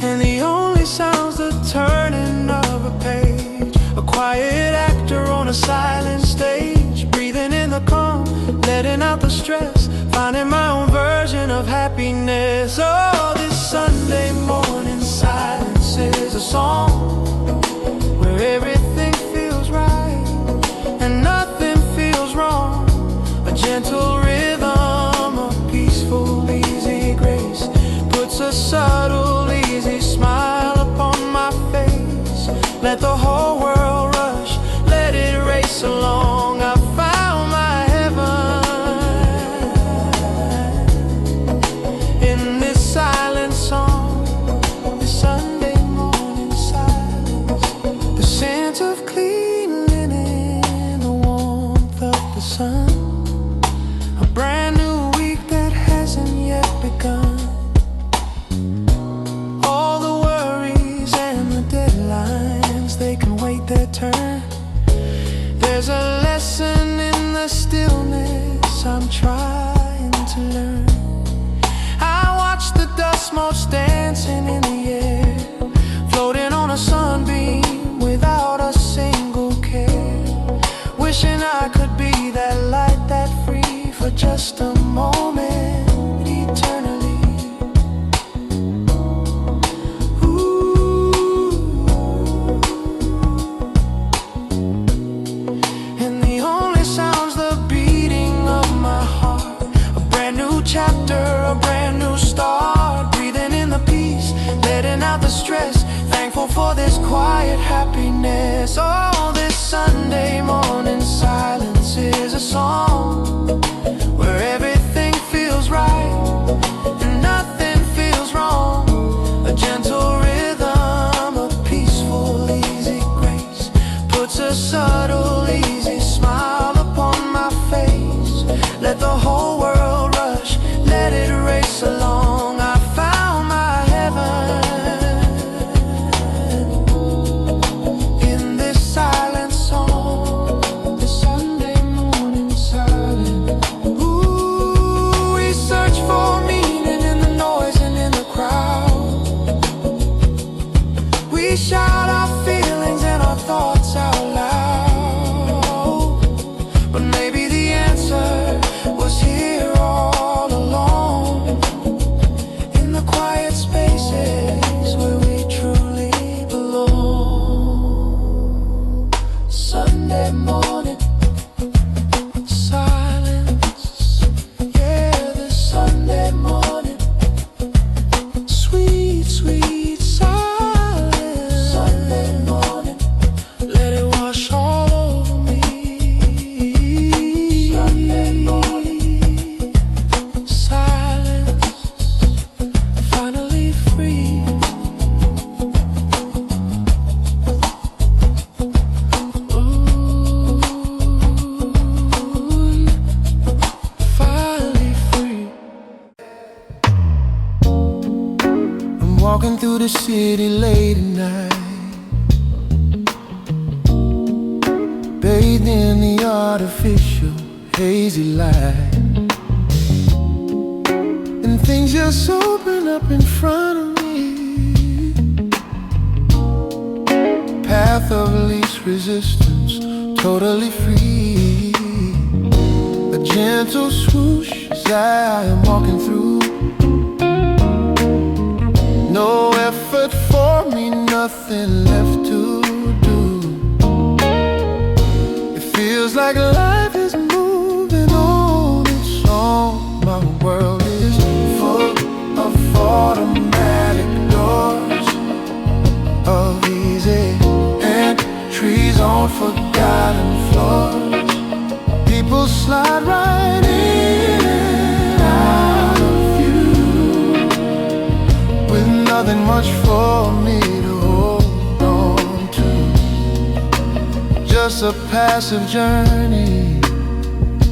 And the only sound's the turning of a page, a quiet actor on a silent stage, breathing in the calm, letting out the stress, finding my own version of happiness. Oh, this Sunday morning silence is a song where everything feels right and nothing feels wrong. A gentle rhythm, a peaceful, easy grace puts a subtle, easy smile upon my face. Let the whole world rush, let it race along. I found my in this silent song, this Sunday morning silence. The scent of clean linen, the warmth of the sun, a brand new week that hasn't yet begun. All the worries and the deadlines, they can wait their turn. There's a lesson in the stillness I'm trying to learn. The dust motes dancing in the air, floating on a sunbeam without a single care. Wishing I could be that light, that free for just a moment, eternally. Ooh. And the only sound's the beating of my heart, a brand new chapter, a brand new start, breathing in the peace, letting out the stress, thankful for this quiet happiness. Oh, this Sunday morning silence is a song where everything feels right and nothing feels wrong. A gentle rhythm, a peaceful, easy grace puts a subtle, easy smile upon my face. Let the whole world rush, let it race along. I found my heaven in this silent song, this Sunday morning silence. Ooh, we search for meaning in the noise and in the crowd. We shout our feelings and our thoughts out loud. But maybe the answer was here all along, in the quiet spaces where we truly belong. Sunday morning silence, yeah, this Sunday morning, sweet, sweet silence. Sunday morning, let it wash all over me. Sunday morning silence, finally free. Ooh, finally free. I'm walking through the city late at night, bathed in the artificial hazy light, and things just open up in front of me. Path of least resistance, totally free. A gentle swoosh as I am walking through. No effort for me, nothing left to do. It feels like life is moving on its own. My world is full of silent floors. People slide right in and out of view, with nothing much for me to hold on to. Just a passive journey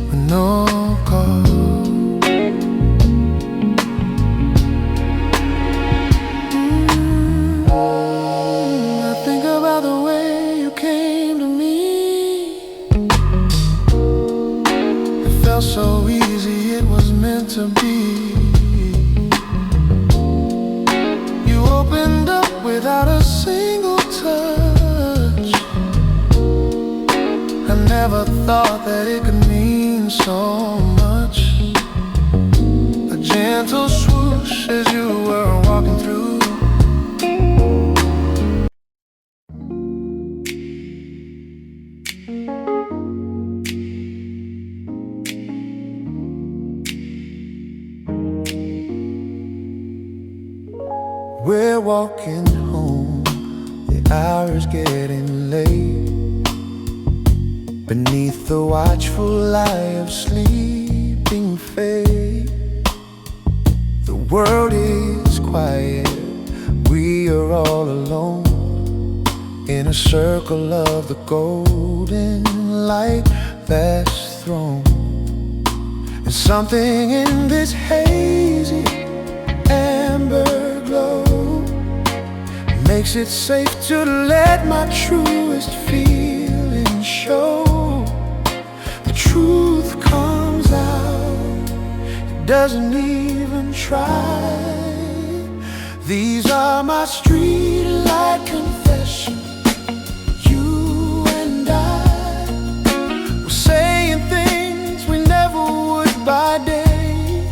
with no cause. I think about the way you came to me. It felt so easy, it was meant to be. You opened up without a single touch. I never thought that it could mean so much. A gentle swoosh as you were walking through. We're walking home, the hour is getting late. Beneath the watchful eye of sleeping fate, the world is quiet, we are all alone, in a circle of the golden light that's thrown. And something in this hazy amber glow makes it safe to let my truest feelings show. The truth comes out, it doesn't even try. These are my street light confessions. You and I were saying things we never would by day,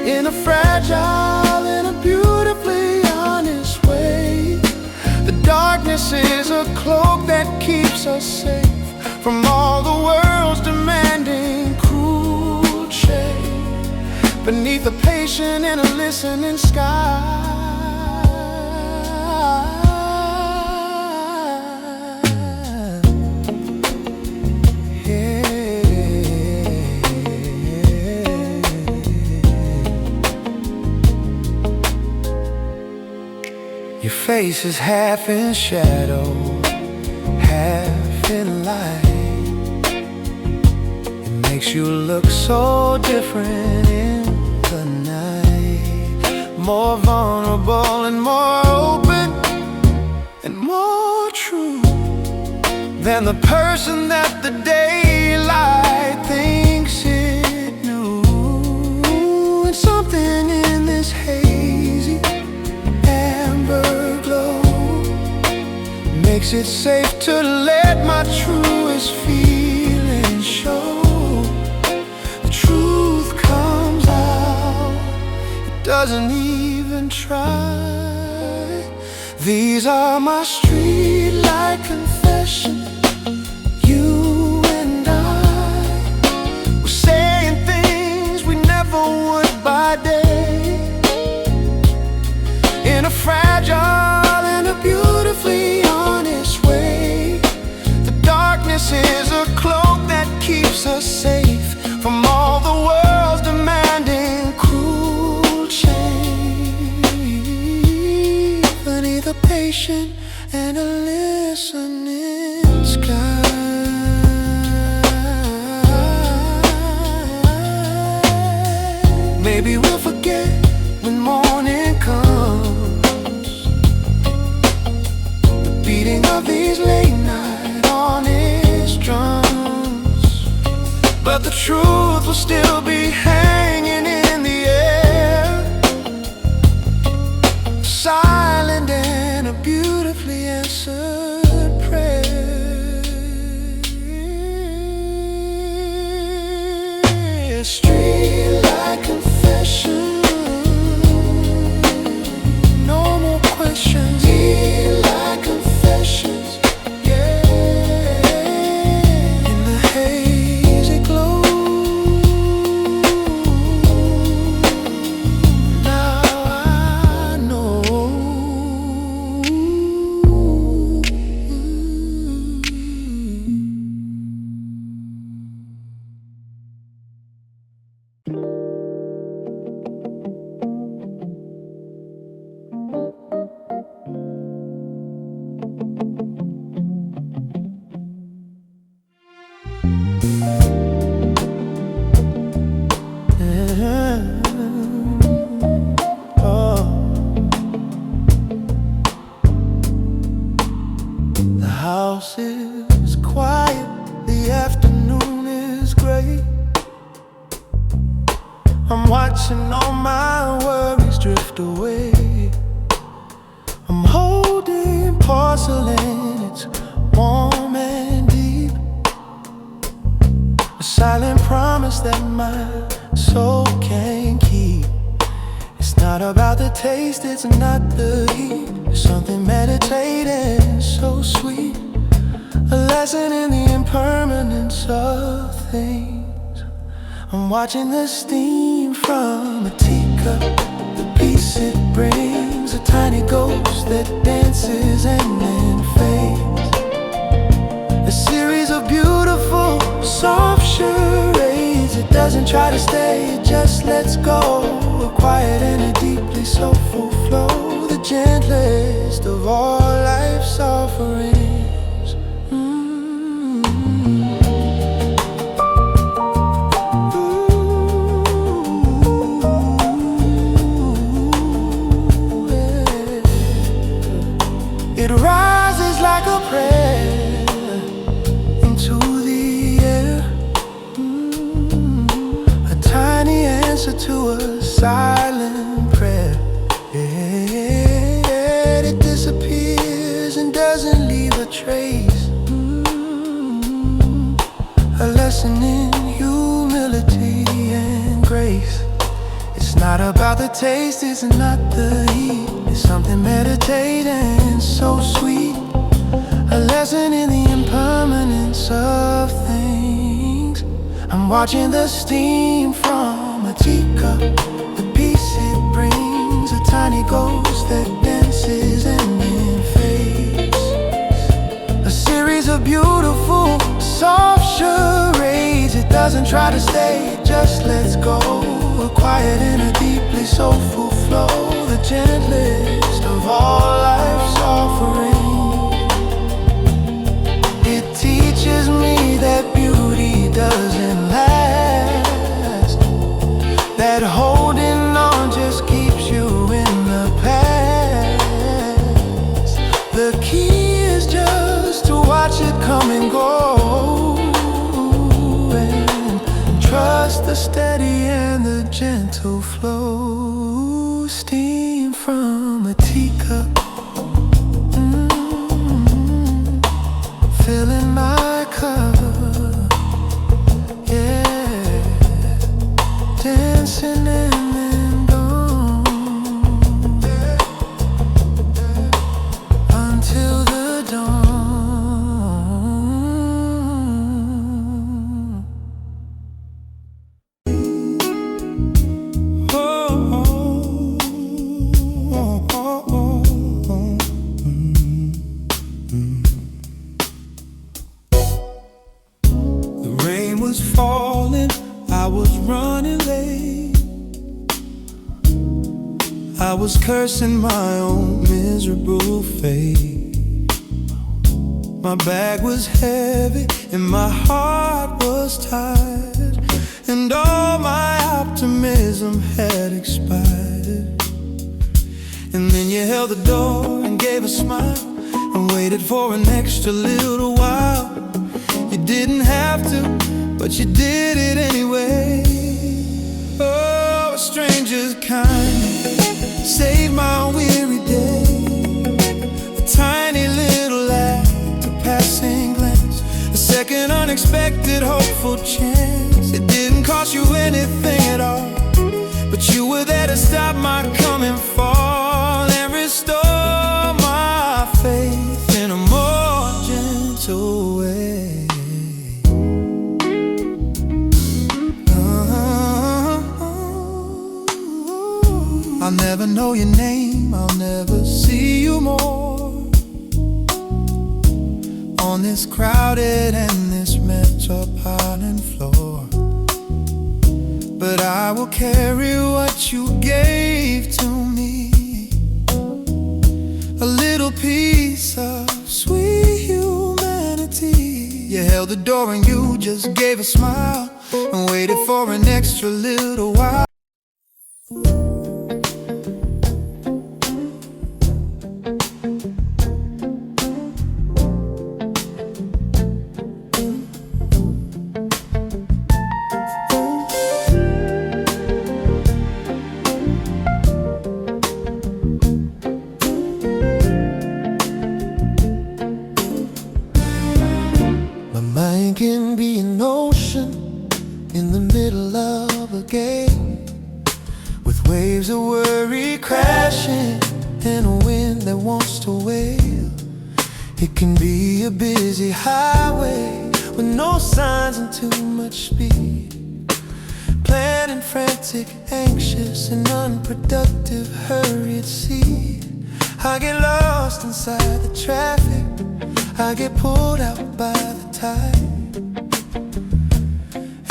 in a fragile and a beautifully honest way. The darkness is a cloak that keeps us safe from all the world's demanding cruel shade. Beneath a patient and a listening sky, your face is half in shadow, half in light. It makes you look so different in the night, more vulnerable and more open and more true than the person that the daylight thinks it knew. And something in this hazy amber glow makes it safe to let my truest feelings show. The truth comes out, it doesn't even try. These are my street light confessions. You and I were saying things we never would by day, in a fragile and a beautifully honest way. The darkness is a cloak that keeps us safe from all the world's demanding cruel change. Beneath a patient and a listening sky, maybe we'll forget when morning comes, the beating of these late night honest drums. But the truth will still be hanging in the air, silent and a beautifully answered prayer. Streetlight confession, no more questions. Streetlight confessions, yeah. In the hazy glow, now I know. watching all my worries drift away. I'm holding porcelain, it's warm and deep, a silent promise that my soul can't keep. It's not about the taste, it's not the heat. There's something meditating so sweet, a lesson in the impermanence of things. I'm watching the steam from a teacup, the peace it brings, a tiny ghost that dances and then fades. A series of beautiful, soft charades. It doesn't try to stay, it just lets go. A quiet and a deeply soulful flow, the gentlest of all life's offerings. It rises like a prayer into the air, a tiny answer to a silent prayer. Yeah, it disappears and doesn't leave a trace, a lesson in humility and grace. It's not about the taste, it's not the heat. It's something meditating so sweet, a lesson in the impermanence of things. I'm watching the steam from a teacup, the peace it brings, a tiny ghost that dances and then fades. A series of beautiful, soft charades. It doesn't try to stay, it just lets go. A quiet and a deeply soulful flow, the gentlest of all life's offerings. It teaches me that beauty doesn't last, that holding on just keeps you in the past. The key is just to watch it come and go, and trust the steady and the gentle flow. Steam from a teacup, filling my cup, yeah, dancing and then gone, until the dawn. Falling, I was running late, I was cursing my own miserable fate. My bag was heavy and my heart was tired, and all my optimism had expired. And then you held the door and gave a smile and waited for an extra little while. You didn't have to, but you did it anyway. Oh, a stranger's kindness saved my weary day. A tiny little act, a passing glance, a second unexpected hopeful chance. It didn't cost you anything at all, but you were there to stop my coming fall and restore my faith in a more gentle way. I'll never know your name, I'll never see you more on this crowded and this metropolitan floor. But I will carry what you gave to me, a little piece of sweet humanity. You held the door and you just gave a smile and waited for an extra little while. be an ocean in the middle of a game, with waves of worry crashing and a wind that wants to wail. It can be a busy highway with no signs and too much speed, planning frantic, anxious, and unproductive, hurried seed. I get lost inside the traffic, I get pulled out by the tide,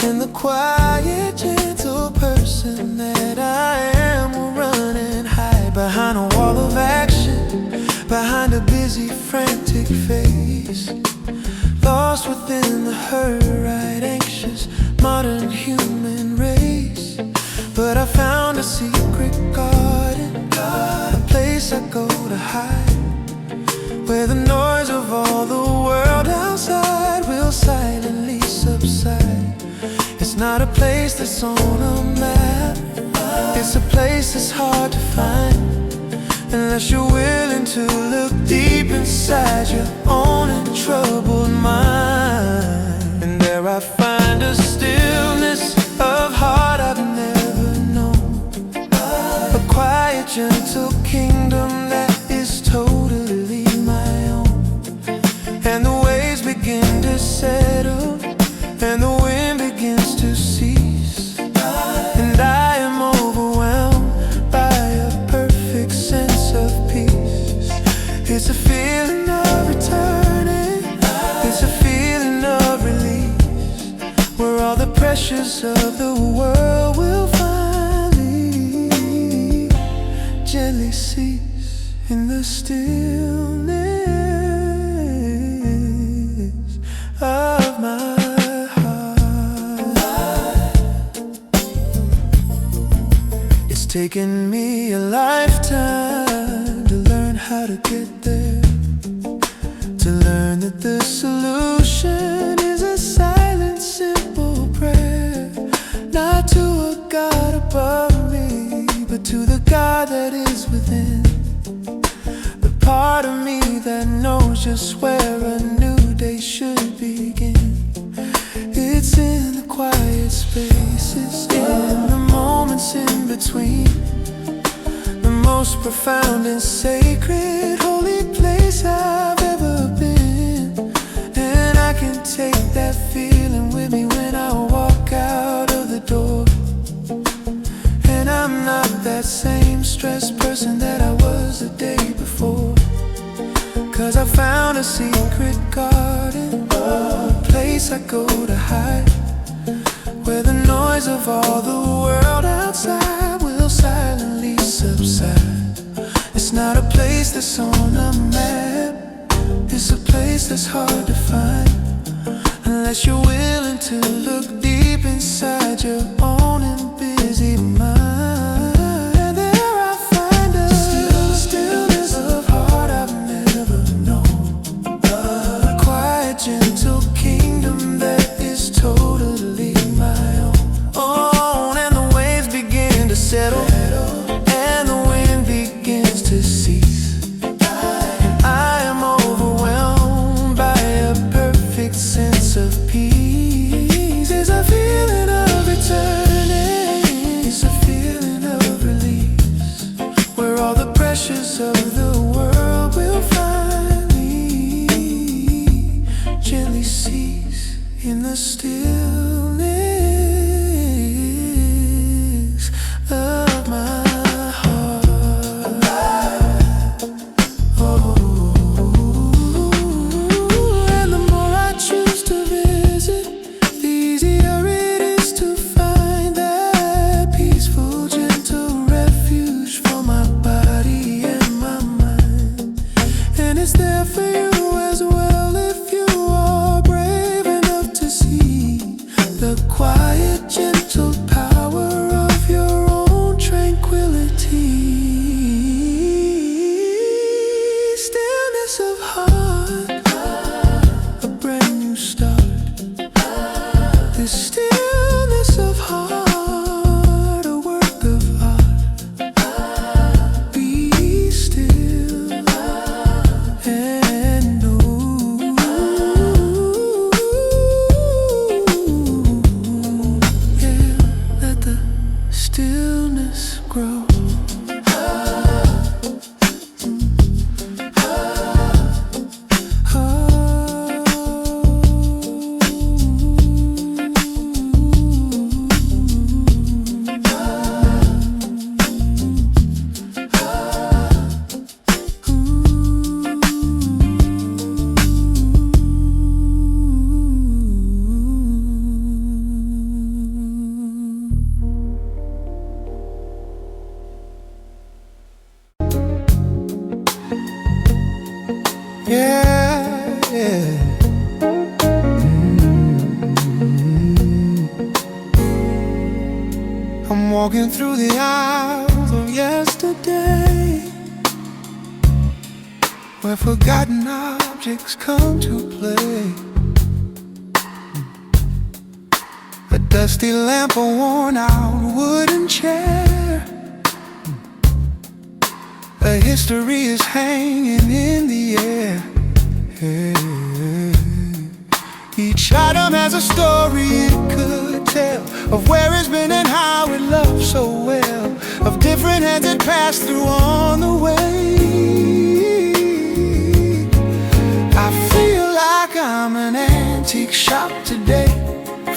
and the quiet, gentle person that I am will run and hide behind a wall of action, behind a busy, frantic face, lost within the hurried, anxious, modern human race. But I found a secret garden, a place I go to hide, where the noise of all the world outside will silently subside. It's not a place that's on a map, it's a place that's hard to find, unless you're willing to look deep inside your own untroubled mind. And there I find a stillness of heart I've never known, a quiet, gentle kingdom that is totally my own. And the waves begin to settle, and the wind begins to cease, and I am overwhelmed by a perfect sense of peace. It's a feeling of returning, it's a feeling of release, where all the pressures of the world will finally gently cease in the stillness of my heart. It's taken me a lifetime to learn how to get there, to learn that the solution is a silent, simple prayer, not to a God above me, but to the God that is within, the part of me that knows just where a new day should begin. It's in the quiet spaces, in the moments in between, the most profound and sacred, holy place I've ever been. And I can take that feeling with me when I walk out of the door. And I'm not that same stressed person that I was the day before, 'cause I found a secret garden, a place I go to hide, where the noise of all the world outside will silently subside. It's not a place that's on a map, it's a place that's hard to find, unless you're willing to look deep inside your own and busy mind. And there I find a stillness of heart I've never known, a quiet, gentle kingdom that is totally my own. Oh, and the waves begin to settle, and the wind begins to cease, and I am overwhelmed by a perfect sense of peace. There's a feeling of returning, it's a feeling of release, where all the pressures of the world will finally gently cease in the stillness of my heart. Oh, and the more I choose to visit, the easier it is to find that peaceful, gentle refuge for my body and my mind. And it's there for you as well if you are brave enough to see walking through the aisles of yesterday, where forgotten objects come to play. A dusty lamp, a worn-out wooden chair, a history is hanging in the air. Each item has a story it could tell, of where it's been and how it loved so well, of different hands it passed through on the way. I feel like I'm an antique shop today,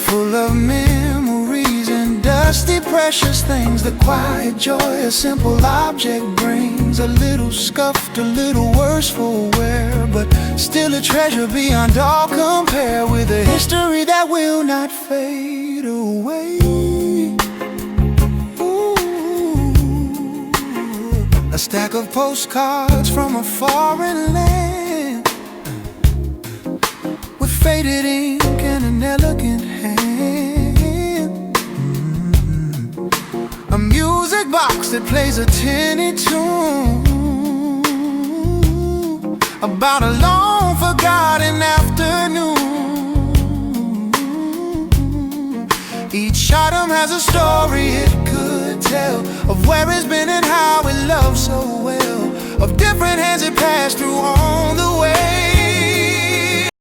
full of memories and dusty precious things. The quiet joy a simple object brings, a little scuffed, a little worse for wear, but still a treasure beyond all compare, with a history that will not fade away. Ooh, a stack of postcards from a foreign land, with faded ink and an elegant hand. A music box that plays a tinny tune about a long forgotten afternoon. Each item has a story it could tell, of where it's been and how it loved so well, of different hands it passed through on